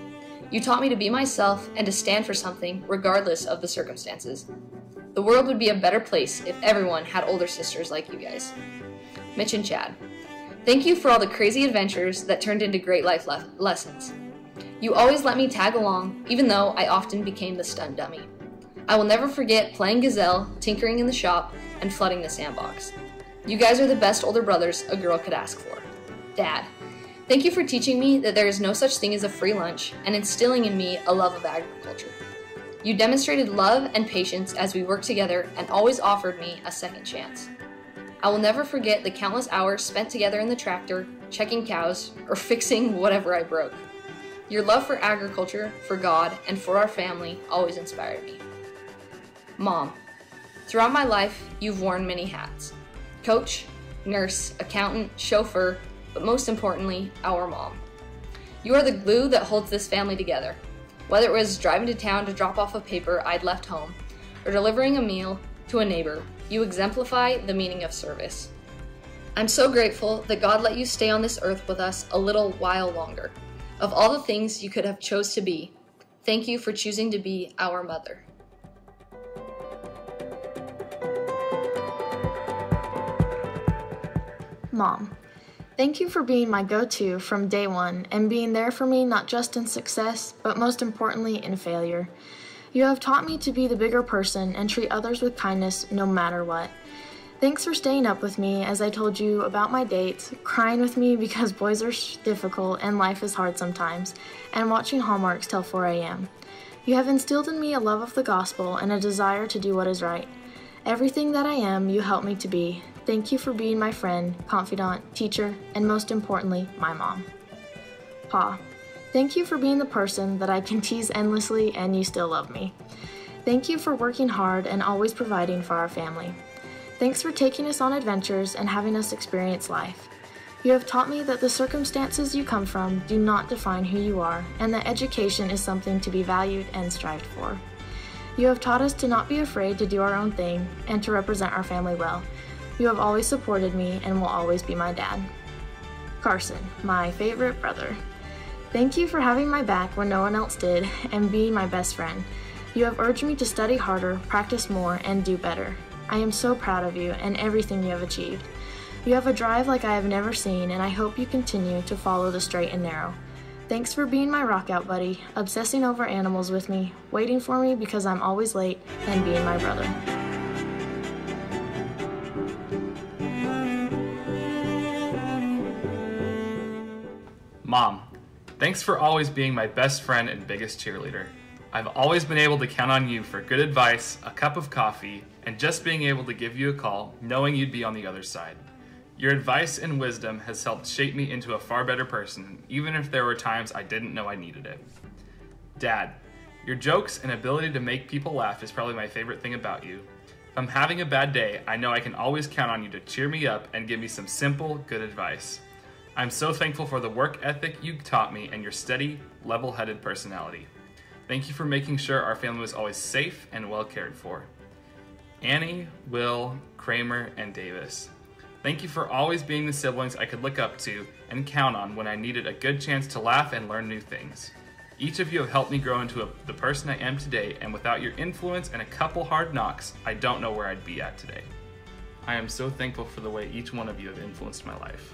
Speaker 13: You taught me to be myself and to stand for something regardless of the circumstances. The world would be a better place if everyone had older sisters like you guys. Mitch and Chad, thank you for all the crazy adventures that turned into great life lessons. You always let me tag along, even though I often became the stunt dummy. I will never forget playing Gazelle, tinkering in the shop, and flooding the sandbox. You guys are the best older brothers a girl could ask for. Dad, thank you for teaching me that there is no such thing as a free lunch and instilling in me a love of agriculture. You demonstrated love and patience as we worked together and always offered me a second chance. I will never forget the countless hours spent together in the tractor, checking cows, or fixing whatever I broke. Your love for agriculture, for God, and for our family always inspired me. Mom, throughout my life, you've worn many hats. Coach, nurse, accountant, chauffeur, but most importantly, our mom. You are the glue that holds this family together. Whether it was driving to town to drop off a paper I'd left home, or delivering a meal to a neighbor, you exemplify the meaning of service. I'm so grateful that God let you stay on this earth with us a little while longer. Of all the things you could have chose to be, thank you for choosing to be our mother.
Speaker 1: Mom, thank you for being my go-to from day one and being there for me not just in success, but most importantly in failure. You have taught me to be the bigger person and treat others with kindness no matter what. Thanks for staying up with me as I told you about my dates, crying with me because boys are difficult and life is hard sometimes, and watching Hallmarks till 4 a.m. You have instilled in me a love of the gospel and a desire to do what is right. Everything that I am, you help me to be. Thank you for being my friend, confidant, teacher, and most importantly, my mom. Pa, thank you for being the person that I can tease endlessly and you still love me. Thank you for working hard and always providing for our family. Thanks for taking us on adventures and having us experience life. You have taught me that the circumstances you come from do not define who you are, and that education is something to be valued and strived for. You have taught us to not be afraid to do our own thing and to represent our family well. You have always supported me and will always be my dad. Carson, my favorite brother. Thank you for having my back when no one else did and being my best friend. You have urged me to study harder, practice more, and do better. I am so proud of you and everything you have achieved. You have a drive like I have never seen, and I hope you continue to follow the straight and narrow. Thanks for being my rock-out buddy, obsessing over animals with me, waiting for me because I'm always late, and being my brother.
Speaker 14: Mom, thanks for always being my best friend and biggest cheerleader. I've always been able to count on you for good advice, a cup of coffee, and just being able to give you a call, knowing you'd be on the other side. Your advice and wisdom has helped shape me into a far better person, even if there were times I didn't know I needed it. Dad, your jokes and ability to make people laugh is probably my favorite thing about you. If I'm having a bad day, I know I can always count on you to cheer me up and give me some simple, good advice. I'm so thankful for the work ethic you taught me and your steady, level-headed personality. Thank you for making sure our family was always safe and well cared for. Annie, Will, Kramer, and Davis. Thank you for always being the siblings I could look up to and count on when I needed a good chance to laugh and learn new things. Each of you have helped me grow into the person I am today, and without your influence and a couple hard knocks, I don't know where I'd be at today. I am so thankful for the way each one of you have influenced my life.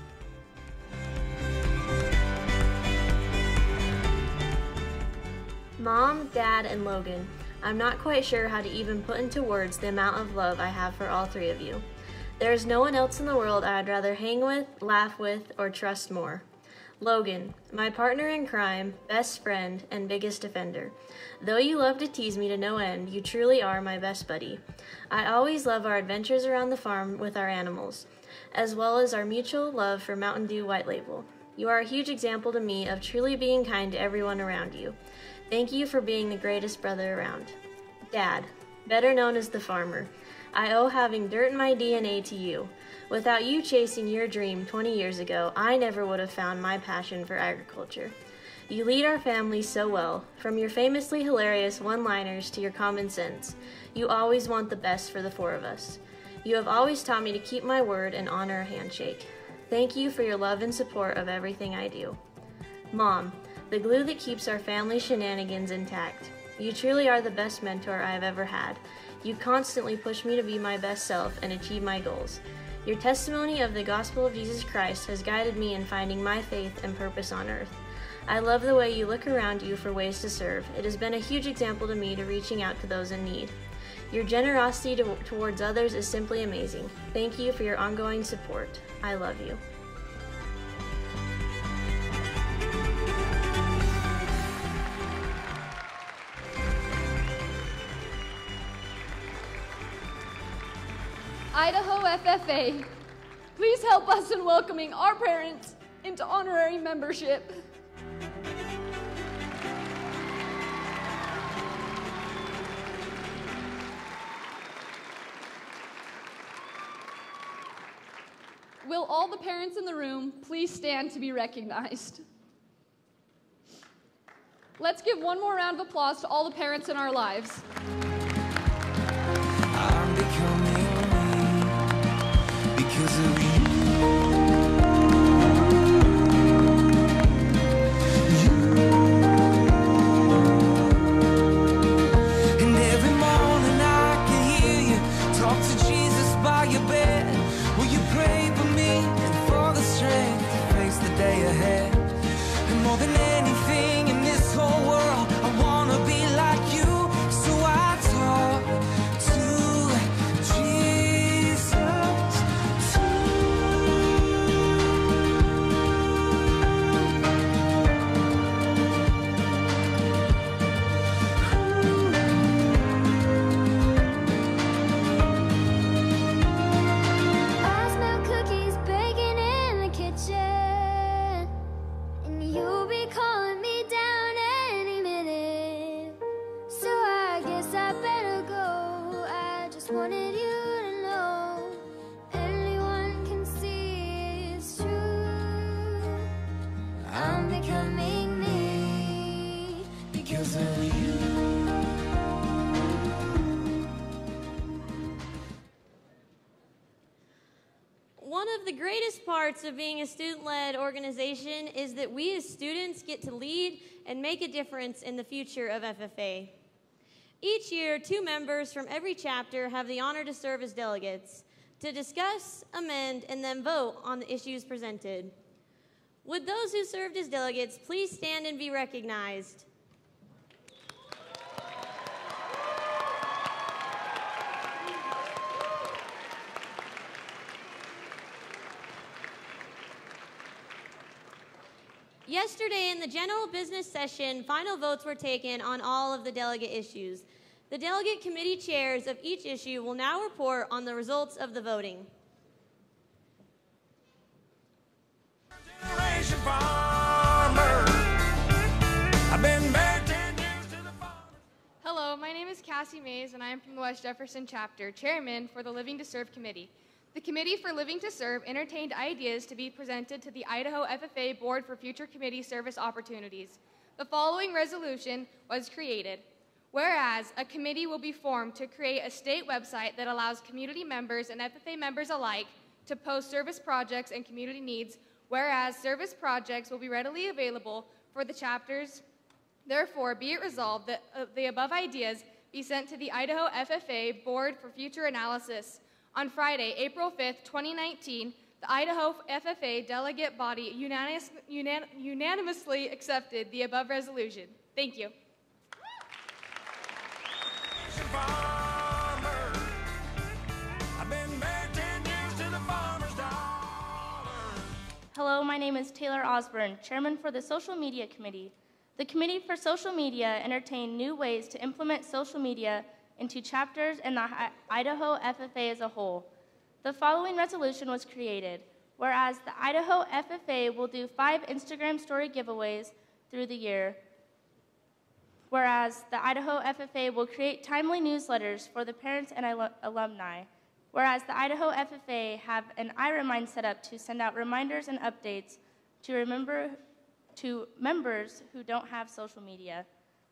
Speaker 23: Mom, Dad, and Logan, I'm not quite sure how to even put into words the amount of love I have for all three of you. There is no one else in the world I'd rather hang with, laugh with, or trust more. Logan, my partner in crime, best friend, and biggest defender. Though you love to tease me to no end, you truly are my best buddy. I always love our adventures around the farm with our animals, as well as our mutual love for Mountain Dew White Label. You are a huge example to me of truly being kind to everyone around you. Thank you for being the greatest brother around. Dad, better known as the farmer. I owe having dirt in my DNA to you. Without you chasing your dream 20 years ago, I never would have found my passion for agriculture. You lead our family so well, from your famously hilarious one-liners to your common sense. You always want the best for the four of us. You have always taught me to keep my word and honor a handshake. Thank you for your love and support of everything I do. Mom, the glue that keeps our family shenanigans intact. You truly are the best mentor I have ever had. You constantly push me to be my best self and achieve my goals. Your testimony of the gospel of Jesus Christ has guided me in finding my faith and purpose on earth. I love the way you look around you for ways to serve. It has been a huge example to me to reaching out to those in need. Your generosity towards others is simply amazing. Thank you for your ongoing support. I love you.
Speaker 12: Idaho FFA, please help us in welcoming our parents into honorary membership. Will all the parents in the room please stand to be recognized? Let's give one more round of applause to all the parents in our lives.
Speaker 17: I'm becoming me because of you. And every morning I can hear you talk to Jesus by your bed. Will you pray for me and for the strength to face the day ahead? And more than anything in this whole world, I wanna be like you. So I talk to Jesus
Speaker 5: I smell cookies baking in the kitchen, and you'll be calling me down any minute. So I guess I better go. I just wanted you to know anyone can see it's true. I'm becoming me because of you.
Speaker 8: One of the greatest parts of being a student-led organization is that we as students get to lead and make a difference in the future of FFA. Each year, 2 members from every chapter have the honor to serve as delegates to discuss, amend, and then vote on the issues presented. Would those who served as delegates please stand and be recognized? Yesterday in the general business session, final votes were taken on all of the delegate issues. The delegate committee chairs of each issue will now report on the results of the voting.
Speaker 17: Generation farmer. I've been married 10 years to the farmer.
Speaker 4: Hello, my name is Cassie Mays, and I am from the West Jefferson chapter, chairman for the Living to Serve committee. The Committee for Living to Serve entertained ideas to be presented to the Idaho FFA Board for future committee service opportunities. The following resolution was created. Whereas a committee will be formed to create a state website that allows community members and FFA members alike to post service projects and community needs, whereas service projects will be readily available for the chapters. Therefore, be it resolved that the above ideas be sent to the Idaho FFA Board for future analysis. On Friday, April 5th, 2019, the Idaho FFA delegate body unanimously accepted the above resolution. Thank you.
Speaker 17: Farmer. I've been married 10 years to the farmer's daughter.
Speaker 16: Hello, my name is Taylor Osborne, Chairman for the Social Media Committee. The Committee for Social Media entertained new ways to implement social media into chapters and the Idaho FFA as a whole. The following resolution was created. Whereas the Idaho FFA will do 5 Instagram story giveaways through the year. Whereas the Idaho FFA will create timely newsletters for the parents and alumni. Whereas the Idaho FFA have an iRemind set up to send out reminders and updates to members who don't have social media.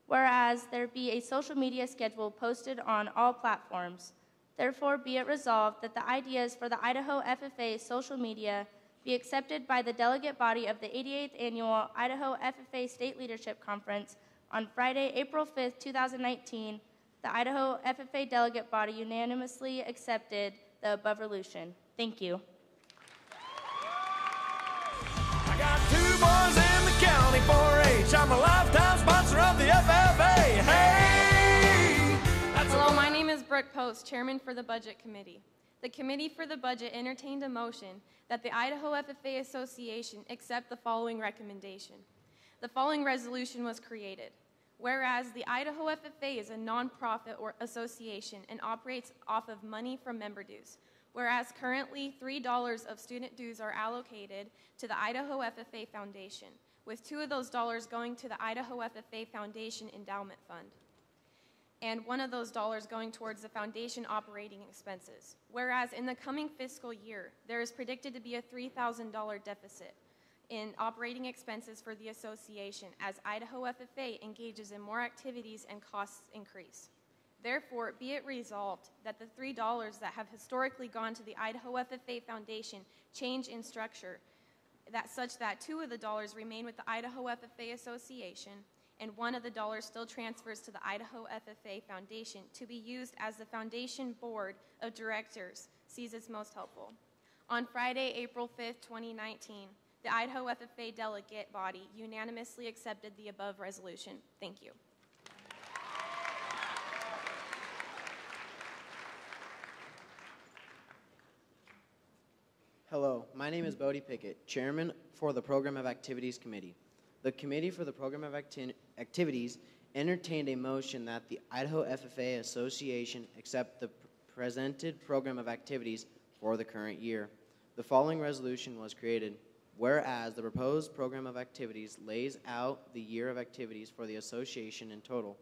Speaker 16: Whereas there be a social media schedule posted on all platforms. Therefore, be it resolved that the ideas for the Idaho FFA social media be be accepted by the delegate body of the 88th Annual Idaho FFA State Leadership Conference on Friday, April 5th, 2019. The Idaho FFA delegate body unanimously accepted the above resolution. Thank you.
Speaker 15: I got 2 boys in the county 4-H. I'm a lifetime sponsor of the FFA. Hey!
Speaker 4: Hello, my name is Brooke Post, Chairman for the Budget Committee. The Committee for the Budget entertained a motion that the Idaho FFA Association accept the following recommendation. The following resolution was created. Whereas the Idaho FFA is a nonprofit or association and operates off of money from member dues. Whereas currently $3 of student dues are allocated to the Idaho FFA Foundation, with 2 of those dollars going to the Idaho FFA Foundation Endowment Fund, and 1 of those dollars going towards the foundation operating expenses. Whereas in the coming fiscal year, there is predicted to be a $3,000 deficit in operating expenses for the association as Idaho FFA engages in more activities and costs increase. Therefore, be it resolved that the $3 that have historically gone to the Idaho FFA Foundation change in structure, such that 2 of the dollars remain with the Idaho FFA Association, and 1 of the dollars still transfers to the Idaho FFA Foundation to be used as the Foundation Board of Directors sees as most helpful. On Friday, April 5th, 2019, the Idaho FFA delegate body unanimously accepted the above resolution. Thank you.
Speaker 10: Hello, my name is Bodie Pickett, Chairman for the Program of Activities Committee. The Committee for the Program of Activities entertained a motion that the Idaho FFA Association accept the presented Program of Activities for the current year. The following resolution was created. Whereas the proposed Program of Activities lays out the year of activities for the association in total,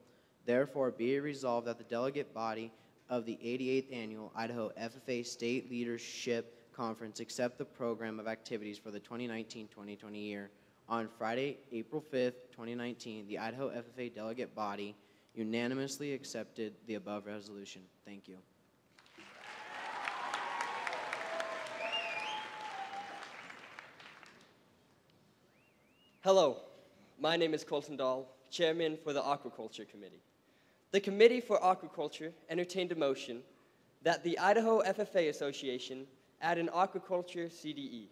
Speaker 10: therefore be it resolved that the delegate body of the 88th Annual Idaho FFA State Leadership Conference accept the Program of Activities for the 2019-2020 year. On Friday, April 5th, 2019, the Idaho FFA delegate body unanimously accepted the above resolution. Thank you.
Speaker 18: Hello, my name is Colton Dahl, Chairman for the Aquaculture Committee. The Committee for Aquaculture entertained a motion that the Idaho FFA Association add an aquaculture CDE.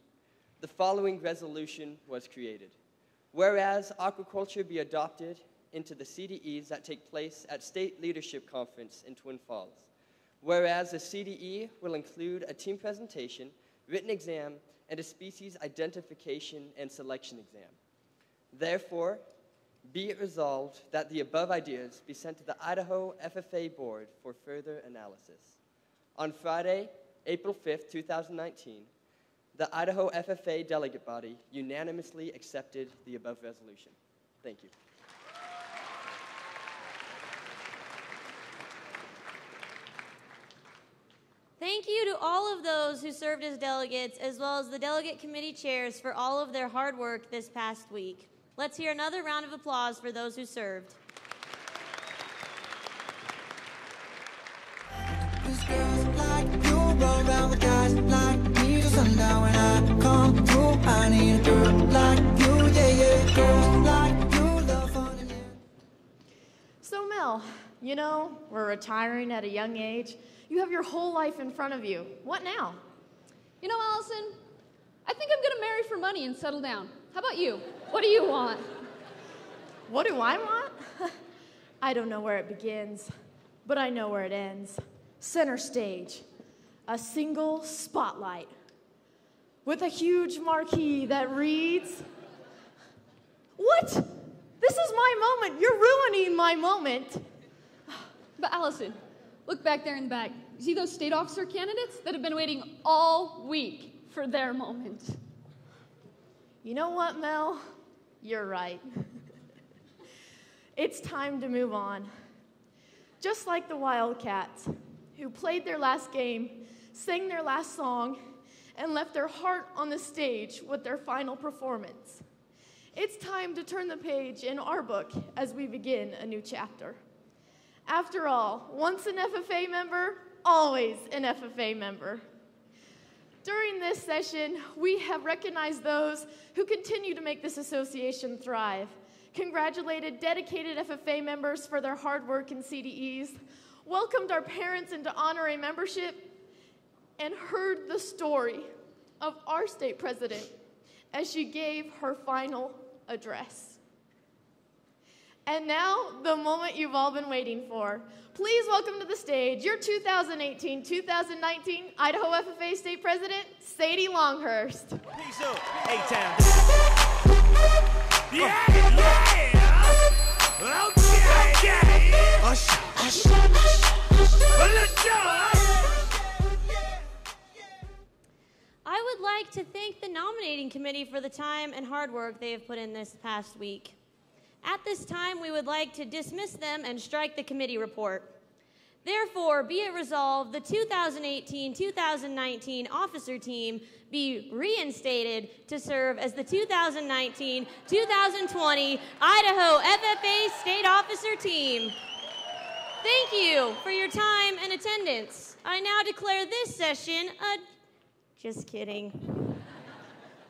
Speaker 18: The following resolution was created. Whereas aquaculture be adopted into the CDEs that take place at State Leadership Conference in Twin Falls. Whereas the CDE will include a team presentation, written exam, and a species identification and selection exam. Therefore, be it resolved that the above ideas be sent to the Idaho FFA Board for further analysis. On Friday, April 5th, 2019, the Idaho FFA delegate body unanimously accepted the above resolution. Thank you.
Speaker 8: Thank you to all of those who served as delegates, as well as the delegate committee chairs for all of their hard work this past week. Let's hear another round of applause for those who served.
Speaker 17: These girls like you roll around with guys like me till sundown. When I come through, I need a girl like you, yeah, yeah. Girls like you love fun and yeah.
Speaker 1: So Mel, you know, we're retiring at a young age. You have your whole life in front of you. What now?
Speaker 12: You know, Allison, I think I'm gonna marry for money and settle down. How about you? What do you want?
Speaker 1: What do I want? I don't know where it begins, but I know where it ends. Center stage, a single spotlight with a huge marquee that reads, "What? This is my moment. You're ruining my moment."
Speaker 12: But Allison, look back there in the back. You see those state officer candidates that have been waiting all week for their moment?
Speaker 1: You know what, Mel? You're right. It's time to move on. Just like the Wildcats, who played their last game, sang their last song, and left their heart on the stage with their final performance. It's time to turn the page in our book as we begin a new chapter. After all, once an FFA member, always an FFA member. During this session, we have recognized those who continue to make this association thrive, congratulated dedicated FFA members for their hard work in CDEs, welcomed our parents into honorary membership, and heard the story of our state president as she gave her final address. And now, the moment you've all been waiting for. Please welcome to the stage your 2018-2019 Idaho FFA State President, Sadie Longhurst.
Speaker 17: Peace up, A-Town. Yeah, yeah. Okay.
Speaker 8: I would like to thank the nominating committee for the time and hard work they have put in this past week. At this time, we would like to dismiss them and strike the committee report. Therefore, be it resolved, the 2018-2019 officer team be reinstated to serve as the 2019-2020 Idaho FFA State Officer Team. Thank you for your time and attendance. I now declare this session just kidding.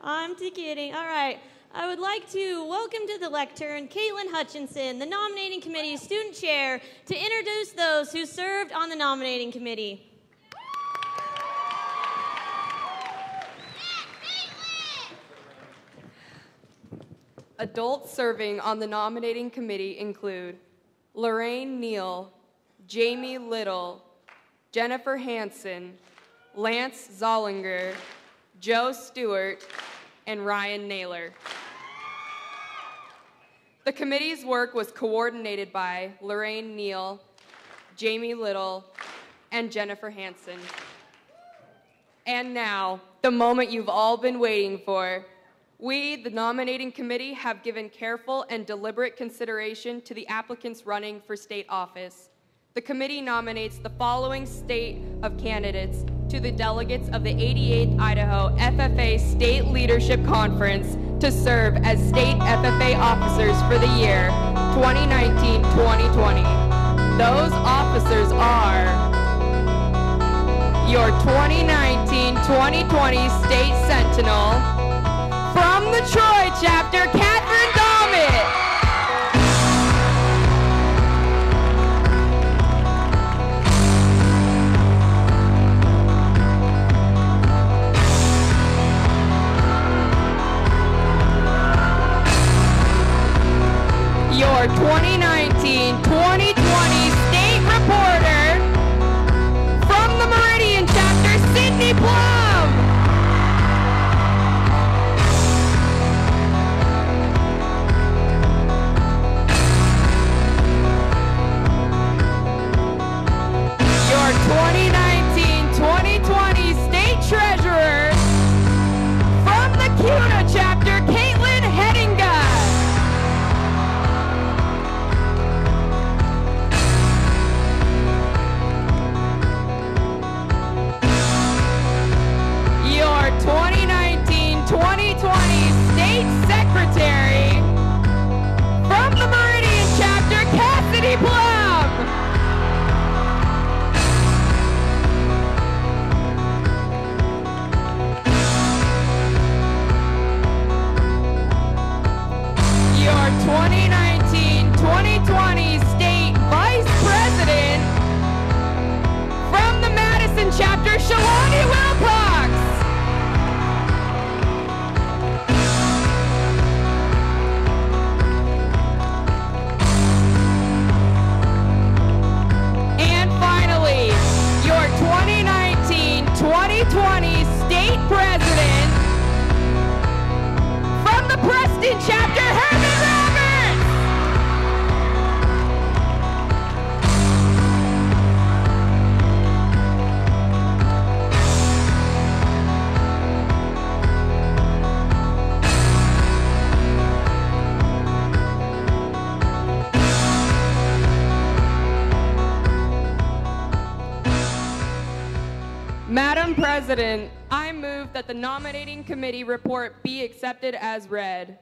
Speaker 8: I'm kidding. All right. I would like to welcome to the lectern Caitlin Hutchinson, the nominating committee's student chair, to introduce those who served on the nominating committee.
Speaker 6: Adults serving on the nominating committee include Lorraine Neal, Jamie Little, Jennifer Hansen, Lance Zollinger, Joe Stewart, and Ryan Naylor. The committee's work was coordinated by Lorraine Neal, Jamie Little, and Jennifer Hansen. And now, the moment you've all been waiting for. We, the nominating committee, have given careful and deliberate consideration to the applicants running for state office. The committee nominates the following slate of candidates to the delegates of the 88th Idaho FFA State Leadership Conference to serve as state FFA officers for the year 2019-2020. Those officers are your 2019-2020 State Sentinel from the Troy chapter, Catherine Dommett. Your 2019-2020 State Reporter from the Meridian chapter, Sydney Plum. Your 2019-2020 State Treasurer from the CUNA chapter, Caitlin Hedinga. Your 2019-2020 State Secretary from the Meridian chapter, Cassidy Plum. Your 2019-2020 State Vice President from the Madison chapter, Shalani Wilcox. And finally, your 2019-2020 State President from the Preston chapter, Herman Roberts. Madam President, I move that the nominating committee report be accepted as read.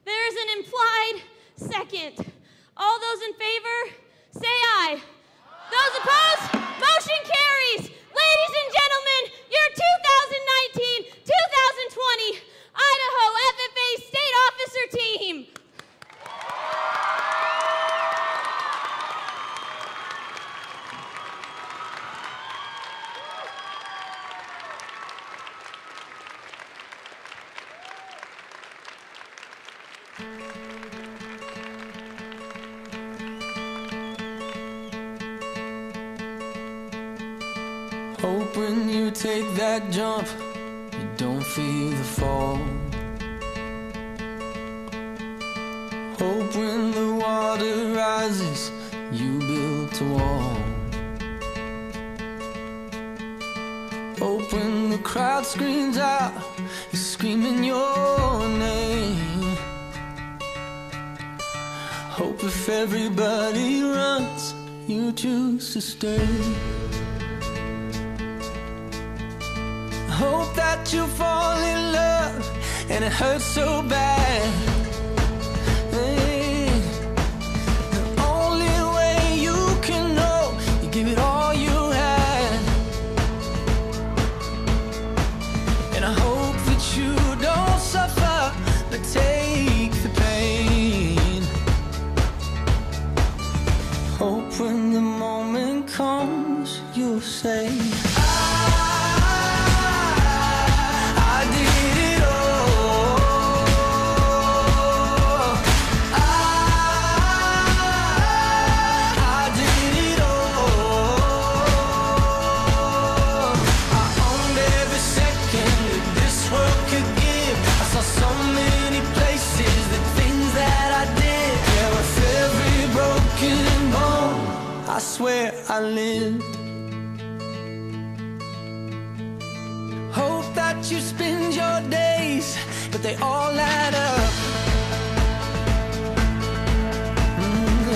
Speaker 8: There's an implied second. All those in favor, say aye. Those opposed? Motion carries. Ladies and gentlemen, your 2019-2020 Idaho FFA State Officer Team.
Speaker 17: Hope when you take that jump, you don't feel the fall. Hope when the water rises, you built a wall. Hope when the crowd screams out, you're screaming your name. Hope if everybody runs, you choose to stay. Hope that you fall in love and it hurts so bad. Hey, the only way you can know, you give it all you had. And I hope that you don't suffer, but take the pain. Hope when the moment comes, you'll say, I swear I lived. Hope that you spend your days, but they all add up.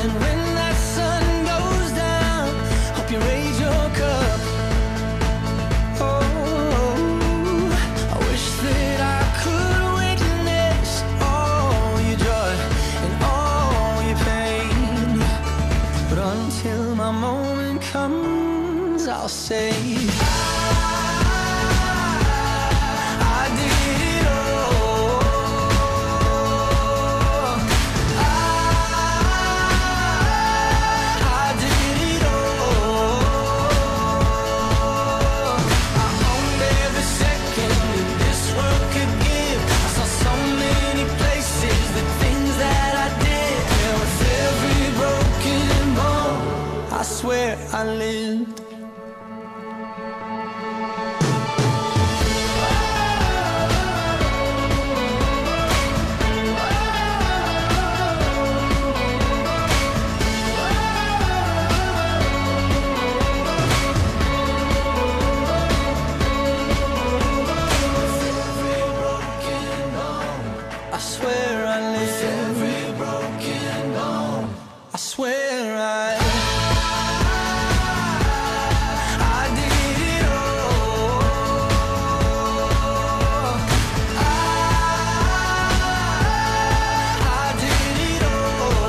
Speaker 17: And when that sun goes down, hope you raise your cup. Oh, I wish that I could witness all your joy and all your pain. But until my moment comes, I'll say I did it all. I did it all. I owned every second that this world could give. I saw so many places, the things that I did. Yeah, with every broken bone, I swear I lived. I swear I lived. Every broken bone, I swear I did it all. I did it all.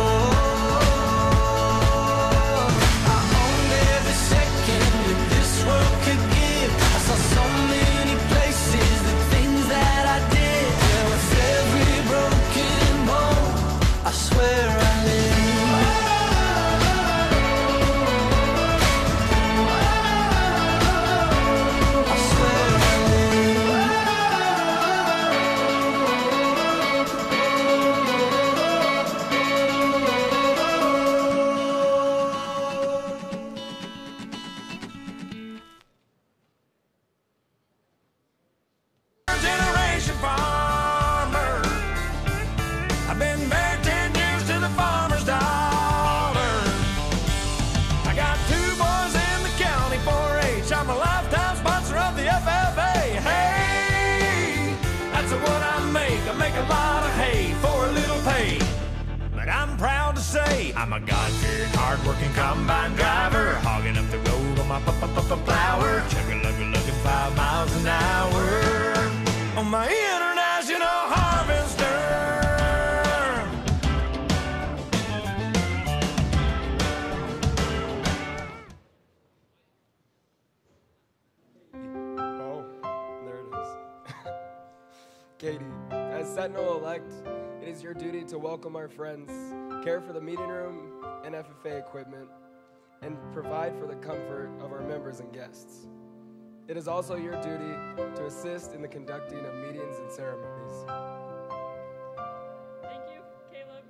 Speaker 17: I owned every second that this world could give. I saw so many places, the things that I did. Yeah, with every broken bone, I swear I lived. I swear I generation farmer. I've been married 10 years to the farmer's daughter. I got 2 boys in the county 4-H. I'm a lifetime sponsor of the FFA. Hey, that's what I make. I make a lot of hay for a little pay. But I'm proud to say I'm a God-fearing, hard-working combine driver, hogging up the road on my plower, chugga-lugga-lugging 5 miles an hour on my international harvester.
Speaker 9: Katie. As Sentinel-elect, it is your duty to welcome our friends, care for the meeting room and FFA equipment, and provide for the comfort of our members and guests. It is also your duty to assist in the conducting of meetings and ceremonies.
Speaker 2: Thank you, Caleb.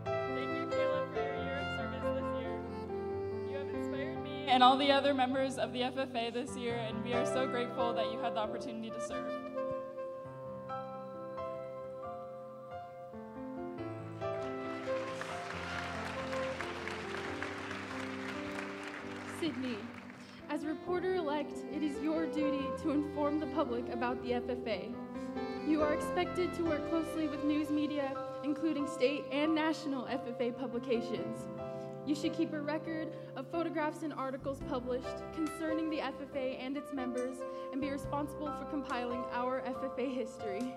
Speaker 2: Thank you, Caleb, for your year of service this year. You have inspired me and all the other members of the FFA this year, and we are so grateful that you had the opportunity to serve.
Speaker 11: Sydney, as reporter-elect, it is your duty to inform the public about the FFA. You are expected to work closely with news media, including state and national FFA publications. You should keep a record of photographs and articles published concerning the FFA and its members, and be responsible for compiling our FFA history.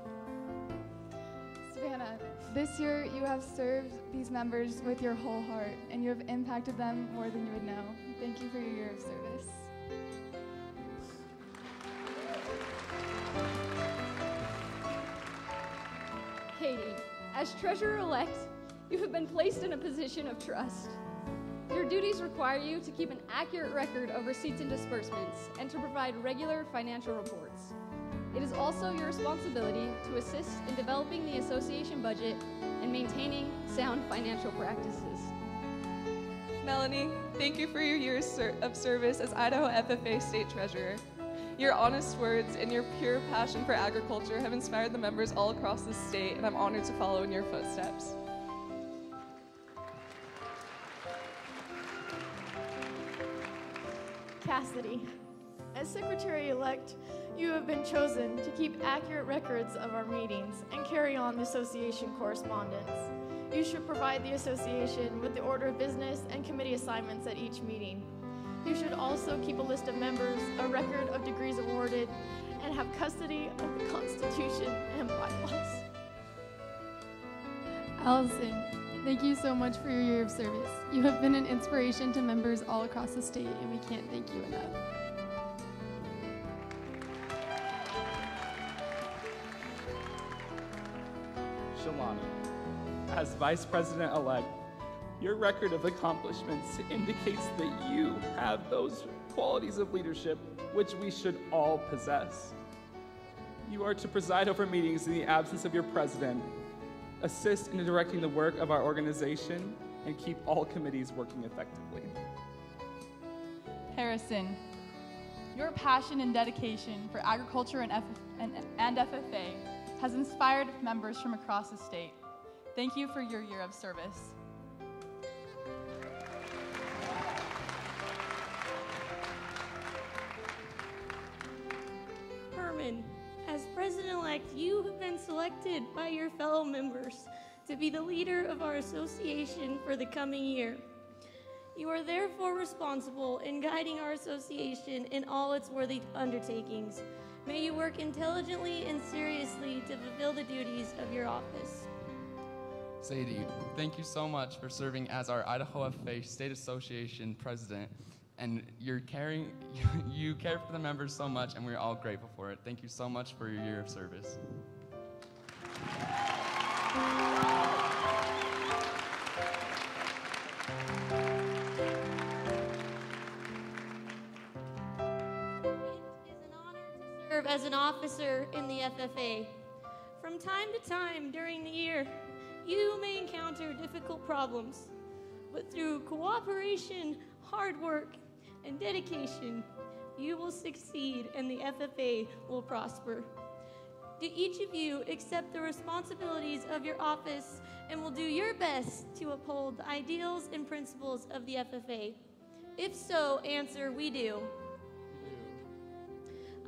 Speaker 20: Savannah, this year you have served these members with your whole heart, and you have impacted them more than you would know. Thank you for your year of service.
Speaker 12: Katie, as treasurer-elect, you have been placed in a position of trust. Your duties require you to keep an accurate record of receipts and disbursements and to provide regular financial reports. It is also your responsibility to assist in developing the association budget and maintaining sound financial practices.
Speaker 6: Melanie, thank you for your years of service as Idaho FFA State Treasurer. Your honest words and your pure passion for agriculture have inspired the members all across the state, and I'm honored to follow in your footsteps.
Speaker 1: Cassidy, as Secretary-elect, you have been chosen to keep accurate records of our meetings and carry on the association correspondence. You should provide the association with the order of business and committee assignments at each meeting. You should also keep a list of members, a record of degrees awarded, and have custody of the Constitution and bylaws.
Speaker 20: Allison, thank you so much for your year of service. You have been an inspiration to members all across the state, and we can't thank you enough.
Speaker 21: Shalani, as Vice President-elect, your record of accomplishments indicates that you have those qualities of leadership which we should all possess. You are to preside over meetings in the absence of your president, assist in directing the work of our organization, and keep all committees working effectively.
Speaker 2: Harrison, your passion and dedication for agriculture and FFA has inspired members from across the state. Thank you for your year of service.
Speaker 8: Herman, as president-elect, you have been selected by your fellow members to be the leader of our association for the coming year. You are therefore responsible in guiding our association in all its worthy undertakings. May you work intelligently and seriously to fulfill the duties of your office.
Speaker 24: Sadie, thank you so much for serving as our Idaho FFA State Association president, and you care for the members so much, and we're all grateful for it. Thank you so much for your year of service.
Speaker 8: Serve as an officer in the FFA. From time to time during the year, you may encounter difficult problems, but through cooperation, hard work, and dedication, you will succeed and the FFA will prosper. Do each of you accept the responsibilities of your office and will do your best to uphold the ideals and principles of the FFA? If so, answer, we do.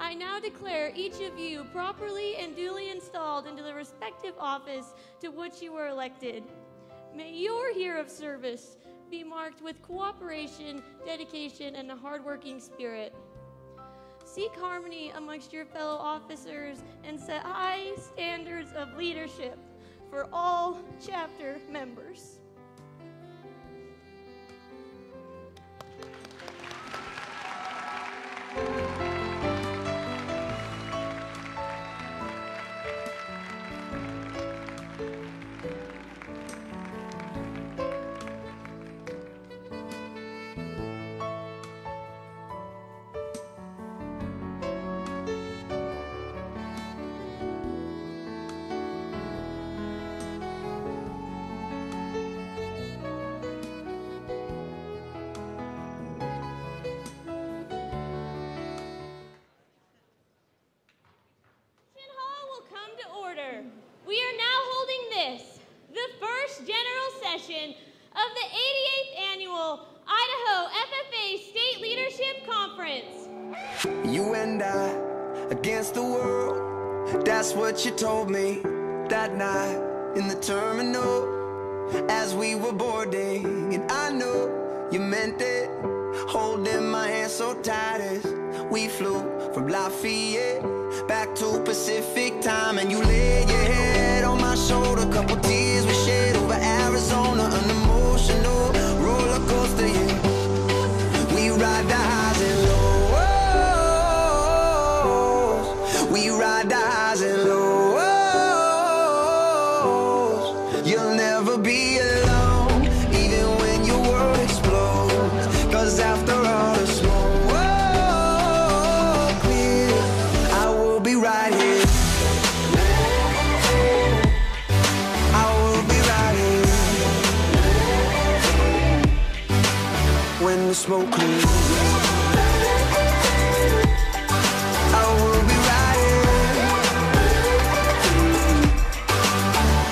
Speaker 8: I now declare each of you properly and duly installed into the respective office to which you were elected. May your year of service be marked with cooperation, dedication, and a hardworking spirit. Seek harmony amongst your fellow officers and set high standards of leadership for all chapter members. this, the first general session of the 88th Annual Idaho FFA State Leadership Conference.
Speaker 17: You and I against the world, that's what you told me that night in the terminal as we were boarding. And I know you meant it, holding my hand so tight as we flew from Lafayette back to Pacific time. And you laid your head on my shoulder, couple tears we shed over Arizona, an emotional roller coaster, yeah. We ride the highs and lows, we ride the highs and lows. You'll never be alone, even when your world explodes, 'cause after all the smoke clear, I will be right here. I will be right here when the smoke clears. I will be right here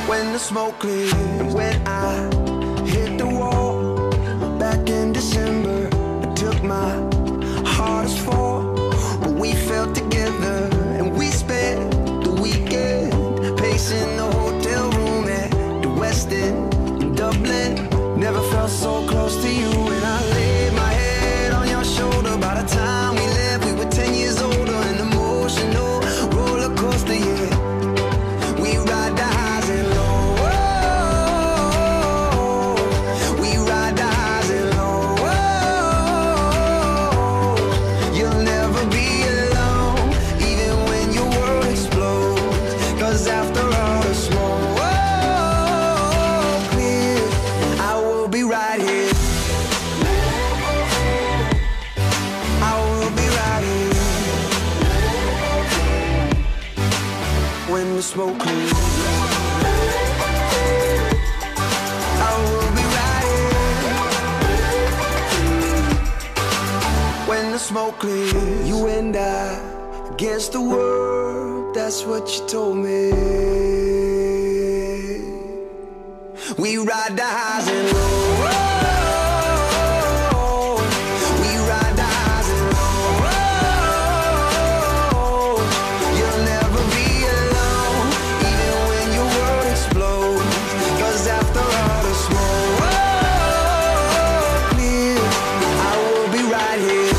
Speaker 17: when the smoke clears. When I hit the wall back in December, I took my hardest fall, but we fell together and we spent the weekend pacing the hotel room at the Westin in Dublin. Never felt so close to you, and I laid my head on your shoulder. By the time we left, we were 10 years older, an emotional roller coaster, yeah. We ride the highs and lows, we ride the highs and lows. You'll never be alone, even when your world explodes, 'cause after all the smoke clears, I will be right here. I will be right here when the smoke clears. I will be right here when the smoke clears. You and I against the world, that's what you told me. We ride the highs and lows, we ride the highs and lows. You'll never be alone, even when your world explodes, 'cause after all the smoke clears, I will be right here.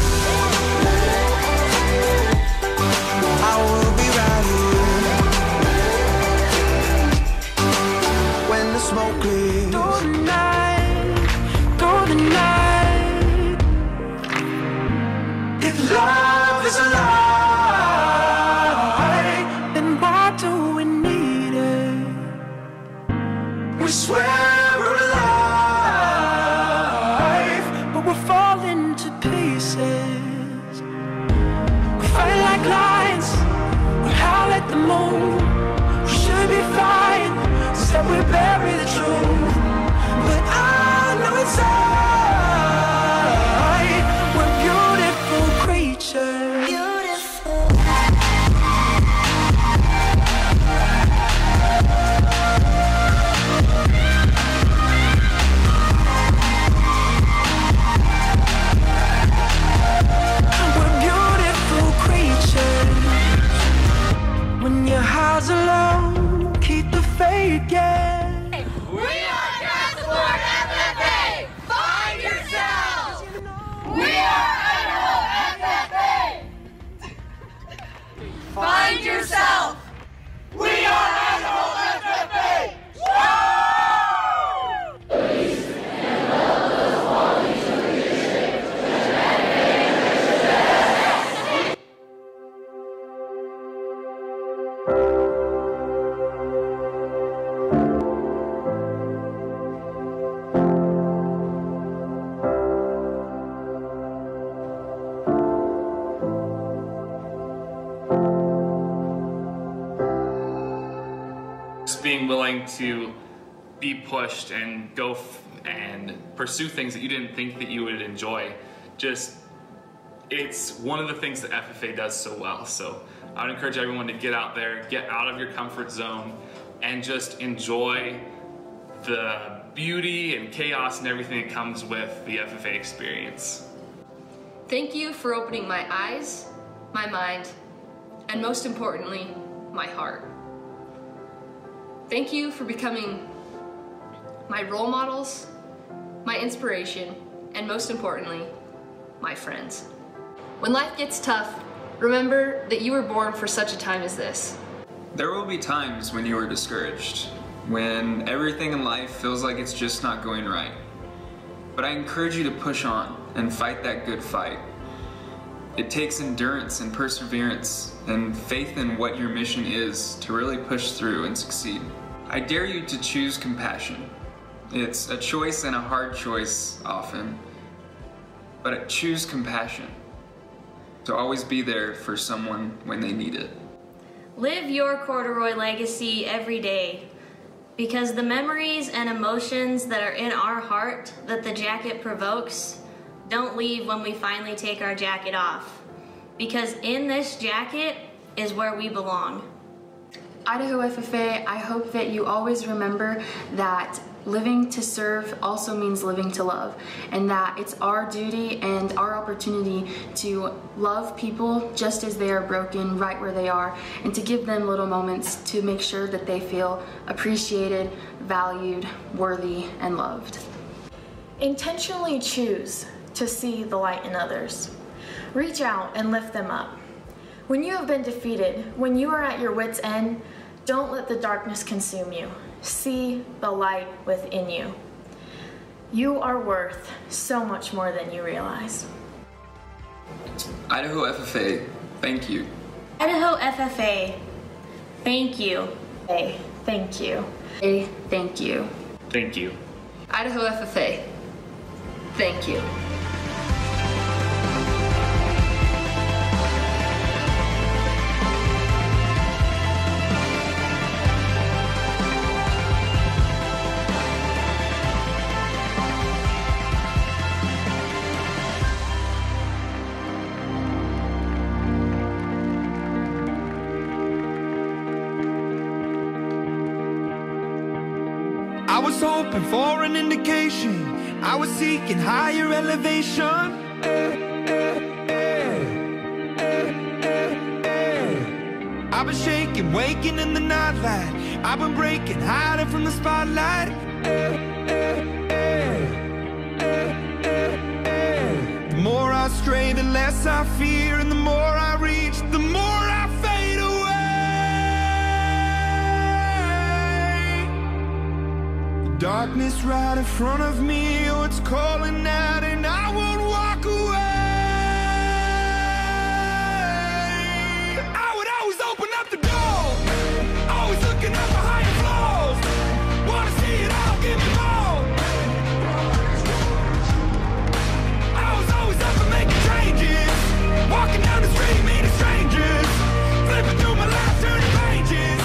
Speaker 17: I will be right here when the smoke clears. Through the night, through the night. If love is alive, then why do we need it? We swear we're alive, but we're falling to pieces. We fight like lions, we howl at the moon. We should be fine, instead we bury the truth. But I know inside we're beautiful creatures. Beautiful. We're beautiful creatures. When your highs are low, keep the faith, yeah.
Speaker 5: We are Transport FFA! Find yourselves! We are Idaho FFA! Find yourself! We are Idaho FFA!
Speaker 14: Just being willing to be pushed and go and pursue things that you didn't think that you would enjoy. It's one of the things that FFA does so well. So I would encourage everyone to get out there, get out of your comfort zone, and just enjoy the beauty and chaos and everything that comes with the FFA experience.
Speaker 13: Thank you for opening my eyes, my mind, and most importantly, my heart. Thank you for becoming my role models, my inspiration, and most importantly, my friends. When life gets tough, remember that you were born for such a time as this.
Speaker 3: There will be times when you are discouraged, when everything in life feels like it's just not going right. But I encourage you to push on and fight that good fight. It takes endurance and perseverance and faith in what your mission is to really push through and succeed. I dare you to choose compassion. It's a choice and a hard choice often, but choose compassion. To always be there for someone when they need it.
Speaker 23: Live your corduroy legacy every day, because the memories and emotions that are in our heart that the jacket provokes don't leave when we finally take our jacket off, because in this jacket is where we belong.
Speaker 7: Idaho FFA, I hope that you always remember that living to serve also means living to love, and that it's our duty and our opportunity to love people just as they are broken right where they are, and to give them little moments to make sure that they feel appreciated, valued, worthy, and loved.
Speaker 19: Intentionally choose to see the light in others. Reach out and lift them up. When you have been defeated, when you are at your wit's end, don't let the darkness consume you. See the light within you. You are worth so much more than you realize.
Speaker 3: Idaho FFA, thank you.
Speaker 19: Idaho FFA, thank you. Hey, thank you.
Speaker 7: Hey, thank you.
Speaker 14: Thank you.
Speaker 13: Idaho FFA, thank you.
Speaker 15: I was hoping for an indication. I was seeking higher elevation. I've been shaking, waking in the nightlight. I've been breaking, hiding from the spotlight. The more I stray, the less I fear, and the more I reach, the more I fade away. Darkness right in front of me, oh, it's calling out, and I won't walk away. I would always open up the door, always looking up for higher floors. Wanna see it all, give me more. I was always up for making changes, walking down the street, meeting strangers, flipping through my life, turning pages.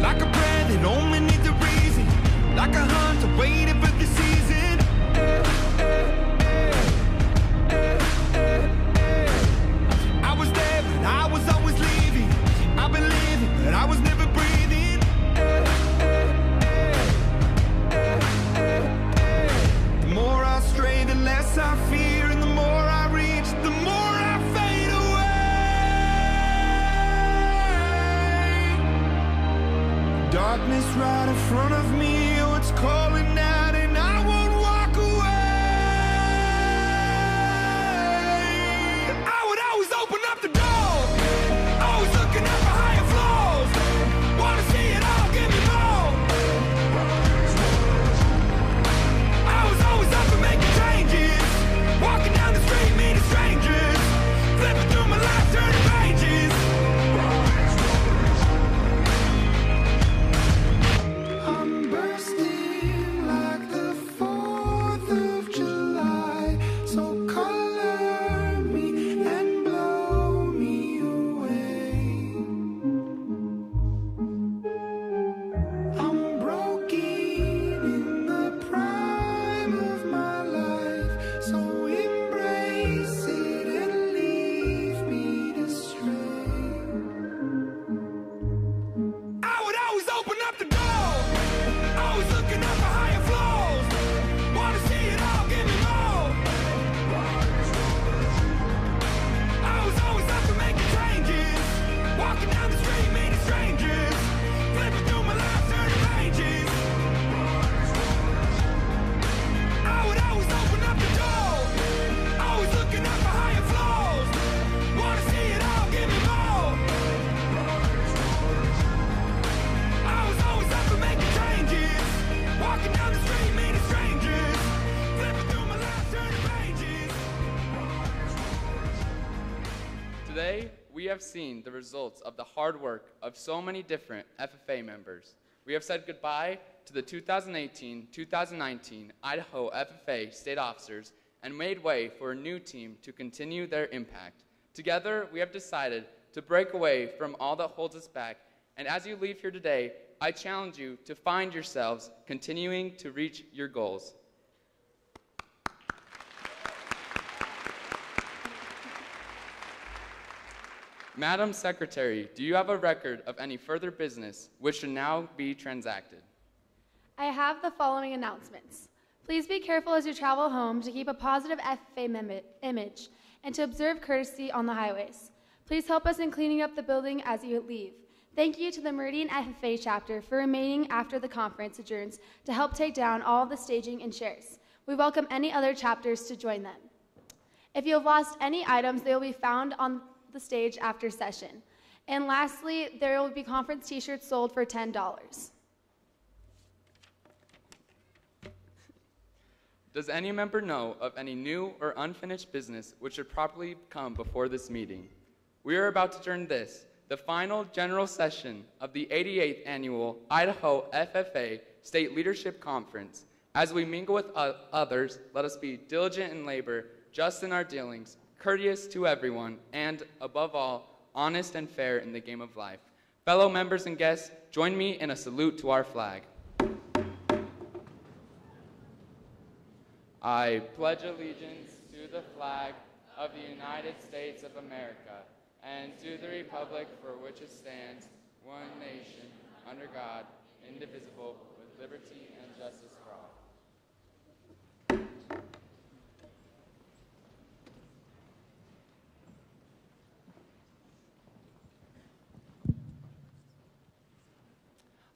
Speaker 15: Like a prayer that only needs a reason, like a hunter waiting for the season. I was there, but I was always leaving. I've been living, but I was never breathing. The more I stray, the less I fear, and the more I reach, the more I fade away. Darkness right in front of me, oh, it's calling out, and I won't walk away. I would always open up the door, always looking up for higher floors. Wanna see it all, give me more. I was always up for making changes, walking down the street, meeting strangers, flipping through my life, turning pages. I'm bursting like
Speaker 24: we have seen the results of the hard work of so many different FFA members. We have said goodbye to the 2018-2019 Idaho FFA state officers and made way for a new team to continue their impact. Together, we have decided to break away from all that holds us back, and as you leave here today, I challenge you to find yourselves continuing to reach your goals. Madam Secretary, do you have a record of any further business which should now be transacted?
Speaker 4: I have the following announcements. Please be careful as you travel home to keep a positive FFA image and to observe courtesy on the highways. Please help us in cleaning up the building as you leave. Thank you to the Meridian FFA chapter for remaining after the conference adjourns to help take down all the staging and chairs. We welcome any other chapters to join them. If you have lost any items, they will be found on the stage after session. And lastly, there will be conference t-shirts sold for $10.
Speaker 24: Does any member know of any new or unfinished business which should properly come before this meeting? We are about to adjourn this, the final general session of the 88th Annual Idaho FFA State Leadership Conference. As we mingle with others, let us be diligent in labor, just in our dealings, courteous to everyone, and, above all, honest and fair in the game of life. Fellow members and guests, join me in a salute to our flag. I pledge allegiance to the flag of the United States of America and to the republic for which it stands, one nation, under God, indivisible, with liberty and justice for all.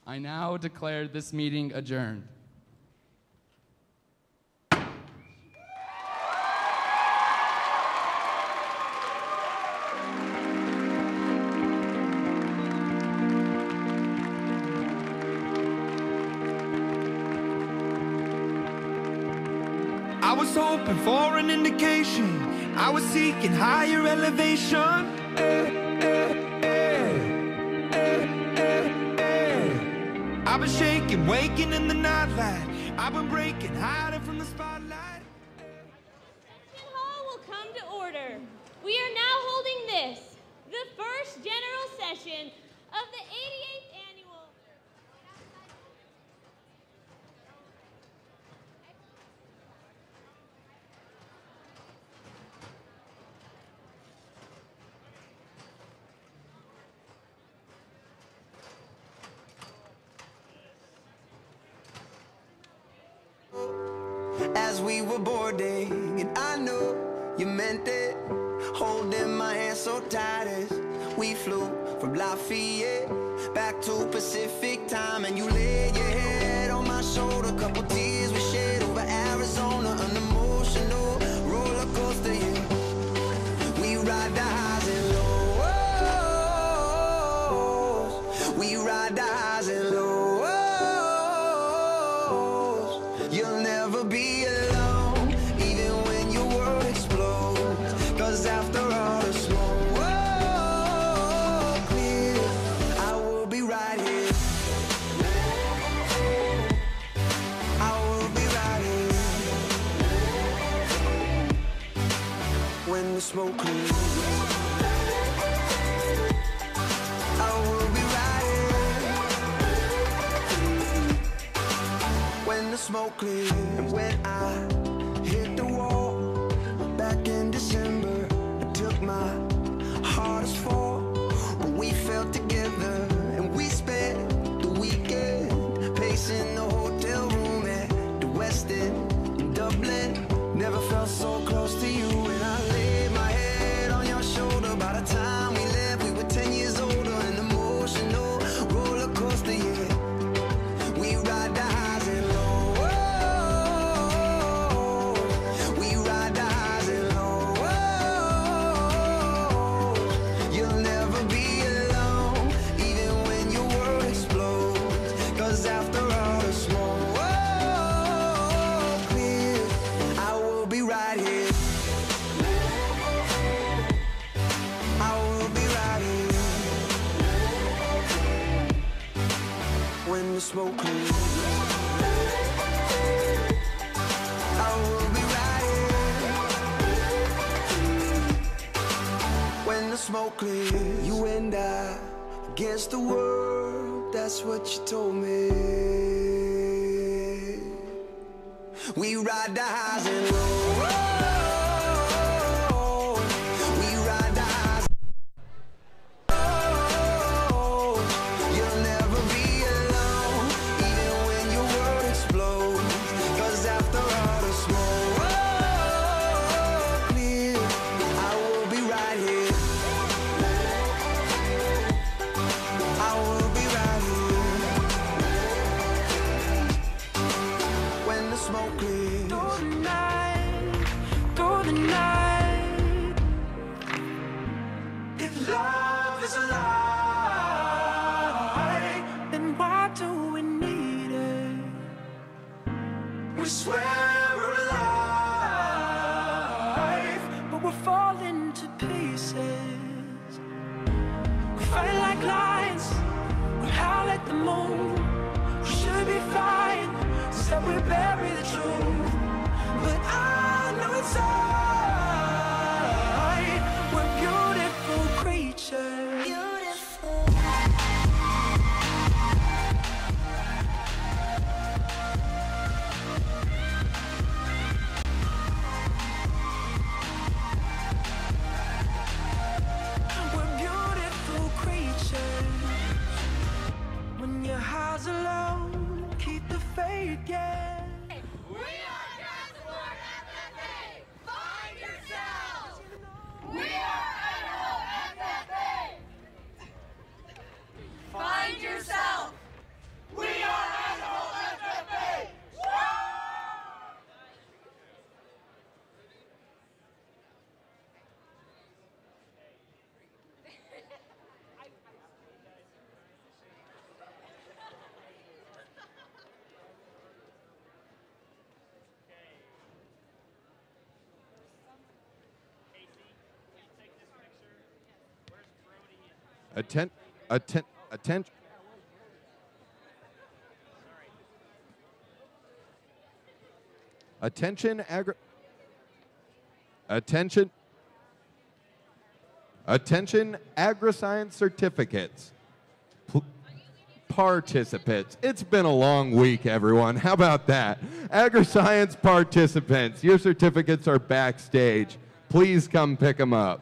Speaker 24: I now declare this meeting adjourned.
Speaker 17: I was hoping for an indication. I was seeking higher elevation. I've been shaking, waking in the nightlight. I've been breaking, hiding from the spotlight.
Speaker 8: Session Hall will come to order. We are now holding this, the first general session of the 88th Annual.
Speaker 17: As we were boarding, and I knew you meant it. Holding my hand so tight as we flew from Lafayette back to Pacific time. And you laid your head on my shoulder, couple tears we shed over Arizona. An emotional roller coaster, yeah. We ride the highs and lows. We ride the highs and lows. You'll never be alone, even when your world explodes. 'Cause after all the smoke clears, I will be right here. I will be right here when the smoke clears. I will be right here when the smoke clears. When I hit the wall back in December, I took my hardest fall, but we fell together and we spent the weekend pacing the hotel room at the West End in Dublin. Never felt so close to you, and I laid my head on your shoulder. By the time we left, we were 10 years older. An emotional roller coaster, yeah. We ride the highs and lows. smoke clears. I will be right here when the smoke clears. You and I against the world, that's what you told me. We ride the highs and lows. We ride the highs. You'll never be alone, even when your world explodes. 'Cause after all the smoke clear, I will be right here. I will be right here when the smoke clears. Through the night, if love is alive, then why do we need it? We swear we're alive, but we're falling to pieces. We fight like lions, we howl at the moon. We should be flying, instead we bury the truth. But I know it's alright, we're beautiful creatures. Beautiful. We're beautiful creatures. When your highs are low, keep the faith, yeah. We are Transport FFA. Find yourself. We are Idaho FFA. Find yourself. We are Idaho FFA.
Speaker 10: Attention. Attention, agri-science certificates. Participants. It's been a long week, everyone. How about that? Agri-science participants, your certificates are backstage. Please come pick them up.